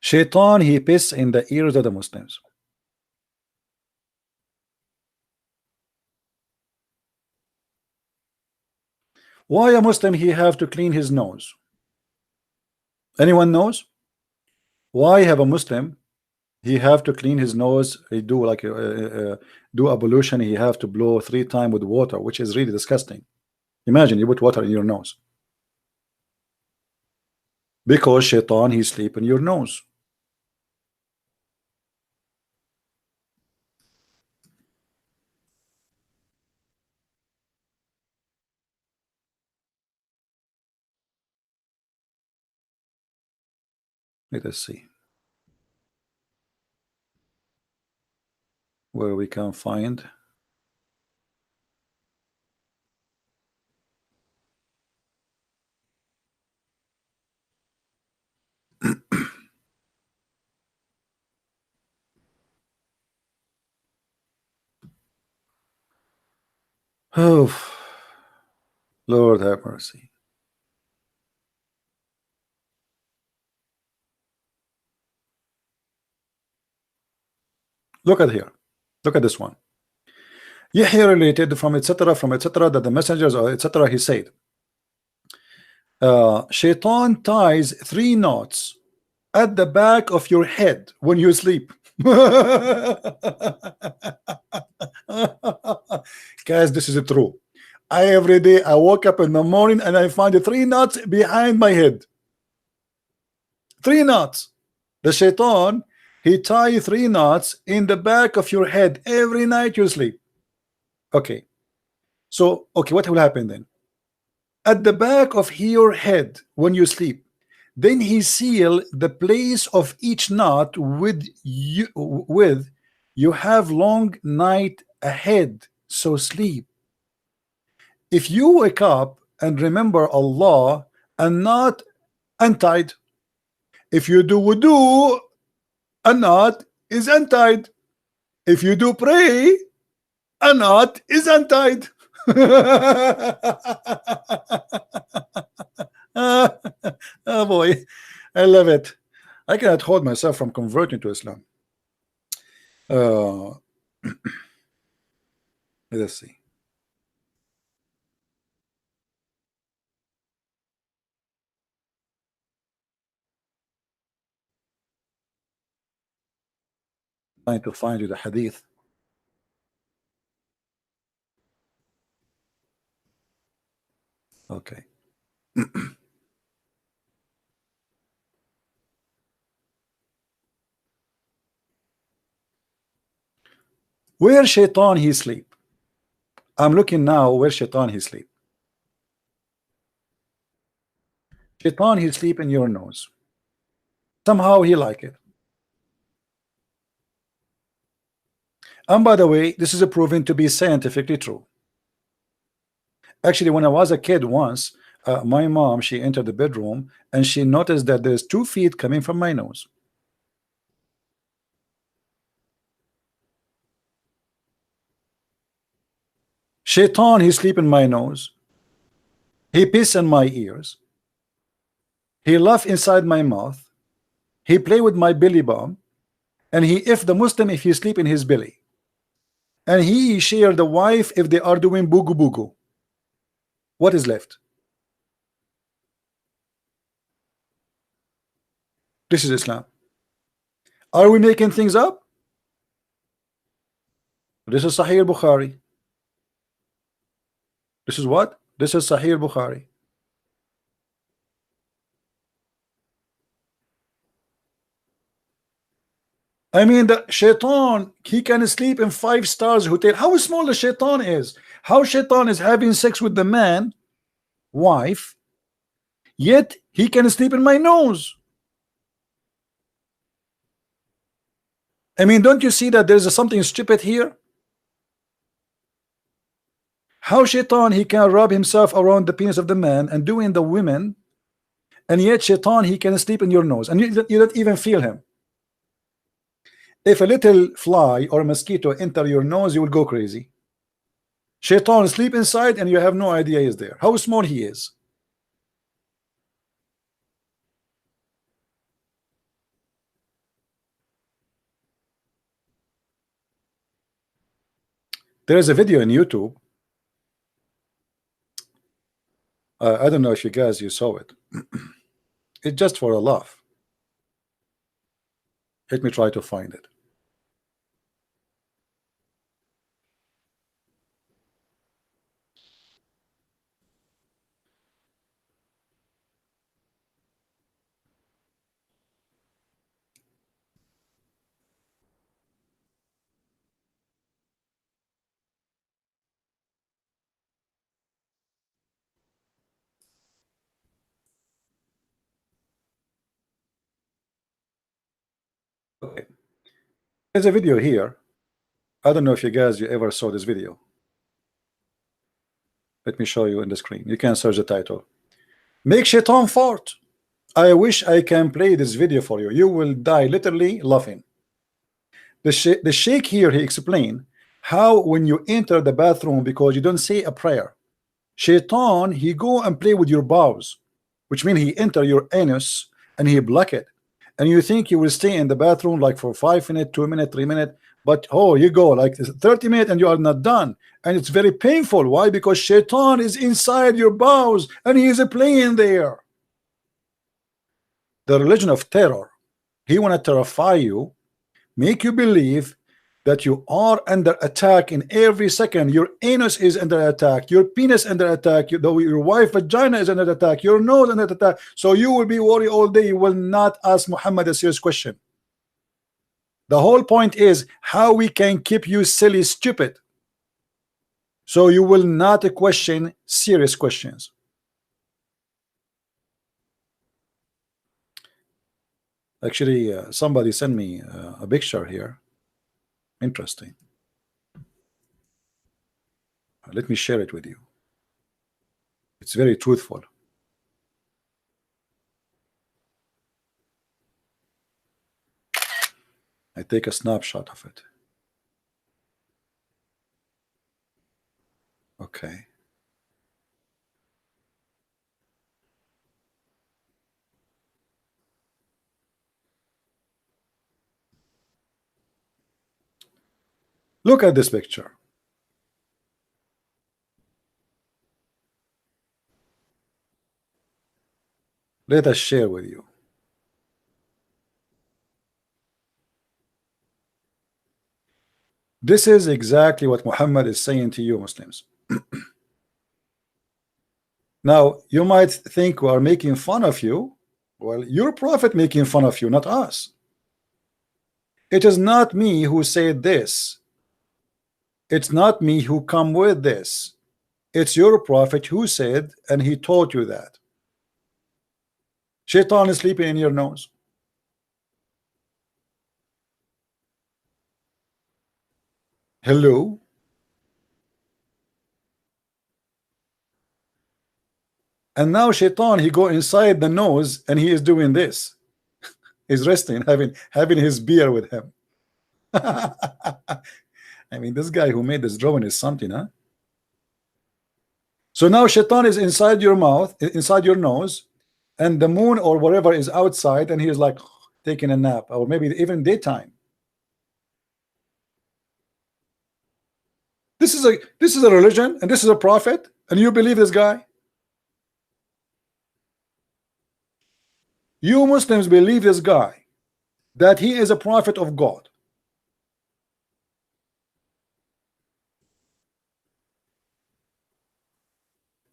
Shaitan, he piss in the ears of the Muslims. Why a Muslim he have to clean his nose? Anyone knows? Why have a Muslim he have to clean his nose? He do like do ablution. He have to blow 3 times with water, which is really disgusting. Imagine you put water in your nose. Because Shaitan, he sleep in your nose. Let us see where we can find. Oh, Lord have mercy. Look at here. Look at this one. Yahya related from etc. that the messengers or etc. he said, Shaitan ties 3 knots at the back of your head when you sleep. Guys, this is true. Every day I woke up in the morning and I find 3 knots behind my head. 3 knots. The Shaitan, he tie 3 knots in the back of your head every night you sleep. Okay. So, okay, what will happen then? At the back of your head when you sleep, then he seal the place of each knot with you have long night ahead, so sleep. If you wake up and remember Allah and not untied, if you do wudu, a knot is untied. If you do pray, a knot is untied. Oh boy, I love it. I cannot hold myself from converting to Islam. Let's see. Trying to find you the hadith. Okay. Where shaitan he sleep? I'm looking now where shaitan he sleep. Shaitan he sleep in your nose. Somehow he like it. And by the way, this is proven to be scientifically true. Actually, when I was a kid once, my mom, she entered the bedroom and she noticed that there's 2 feet coming from my nose. Shaitan, he sleep in my nose. He piss in my ears. He laugh inside my mouth. He play with my belly bump. And he if the Muslim if he sleep in his belly. And he share the wife if they are doing bugu bugu. What is left? This is Islam. Are we making things up? This is Sahih Bukhari. This is what? This is Sahih Bukhari. I mean, the shaitan, he can sleep in 5 stars hotel. How small the shaitan is? How shaitan is having sex with the man, wife, yet he can sleep in my nose. I mean, don't you see that there's something stupid here? How shaitan he can rub himself around the penis of the man and doing the women, and yet shaitan he can sleep in your nose and you don't even feel him. If a little fly or a mosquito enter your nose, you will go crazy. Shaitan sleep inside and you have no idea he's there. How small he is. There is a video in YouTube. I don't know if you saw it. It's just for a laugh. Let me try to find it. Okay. There's a video here. I don't know if you ever saw this video. Let me show you in the screen. You can search the title. Make shaitan fart. I wish I can play this video for you. You will die literally laughing. The sheikh here, he explained how when you enter the bathroom because you don't say a prayer, shaitan, he go and play with your bowels, which means he enter your anus and he block it. And you think you will stay in the bathroom like for 5 minutes, 2 minutes, 3 minutes, but oh, you go like 30 minutes and you are not done. And it's very painful. Why? Because shaitan is inside your bowels and he is playing there. The religion of terror, he want to terrify you, make you believe that you are under attack in every second. Your anus is under attack, your penis under attack, your wife's vagina is under attack, your nose under attack. So you will be worried all day. You will not ask Muhammad a serious question. The whole point is how we can keep you silly, stupid, so you will not question serious questions. Actually, somebody sent me a picture here. Interesting. Let me share it with you. It's very truthful. I take a snapshot of it. Okay. Look at this picture. Let us share with you. This is exactly what Muhammad is saying to you Muslims. Now you might think we are making fun of you. Well, your prophet making fun of you, not us. It is not me who said this. It's not me who come with this. It's your prophet who said, and he taught you that. Shaitan is sleeping in your nose. Hello? And now Shaitan, he go inside the nose and he is doing this. He's resting, having his beer with him. I mean, this guy who made this drawing is something, huh? So now Shaitan is inside your mouth, inside your nose, and the moon or whatever is outside, and he is like taking a nap, or maybe even daytime. This is a religion, and this is a prophet, and you believe this guy? You Muslims believe this guy, that he is a prophet of God.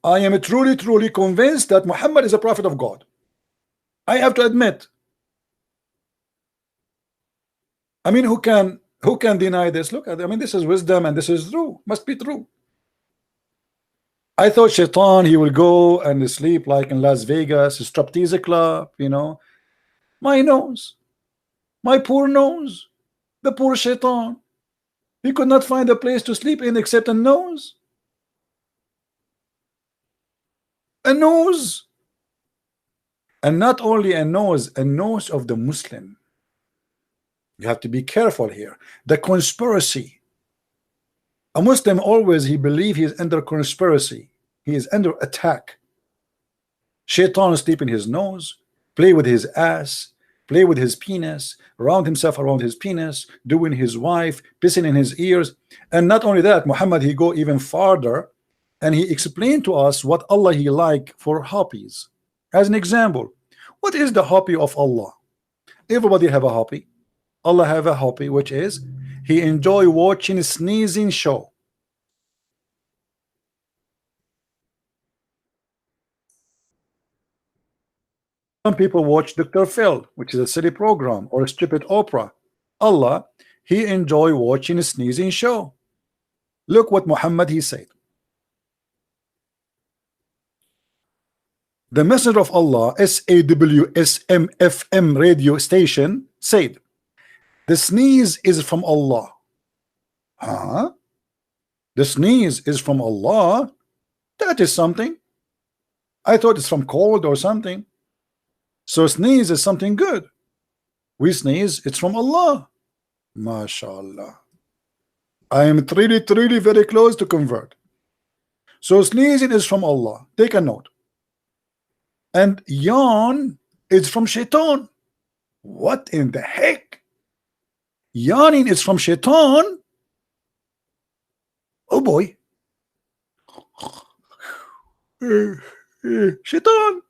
I am truly convinced that Muhammad is a prophet of God. I have to admit. I mean, who can deny this? Look, I mean, this is wisdom and this is true. Must be true. I thought Shaitan, he will go and sleep like in Las Vegas, a striptease club, you know. My nose, my poor nose, the poor Shaitan. He could not find a place to sleep in except a nose. A nose. And not only a nose of the Muslim. You have to be careful here. The conspiracy. A Muslim always, he believes he is under conspiracy. He is under attack. Shaitan sleep in his nose, play with his ass, play with his penis, round himself around his penis, doing his wife, pissing in his ears. And not only that, Muhammad, he go even farther, and he explained to us what Allah he like for hobbies. As an example, what is the hobby of Allah? Everybody have a hobby. Allah have a hobby, which is he enjoy watching a sneezing show. Some people watch Dr. Phil, which is a silly program, or a stupid opera. Allah, he enjoy watching a sneezing show. Look what Muhammad he said. The Messenger of Allah, SAWSM-FM radio station, said, the sneeze is from Allah. Huh? The sneeze is from Allah? That is something. I thought it's from cold or something. So sneeze is something good. We sneeze, it's from Allah. MashaAllah. I am really very close to convert. So sneezing is from Allah. Take a note. And yawn is from Shaitan. What in the heck? Yawning is from Shaitan? Oh boy. Shaitan.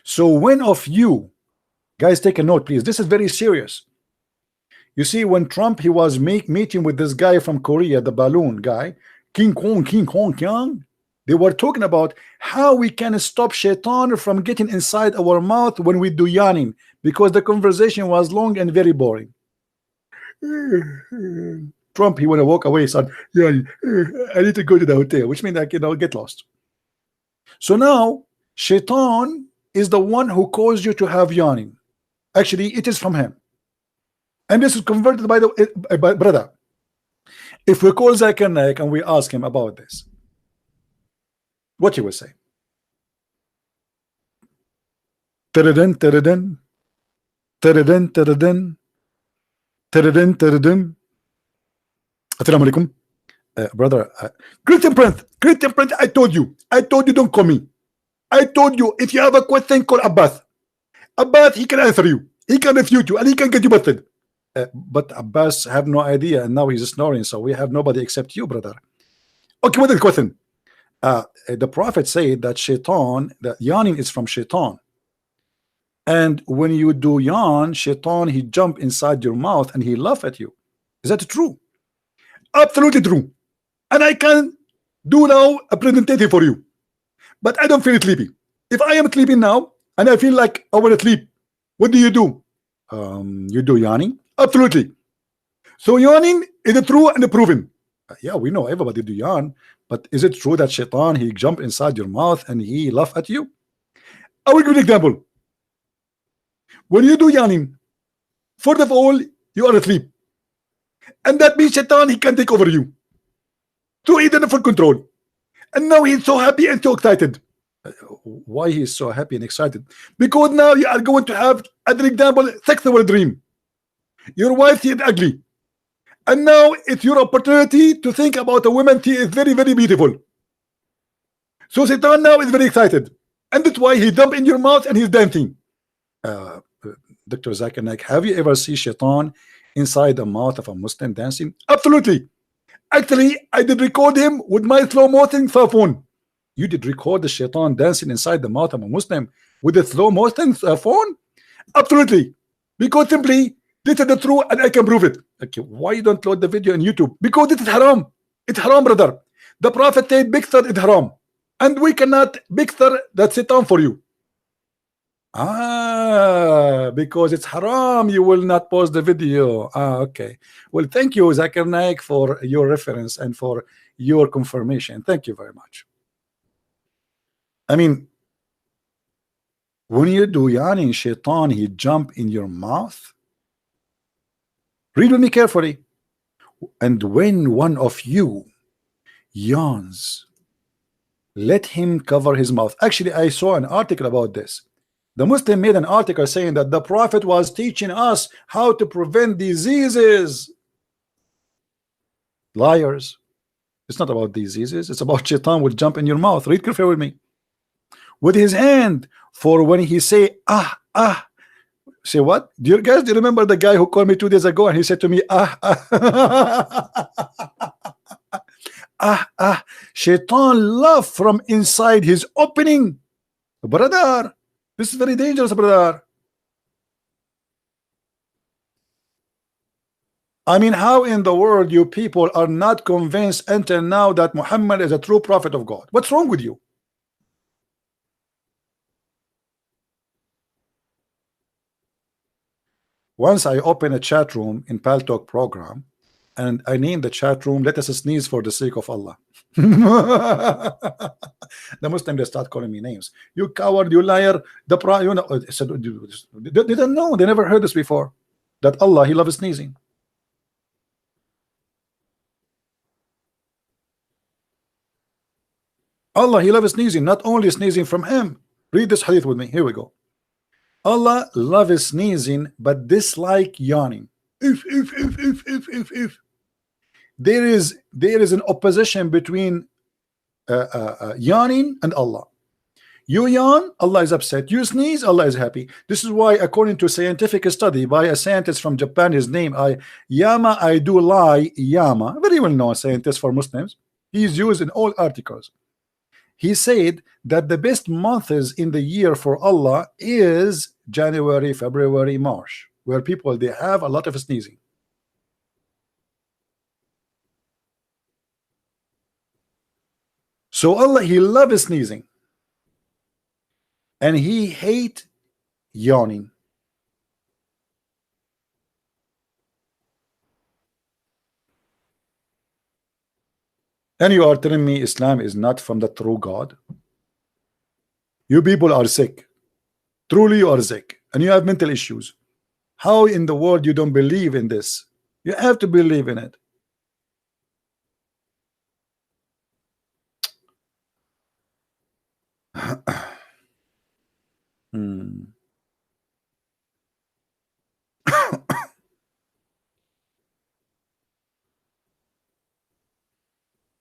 So when of you guys, take a note please, this is very serious. You see, when Trump he was meeting with this guy from Korea, the balloon guy, King Kong, they were talking about how we can stop Shaitan from getting inside our mouth when we do yawning, because the conversation was long and very boring. Trump, he want to walk away, son. Yeah, I need to go to the hotel, which means I can get lost. So now Shaitan is the one who caused you to have yawning. Actually, it is from him. And this is converted by the brother. If we call Zakir Naik and we ask him about this, what you will say? Taradan, taradan, taradan, taradan, taradan, taradan. Assalamu alaikum. Brother, Christian Prince, I told you don't call me. I told you if you have a question, call Abbas. Abbas, he can answer you, he can refute you, and he can get you busted. But Abbas have no idea, and now he's snoring, so we have nobody except you, brother. Okay, what is the question? The Prophet said that Shaitan, that yawning is from Shaitan. And when you do yawn, shaitan, he jump inside your mouth and he laugh at you. Is that true? Absolutely true. And I can do now a presentation for you, but I don't feel sleepy. If I am sleeping now and I feel like I want to sleep, what do? You do yawning. Absolutely. So yawning is true and proven. Yeah, we know everybody do yawn, but is it true that shaitan, he jump inside your mouth and he laugh at you? I will give you an example. When you do yawning, first of all, you are asleep, and that means shaitan, he can take over you. So he's in full control, and now he's so happy and so excited. Why he is so happy and excited? Because now you are going to have, as an example, sexual dream. Your wife, she is ugly, and now it's your opportunity to think about a woman. She is very, very beautiful. So Satan now is very excited, and that's why he jump in your mouth and he's dancing. Dr. Zakir Naik, have you ever seen shaitan inside the mouth of a Muslim dancing? Absolutely. Actually, I did record him with my slow motion cell phone. You did record the shaitan dancing inside the mouth of a Muslim with a slow motion phone? Absolutely. Because simply, this is the truth and I can prove it. Okay, why you don't load the video on YouTube? Because this is haram. It's haram, brother. The Prophet said bixer is haram. And we cannot bixer that Satan for you. Because it's haram, you will not post the video. Okay. Well, thank you, Zakir Naik, for your reference and for your confirmation. Thank you very much. I mean, when you do yawning, shaitan, he jump in your mouth. Read with me carefully. And when one of you yawns, let him cover his mouth. Actually, I saw an article about this. The Muslim made an article saying that the Prophet was teaching us how to prevent diseases. Liars. It's not about diseases. It's about shaitan will jump in your mouth. Read carefully with me. With his hand, for when he say, say what? Do you guys remember the guy who called me 2 days ago and he said to me, shaitan laugh from inside his opening. Brother, this is very dangerous, brother. I mean, how in the world you people are not convinced until now that Muhammad is a true prophet of God? What's wrong with you? Once I opened a chat room in Paltalk program, and I named the chat room, "Let us sneeze for the sake of Allah." The Muslims, they start calling me names. You coward, you liar. They didn't know. They never heard this before. That Allah, He loves sneezing. Allah, He loves sneezing. Not only sneezing from Him. Read this hadith with me. Here we go. Allah loves sneezing, but dislike yawning. If. There is an opposition between yawning and Allah. You yawn, Allah is upset. You sneeze, Allah is happy. This is why, according to a scientific study by a scientist from Japan, his name Yama Aidulai Yama, very well known scientist for Muslims. He is used in all articles. He said that the best months in the year for Allah is January, February, March, where people, they have a lot of sneezing. So Allah, He loves sneezing, and He hates yawning. And you are telling me Islam is not from the true God? You people are sick. Truly you are sick, and you have mental issues. How in the world you don't believe in this? You have to believe in it.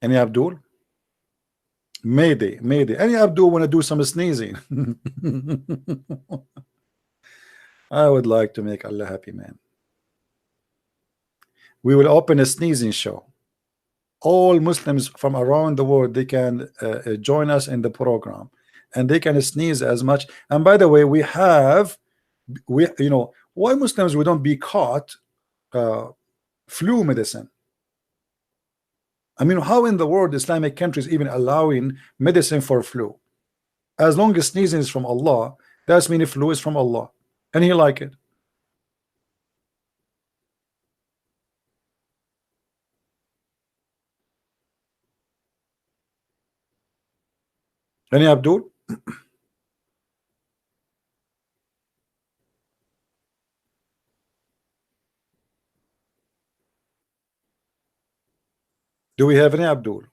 Any Abdul? Mayday. Any Abdul want to do some sneezing? I would like to make Allah happy, man. We will open a sneezing show. All Muslims from around the world, they can join us in the program, and they can sneeze as much. And by the way, we have we, you know, why Muslims we don't be caught flu medicine? I mean, how in the world Islamic countries even allowing medicine for flu? As long as sneezing is from Allah, that's mean flu is from Allah, and He like it. Any Abdul? Do we have any Abdul?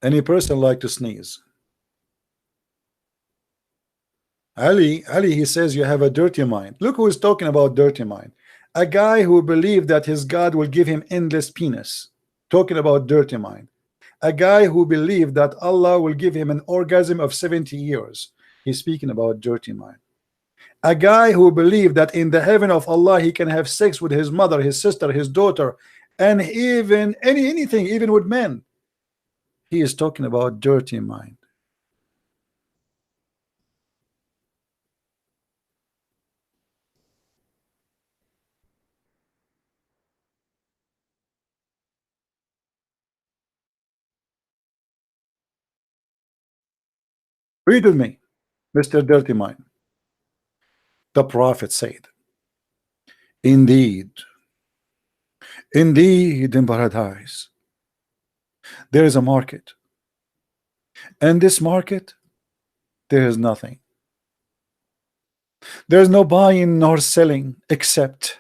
Any person like to sneeze? Ali, he says you have a dirty mind. Look who is talking about dirty mind. A guy who believed that his God will give him endless penis. Talking about dirty mind. A guy who believed that Allah will give him an orgasm of 70 years. He's speaking about dirty mind. A guy who believed that in the heaven of Allah he can have sex with his mother, his sister, his daughter, and even anything, even with men. He is talking about dirty mind. Read with me, Mr. Dirty Mind. The Prophet said, indeed, in paradise, there is a market. And this market, there is nothing. There is no buying nor selling except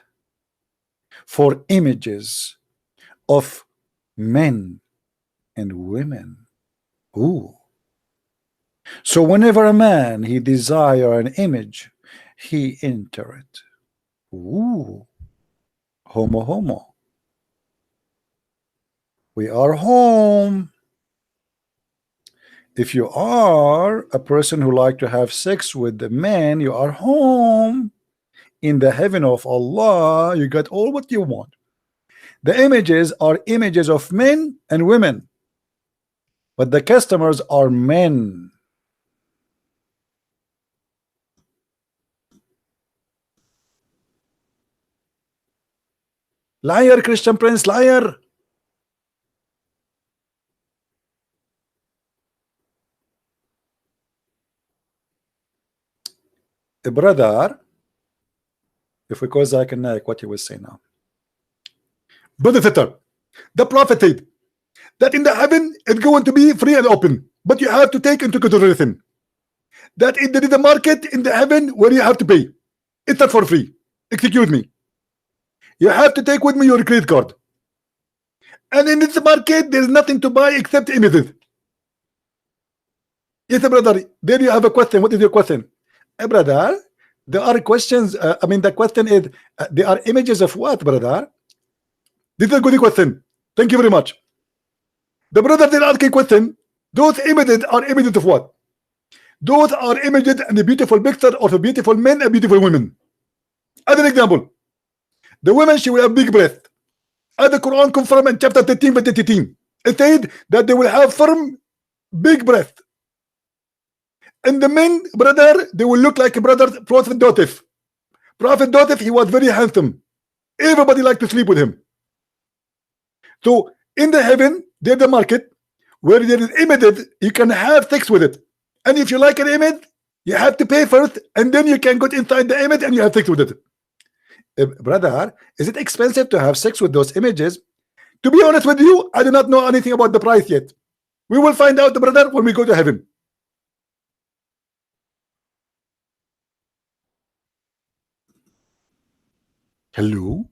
for images of men and women. Ooh. So whenever a man he desire an image, he enter it. Ooh. Homo. We are home. If you are a person who like to have sex with the man, you are home. In the heaven of Allah, you got all what you want. The images are images of men and women, but the customers are men. Liar, Christian Prince, liar. A brother, if we call Zakir Naik, what he will say now. Brother Fitter, the Prophet said that in the heaven it's going to be free and open, but you have to take into consideration that there is a market in the heaven where you have to pay. It's not for free. Excuse me. You have to take with me your credit card. And in this market, there's nothing to buy except images. Yes, brother. There you have a question. What is your question? Brother, there are questions. I mean, the question is, there are images of what, brother? This is a good question. Thank you very much. The brother then asking question. Those images are images of what? Those are images and the beautiful picture of a beautiful men and beautiful women. As an example, the women, she will have big breath. As the Quran confirmed in chapter 13 verse 18, it said that they will have firm, big breath. And the men, brother, they will look like a brother, Prophet Dotif. Prophet Dotif, he was very handsome. Everybody liked to sleep with him. So in the heaven, there's the market where there is images, you can have sex with it. And if you like an image, you have to pay first, and then you can go inside the image and you have sex with it. Brother, is it expensive to have sex with those images? To be honest with you, I do not know anything about the price yet. We will find out, brother, when we go to heaven. Hello?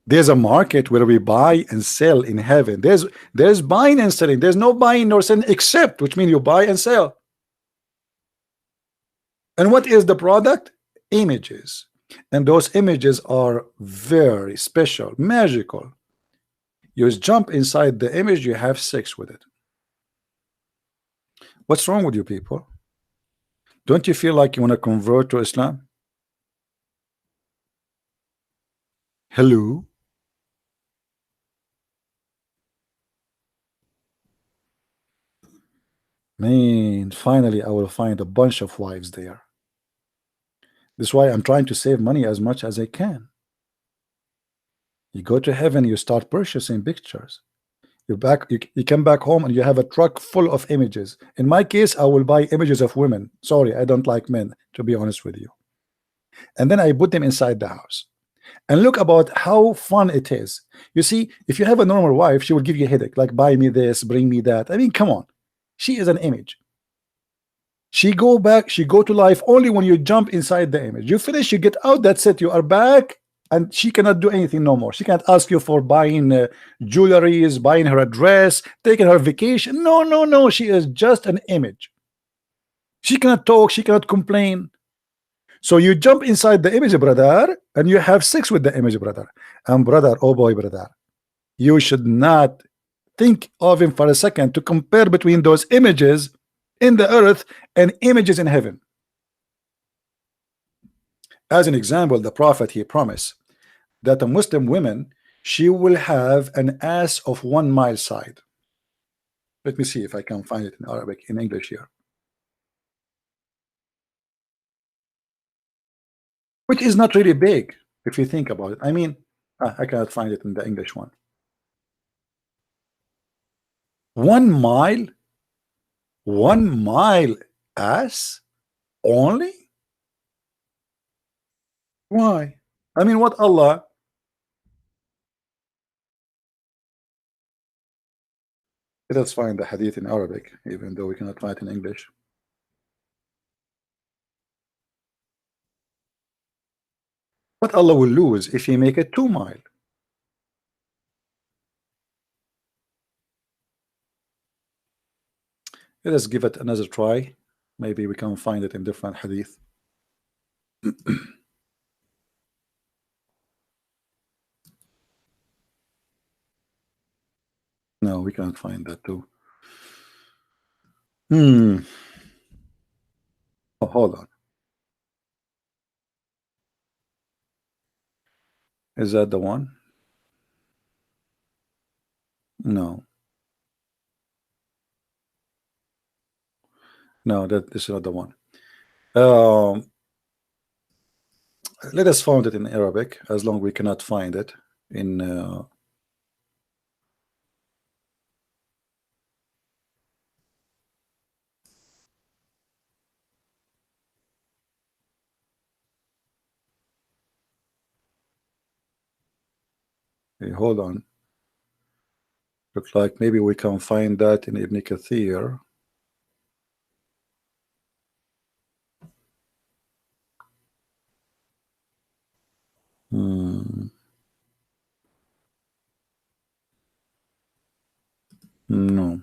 There's a market where we buy and sell in heaven. There's buying and selling. There's no buying nor selling except, which means you buy and sell. And what is the product? Images. And those images are very special, magical. You just jump inside the image, you have sex with it. What's wrong with you people? Don't you feel like you want to convert to Islam? Hello? Man, finally I will find a bunch of wives there. That's why I'm trying to save money as much as I can. You go to heaven, you start purchasing pictures. You come back home and you have a truck full of images. In my case, I will buy images of women. Sorry, I don't like men, to be honest with you. And then I put them inside the house. And look about how fun it is. You see, if you have a normal wife, she will give you a headache, like buy me this, bring me that. I mean, come on. She is an image. She go to life only when you jump inside the image. You finish, you get out, that's it. You are back, and she cannot do anything no more. She can't ask you for buying jewelries, buying her a dress, taking her vacation. No, no, no. She is just an image. She cannot talk. She cannot complain. So you jump inside the image, brother, and you have sex with the image, brother. And brother, oh boy, brother, you should not think of him for a second to compare between those images in the earth and images in heaven. As an example, the prophet, he promised that a Muslim woman, she will have an ass of 1 mile side. Let me see if I can find it in Arabic, in English here. Which is not really big if you think about it. I mean, I cannot find it in the English one. 1 mile? 1 mile ass only? Why? I mean, what Allah? Let us find the hadith in Arabic, even though we cannot find it in English. What Allah will lose if He make it 2 mile? Let us give it another try. Maybe we can find it in different hadith. No, we cannot find that too. Oh, hold on. Is that the one? No. No, this is not the one. Let us find it in Arabic, as long as we cannot find it in hey, hold on. Looks like maybe we can find that in Ibn Kathir. No.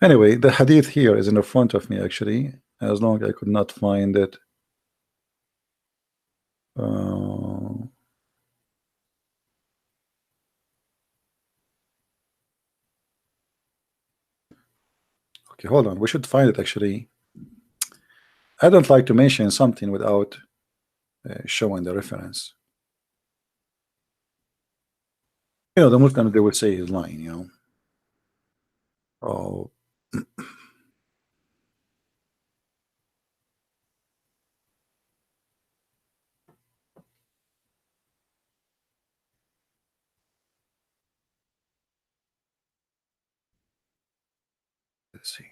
Anyway, the hadith here is in the front of me, actually, as long as I could not find it. Okay, hold on. We should find it, actually. I don't like to mention something without showing the reference. You know, the Muslims, they would say he's lying, you know. Oh. Let's see.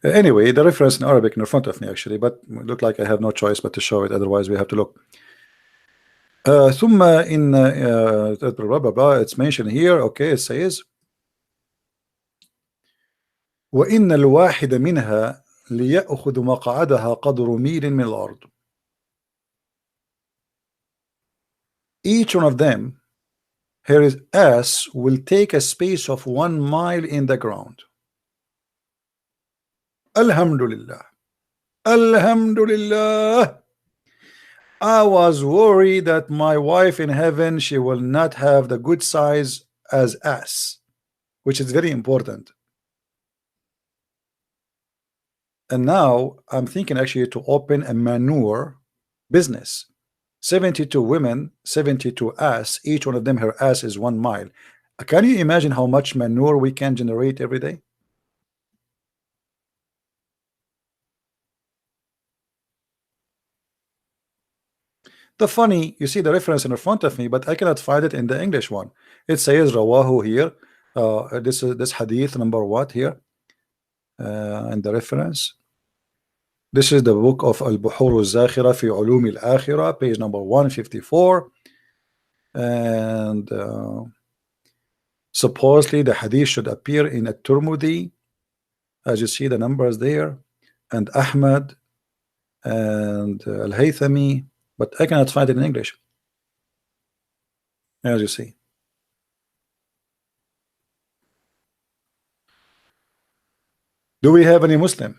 Anyway, the reference in Arabic in front of me, actually, but it look like I have no choice but to show it. Otherwise, we have to look. ثم in blah, blah, blah, it's mentioned here. Okay, it says وإن الواحد منها ليأخذ مقعدها قدر ميل من الأرض. Each one of them, his ass will take a space of 1 mile in the ground. Alhamdulillah. Alhamdulillah. I was worried that my wife in heaven, she will not have the good size as ass, which is very important. And now I'm thinking actually to open a manure business. 72 women, 72 ass, each one of them, her ass is 1 mile. Can you imagine how much manure we can generate every day? The funny, you see the reference in front of me, but I cannot find it in the English one. It says Rawahu here. This is this hadith number what here? And the reference. This is the book of Al-Buhur al-Zakhira fi Ulum al-Akhirah, page number 154. And supposedly the hadith should appear in At-Tirmidhi, as you see the numbers there, and Ahmad and Al-Haythami, but I cannot find it in English, as you see. Do we have any Muslim?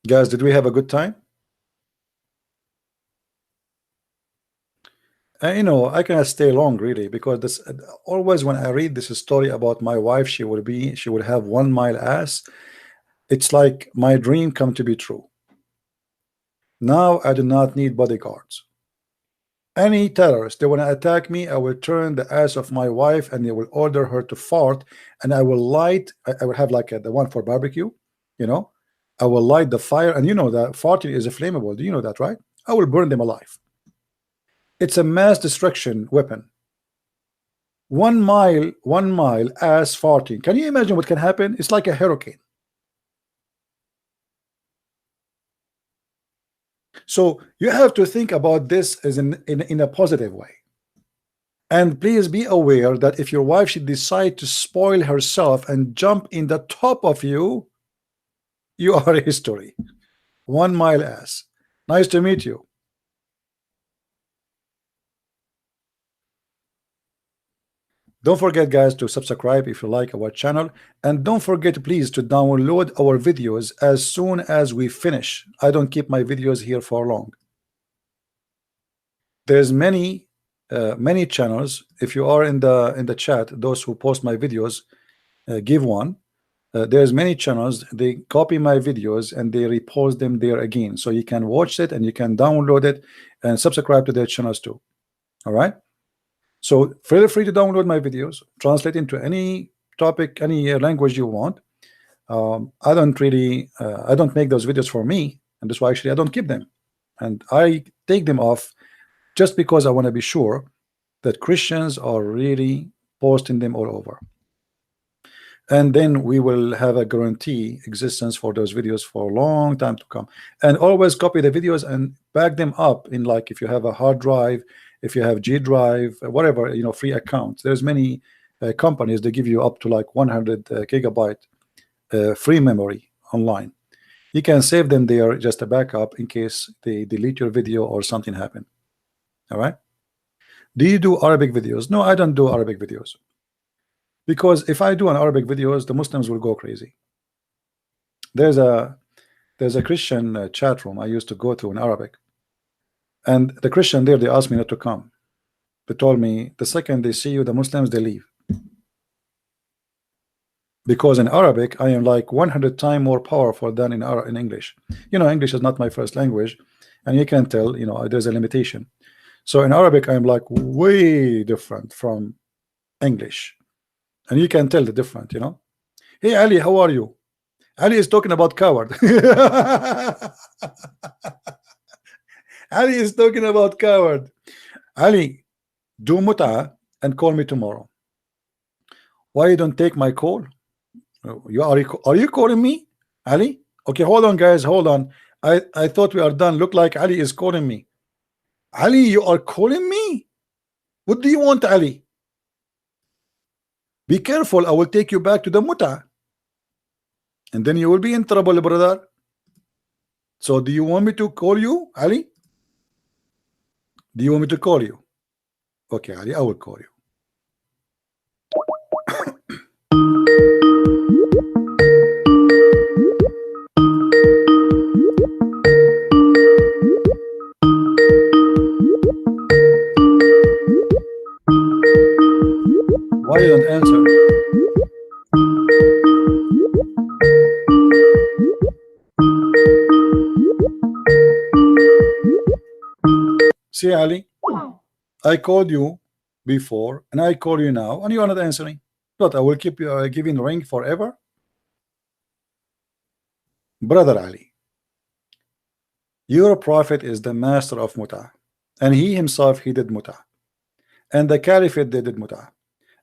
Guys, did we have a good time? You know, I cannot stay long really, because this always when I read this story about my wife, she would have 1 mile ass. It's like my dream come to be true. Now I do not need bodyguards. Any terrorist, they want to attack me, I will turn the ass of my wife and they will order her to fart, and I will light. I will have like the one for barbecue, you know. I will light the fire, and you know that farting is a flammable. Do you know that, right? I will burn them alive. It's a mass destruction weapon. 1 mile ass farting. Can you imagine what can happen? It's like a hurricane. So you have to think about this as in a positive way. And please be aware that if your wife should decide to spoil herself and jump in the top of you, you are history. 1 mile ass. Nice to meet you. Don't forget, guys, to subscribe if you like our channel, and don't forget please to download our videos as soon as we finish. I don't keep my videos here for long. There's many channels. If you are in the chat, those who post my videos, give one. There's many channels, they copy my videos and they repost them there again, so you can watch it and you can download it and subscribe to their channels too. All right, so feel free to download my videos, translate into any topic, any language you want. I don't really I don't make those videos for me, and that's why actually I don't keep them, and I take them off just because I want to be sure that Christians are really posting them all over. And then we will have a guarantee existence for those videos for a long time to come. And always copy the videos and back them up in, like, if you have a hard drive, if you have G Drive, whatever, you know, free accounts. There's many companies that give you up to like 100 gigabyte free memory online. You can save them there, just a backup in case they delete your video or something happen. All right. Do you do Arabic videos? No, I don't do Arabic videos. Because if I do an Arabic videos, the Muslims will go crazy. There's a Christian chat room I used to go to in Arabic, and the Christian there, they asked me not to come. They told me the second they see you, the Muslims, they leave. Because in Arabic, I am like 100 times more powerful than in English. You know, English is not my first language, and you can tell, you know, there's a limitation. So in Arabic, I'm like way different from English. And you can tell the difference, you know. Hey Ali, how are you? Ali is talking about coward. Ali is talking about coward. Ali, do mut'a and call me tomorrow. Why you don't take my call? Are you calling me, Ali? Okay, hold on, guys, hold on. I thought we are done. Look like Ali is calling me. Ali, you are calling me? What do you want, Ali? Be careful, I will take you back to the muta, and then you will be in trouble, brother. So do you want me to call you, Ali? Do you want me to call you? Okay, Ali, I will call you. See, Ali, I called you before and I call you now and you are not answering. But I will keep you giving the ring forever. Brother Ali, your prophet is the master of muta, and he himself he did muta, and the caliphate they did muta,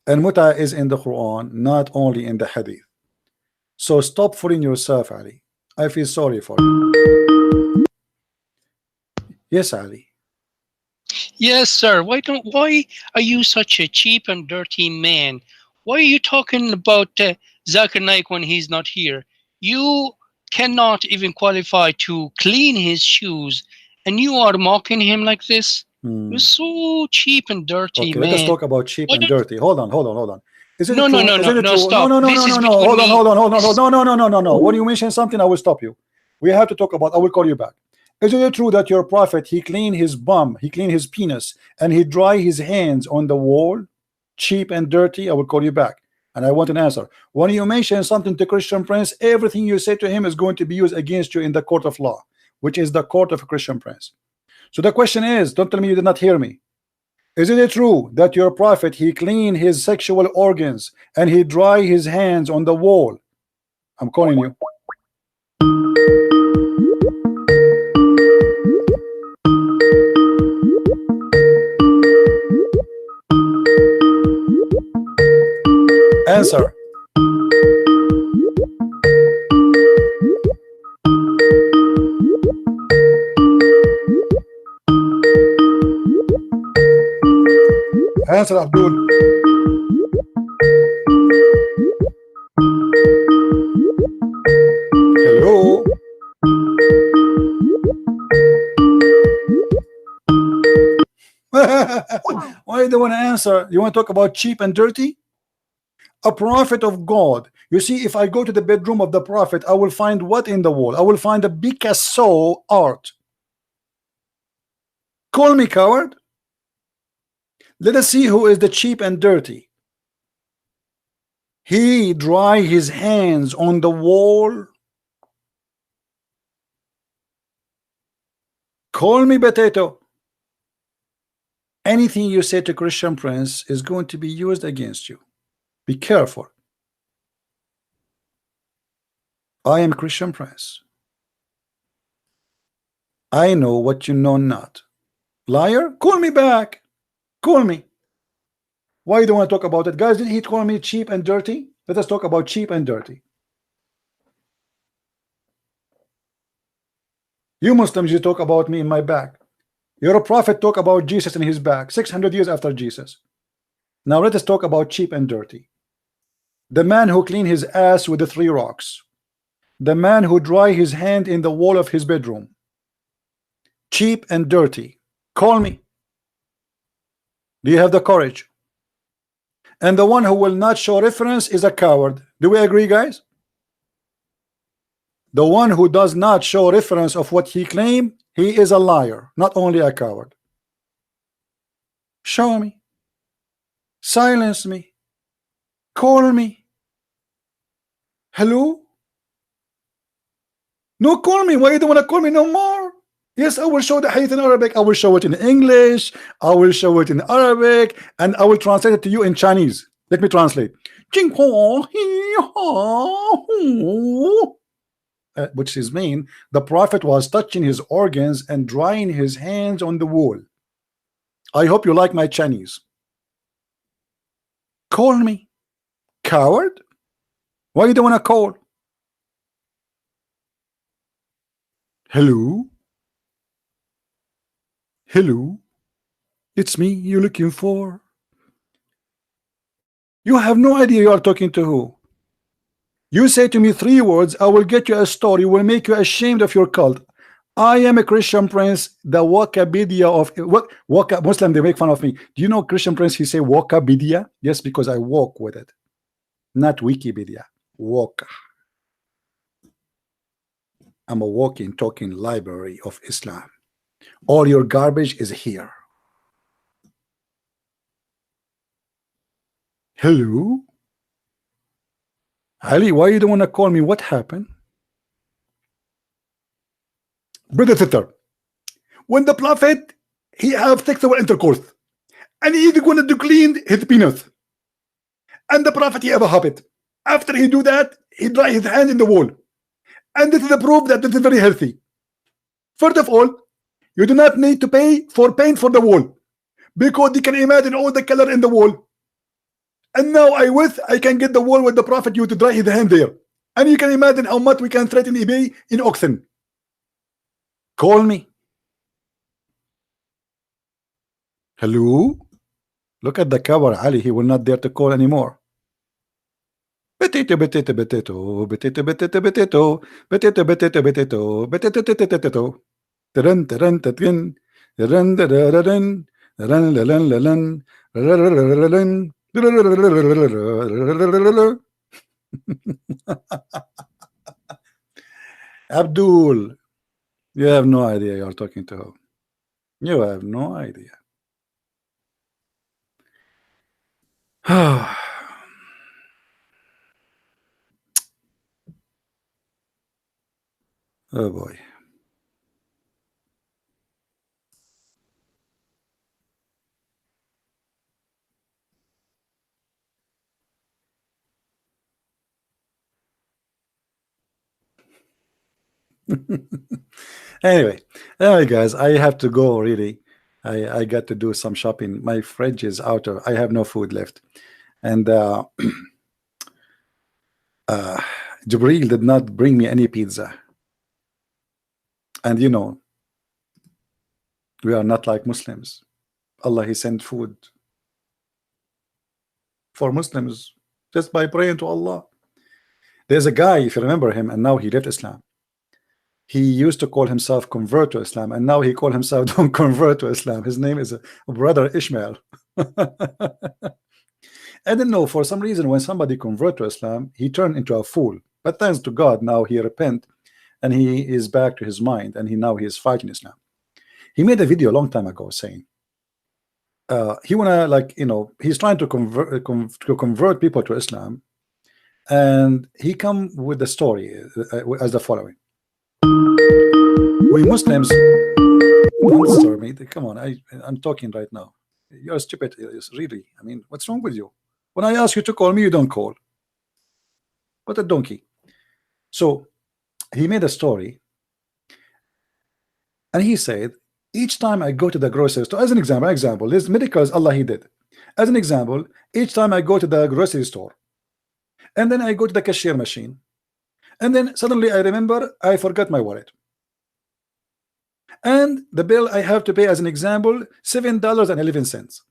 and muta is in the Quran, not only in the hadith. So stop fooling yourself, Ali. I feel sorry for you. Yes, Ali. Yes, sir. Why are you such a cheap and dirty man? Why are you talking about Zakir Naik when he's not here? You cannot even qualify to clean his shoes, and you are mocking him like this? You're so cheap and dirty, Okay, man. let us talk about cheap and dirty. Hold on. Is it No, true? no, stop. No. This is Hold between on. No. When you mention something, I will stop you. We have to talk about. I will call you back. Is it true that your prophet he cleaned his bum, he cleaned his penis, and he dry his hands on the wall? Cheap and dirty. I will call you back, and I want an answer. When you mention something to Christian Prince, everything you say to him is going to be used against you in the court of law, which is the court of a Christian Prince. So the question is, don't tell me you did not hear me. Is it true that your prophet he cleaned his sexual organs and he dry his hands on the wall? I'm calling you. Answer. Answer, Abdul. Hello. Why you don't want to answer? You want to talk about cheap and dirty? A prophet of God. You see, if I go to the bedroom of the prophet, I will find what in the wall? I will find a Picasso art. Call me coward. Let us see who is the cheap and dirty. He dry his hands on the wall. Call me potato. Anything you say to Christian Prince is going to be used against you. Be careful. I am Christian Prince. I know what you know not. Liar, call me back. Call me. Why you don't want to talk about it? Guys, did he call me cheap and dirty? Let us talk about cheap and dirty. You Muslims, you talk about me in my back. Your prophet talk about Jesus in his back 600 years after Jesus. Now let us talk about cheap and dirty. The man who cleaned his ass with the 3 rocks. The man who dry his hand in the wall of his bedroom. Cheap and dirty. Call me. Do you have the courage? And the one who will not show reference is a coward. Do we agree, guys? The one who does not show reference of what he claimed, he is a liar, not only a coward. Show me. Silence me. Call me. Hello? No, call me. Why you don't want to call me no more? Yes, I will show the hadith in Arabic. I will show it in English. I will show it in Arabic, and I will translate it to you in Chinese. Let me translate. Which is mean the prophet was touching his organs and drying his hands on the wall. I hope you like my Chinese. Call me. Coward? Why you don't want to call? Hello? Hello? It's me you're looking for. You have no idea you are talking to who. You say to me 3 words, I will get you a story, will make you ashamed of your cult. I am a Christian Prince, the Wikipedia of what Muslim, they make fun of me. Do you know Christian Prince, he say Wikipedia? Yes, because I walk with it. Not Wikipedia. Walk. I'm a walking, talking library of Islam. All your garbage is here. Hello? Ali, why you don't want to call me? What happened? Brother Thitter, when the prophet he have sexual intercourse, and he's going to clean his penis. And the Prophet he have a habit. After he do that, he dry his hand in the wall. And this is a proof that this is very healthy. First of all, you do not need to pay for paint for the wall, because you can imagine all the color in the wall. And now I can get the wall with the Prophet you to dry his hand there. And you can imagine how much we can threaten eBay in auction. Call me. Hello? Look at the cover, Ali. He will not dare to call anymore. Potato, potato, potato, potato, potato, potato, potato, potato, potato, potato, potato. Run, run, run, run, run, run, run, run. Abdul, you have no idea you are talking to. You have no idea. Oh boy. Anyway, guys, I have to go really. I got to do some shopping. My fridge is out of, I have no food left. And Jibreel did not bring me any pizza. And you know, we are not like Muslims. Allah, he sent food for Muslims just by praying to Allah. There's a guy, if you remember him, and now he left Islam. He used to call himself convert to Islam, and now he called himself don't convert to Islam. His name is Brother Ishmael. I don't know, for some reason when somebody convert to Islam, he turned into a fool. But thanks to God, now he repent and he is back to his mind, and now he is fighting Islam. He made a video a long time ago saying he wanna, like, you know, he's trying to convert people to Islam, and he come with the story as the following. We Muslims, answer me. Come on, I'm talking right now. You're stupid, really. I mean, what's wrong with you? When I ask you to call me, you don't call. What a donkey. So he made a story, and he said, each time I go to the grocery store, as an example, there's miracles Allah he did. As an example, each time I go to the grocery store, and then I go to the cashier machine, and then suddenly I remember I forgot my wallet. And the bill I have to pay, as an example, $7.11.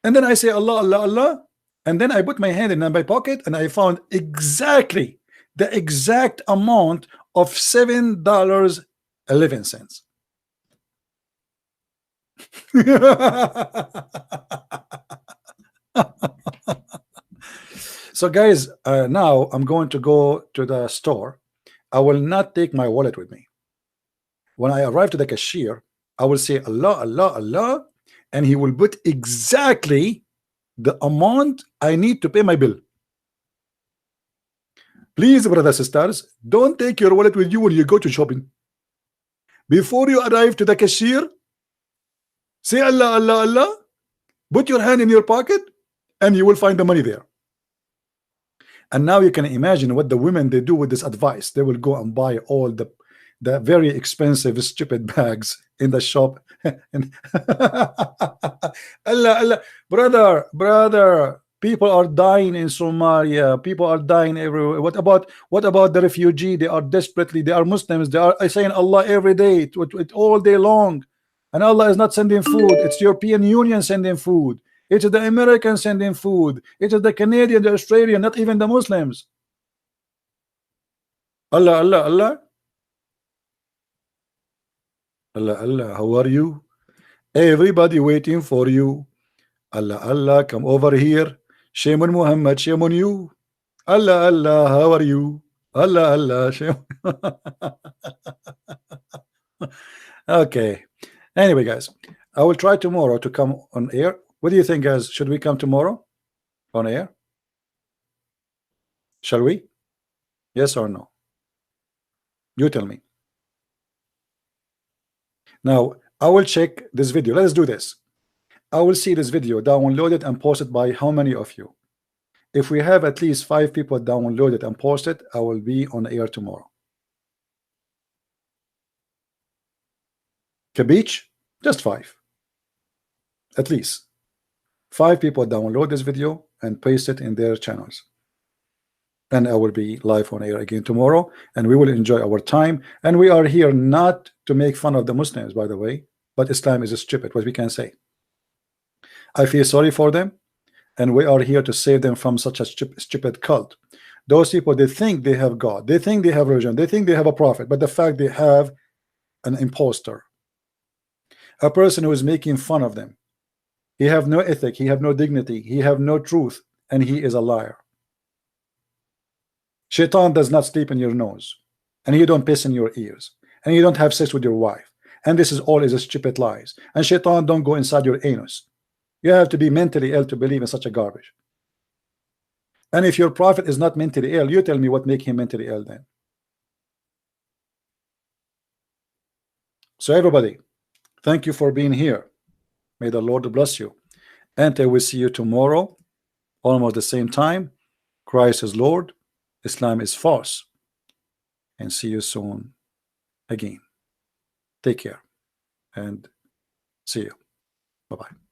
And then I say Allah, Allah, Allah, and then I put my hand in my pocket and I found exactly the exact amount of $7.11. So guys, now I'm going to go to the store. I will not take my wallet with me. When I arrive to the cashier, I will say Allah, Allah, Allah, and he will put exactly the amount I need to pay my bill. Please, brothers and sisters, don't take your wallet with you when you go to shopping. Before you arrive to the cashier, say Allah, Allah, Allah, put your hand in your pocket, and you will find the money there. And now you can imagine what the women they do with this advice. They will go and buy all the very expensive stupid bags in the shop. Allah, Allah, brother, people are dying in Somalia. People are dying everywhere. What about the refugee? They are desperately, they are Muslims. They are saying Allah every day, all day long. And Allah is not sending food. It's the European Union sending food. It is the Americans sending food. It is the Canadian, the Australian, not even the Muslims. Allah, Allah, Allah. Allah, Allah, how are you? Everybody waiting for you. Allah, Allah, come over here. Shame on Muhammad, shame on you. Allah, Allah, how are you? Allah, Allah, shame. Okay. Anyway, guys, I will try tomorrow to come on air. What do you think, guys? Should we come tomorrow on air? Shall we? Yes or no? You tell me. Now, I will check this video. Let's do this. I will see this video downloaded and posted by how many of you? If we have at least 5 people download it and post it, I will be on air tomorrow. Kabich, just 5. At least 5 people download this video and paste it in their channels. And I will be live on air again tomorrow, and we will enjoy our time. And we are here not to make fun of the Muslims, by the way, but Islam is stupid, what we can say. I feel sorry for them, and we are here to save them from such a stupid cult. Those people, they think they have God, they think they have religion, they think they have a prophet, but the fact they have an imposter, a person who is making fun of them. He have no ethic, he have no dignity, he have no truth, and he is a liar. Shaitan does not sleep in your nose, and you don't piss in your ears, and you don't have sex with your wife, and this is all is a stupid lies. And Shaitan don't go inside your anus. You have to be mentally ill to believe in such a garbage. And if your prophet is not mentally ill, you tell me what make him mentally ill then. So everybody, thank you for being here. May the Lord bless you, and I will see you tomorrow almost the same time. Christ is Lord, Islam is false, and see you soon again. Take care and see you. Bye-bye.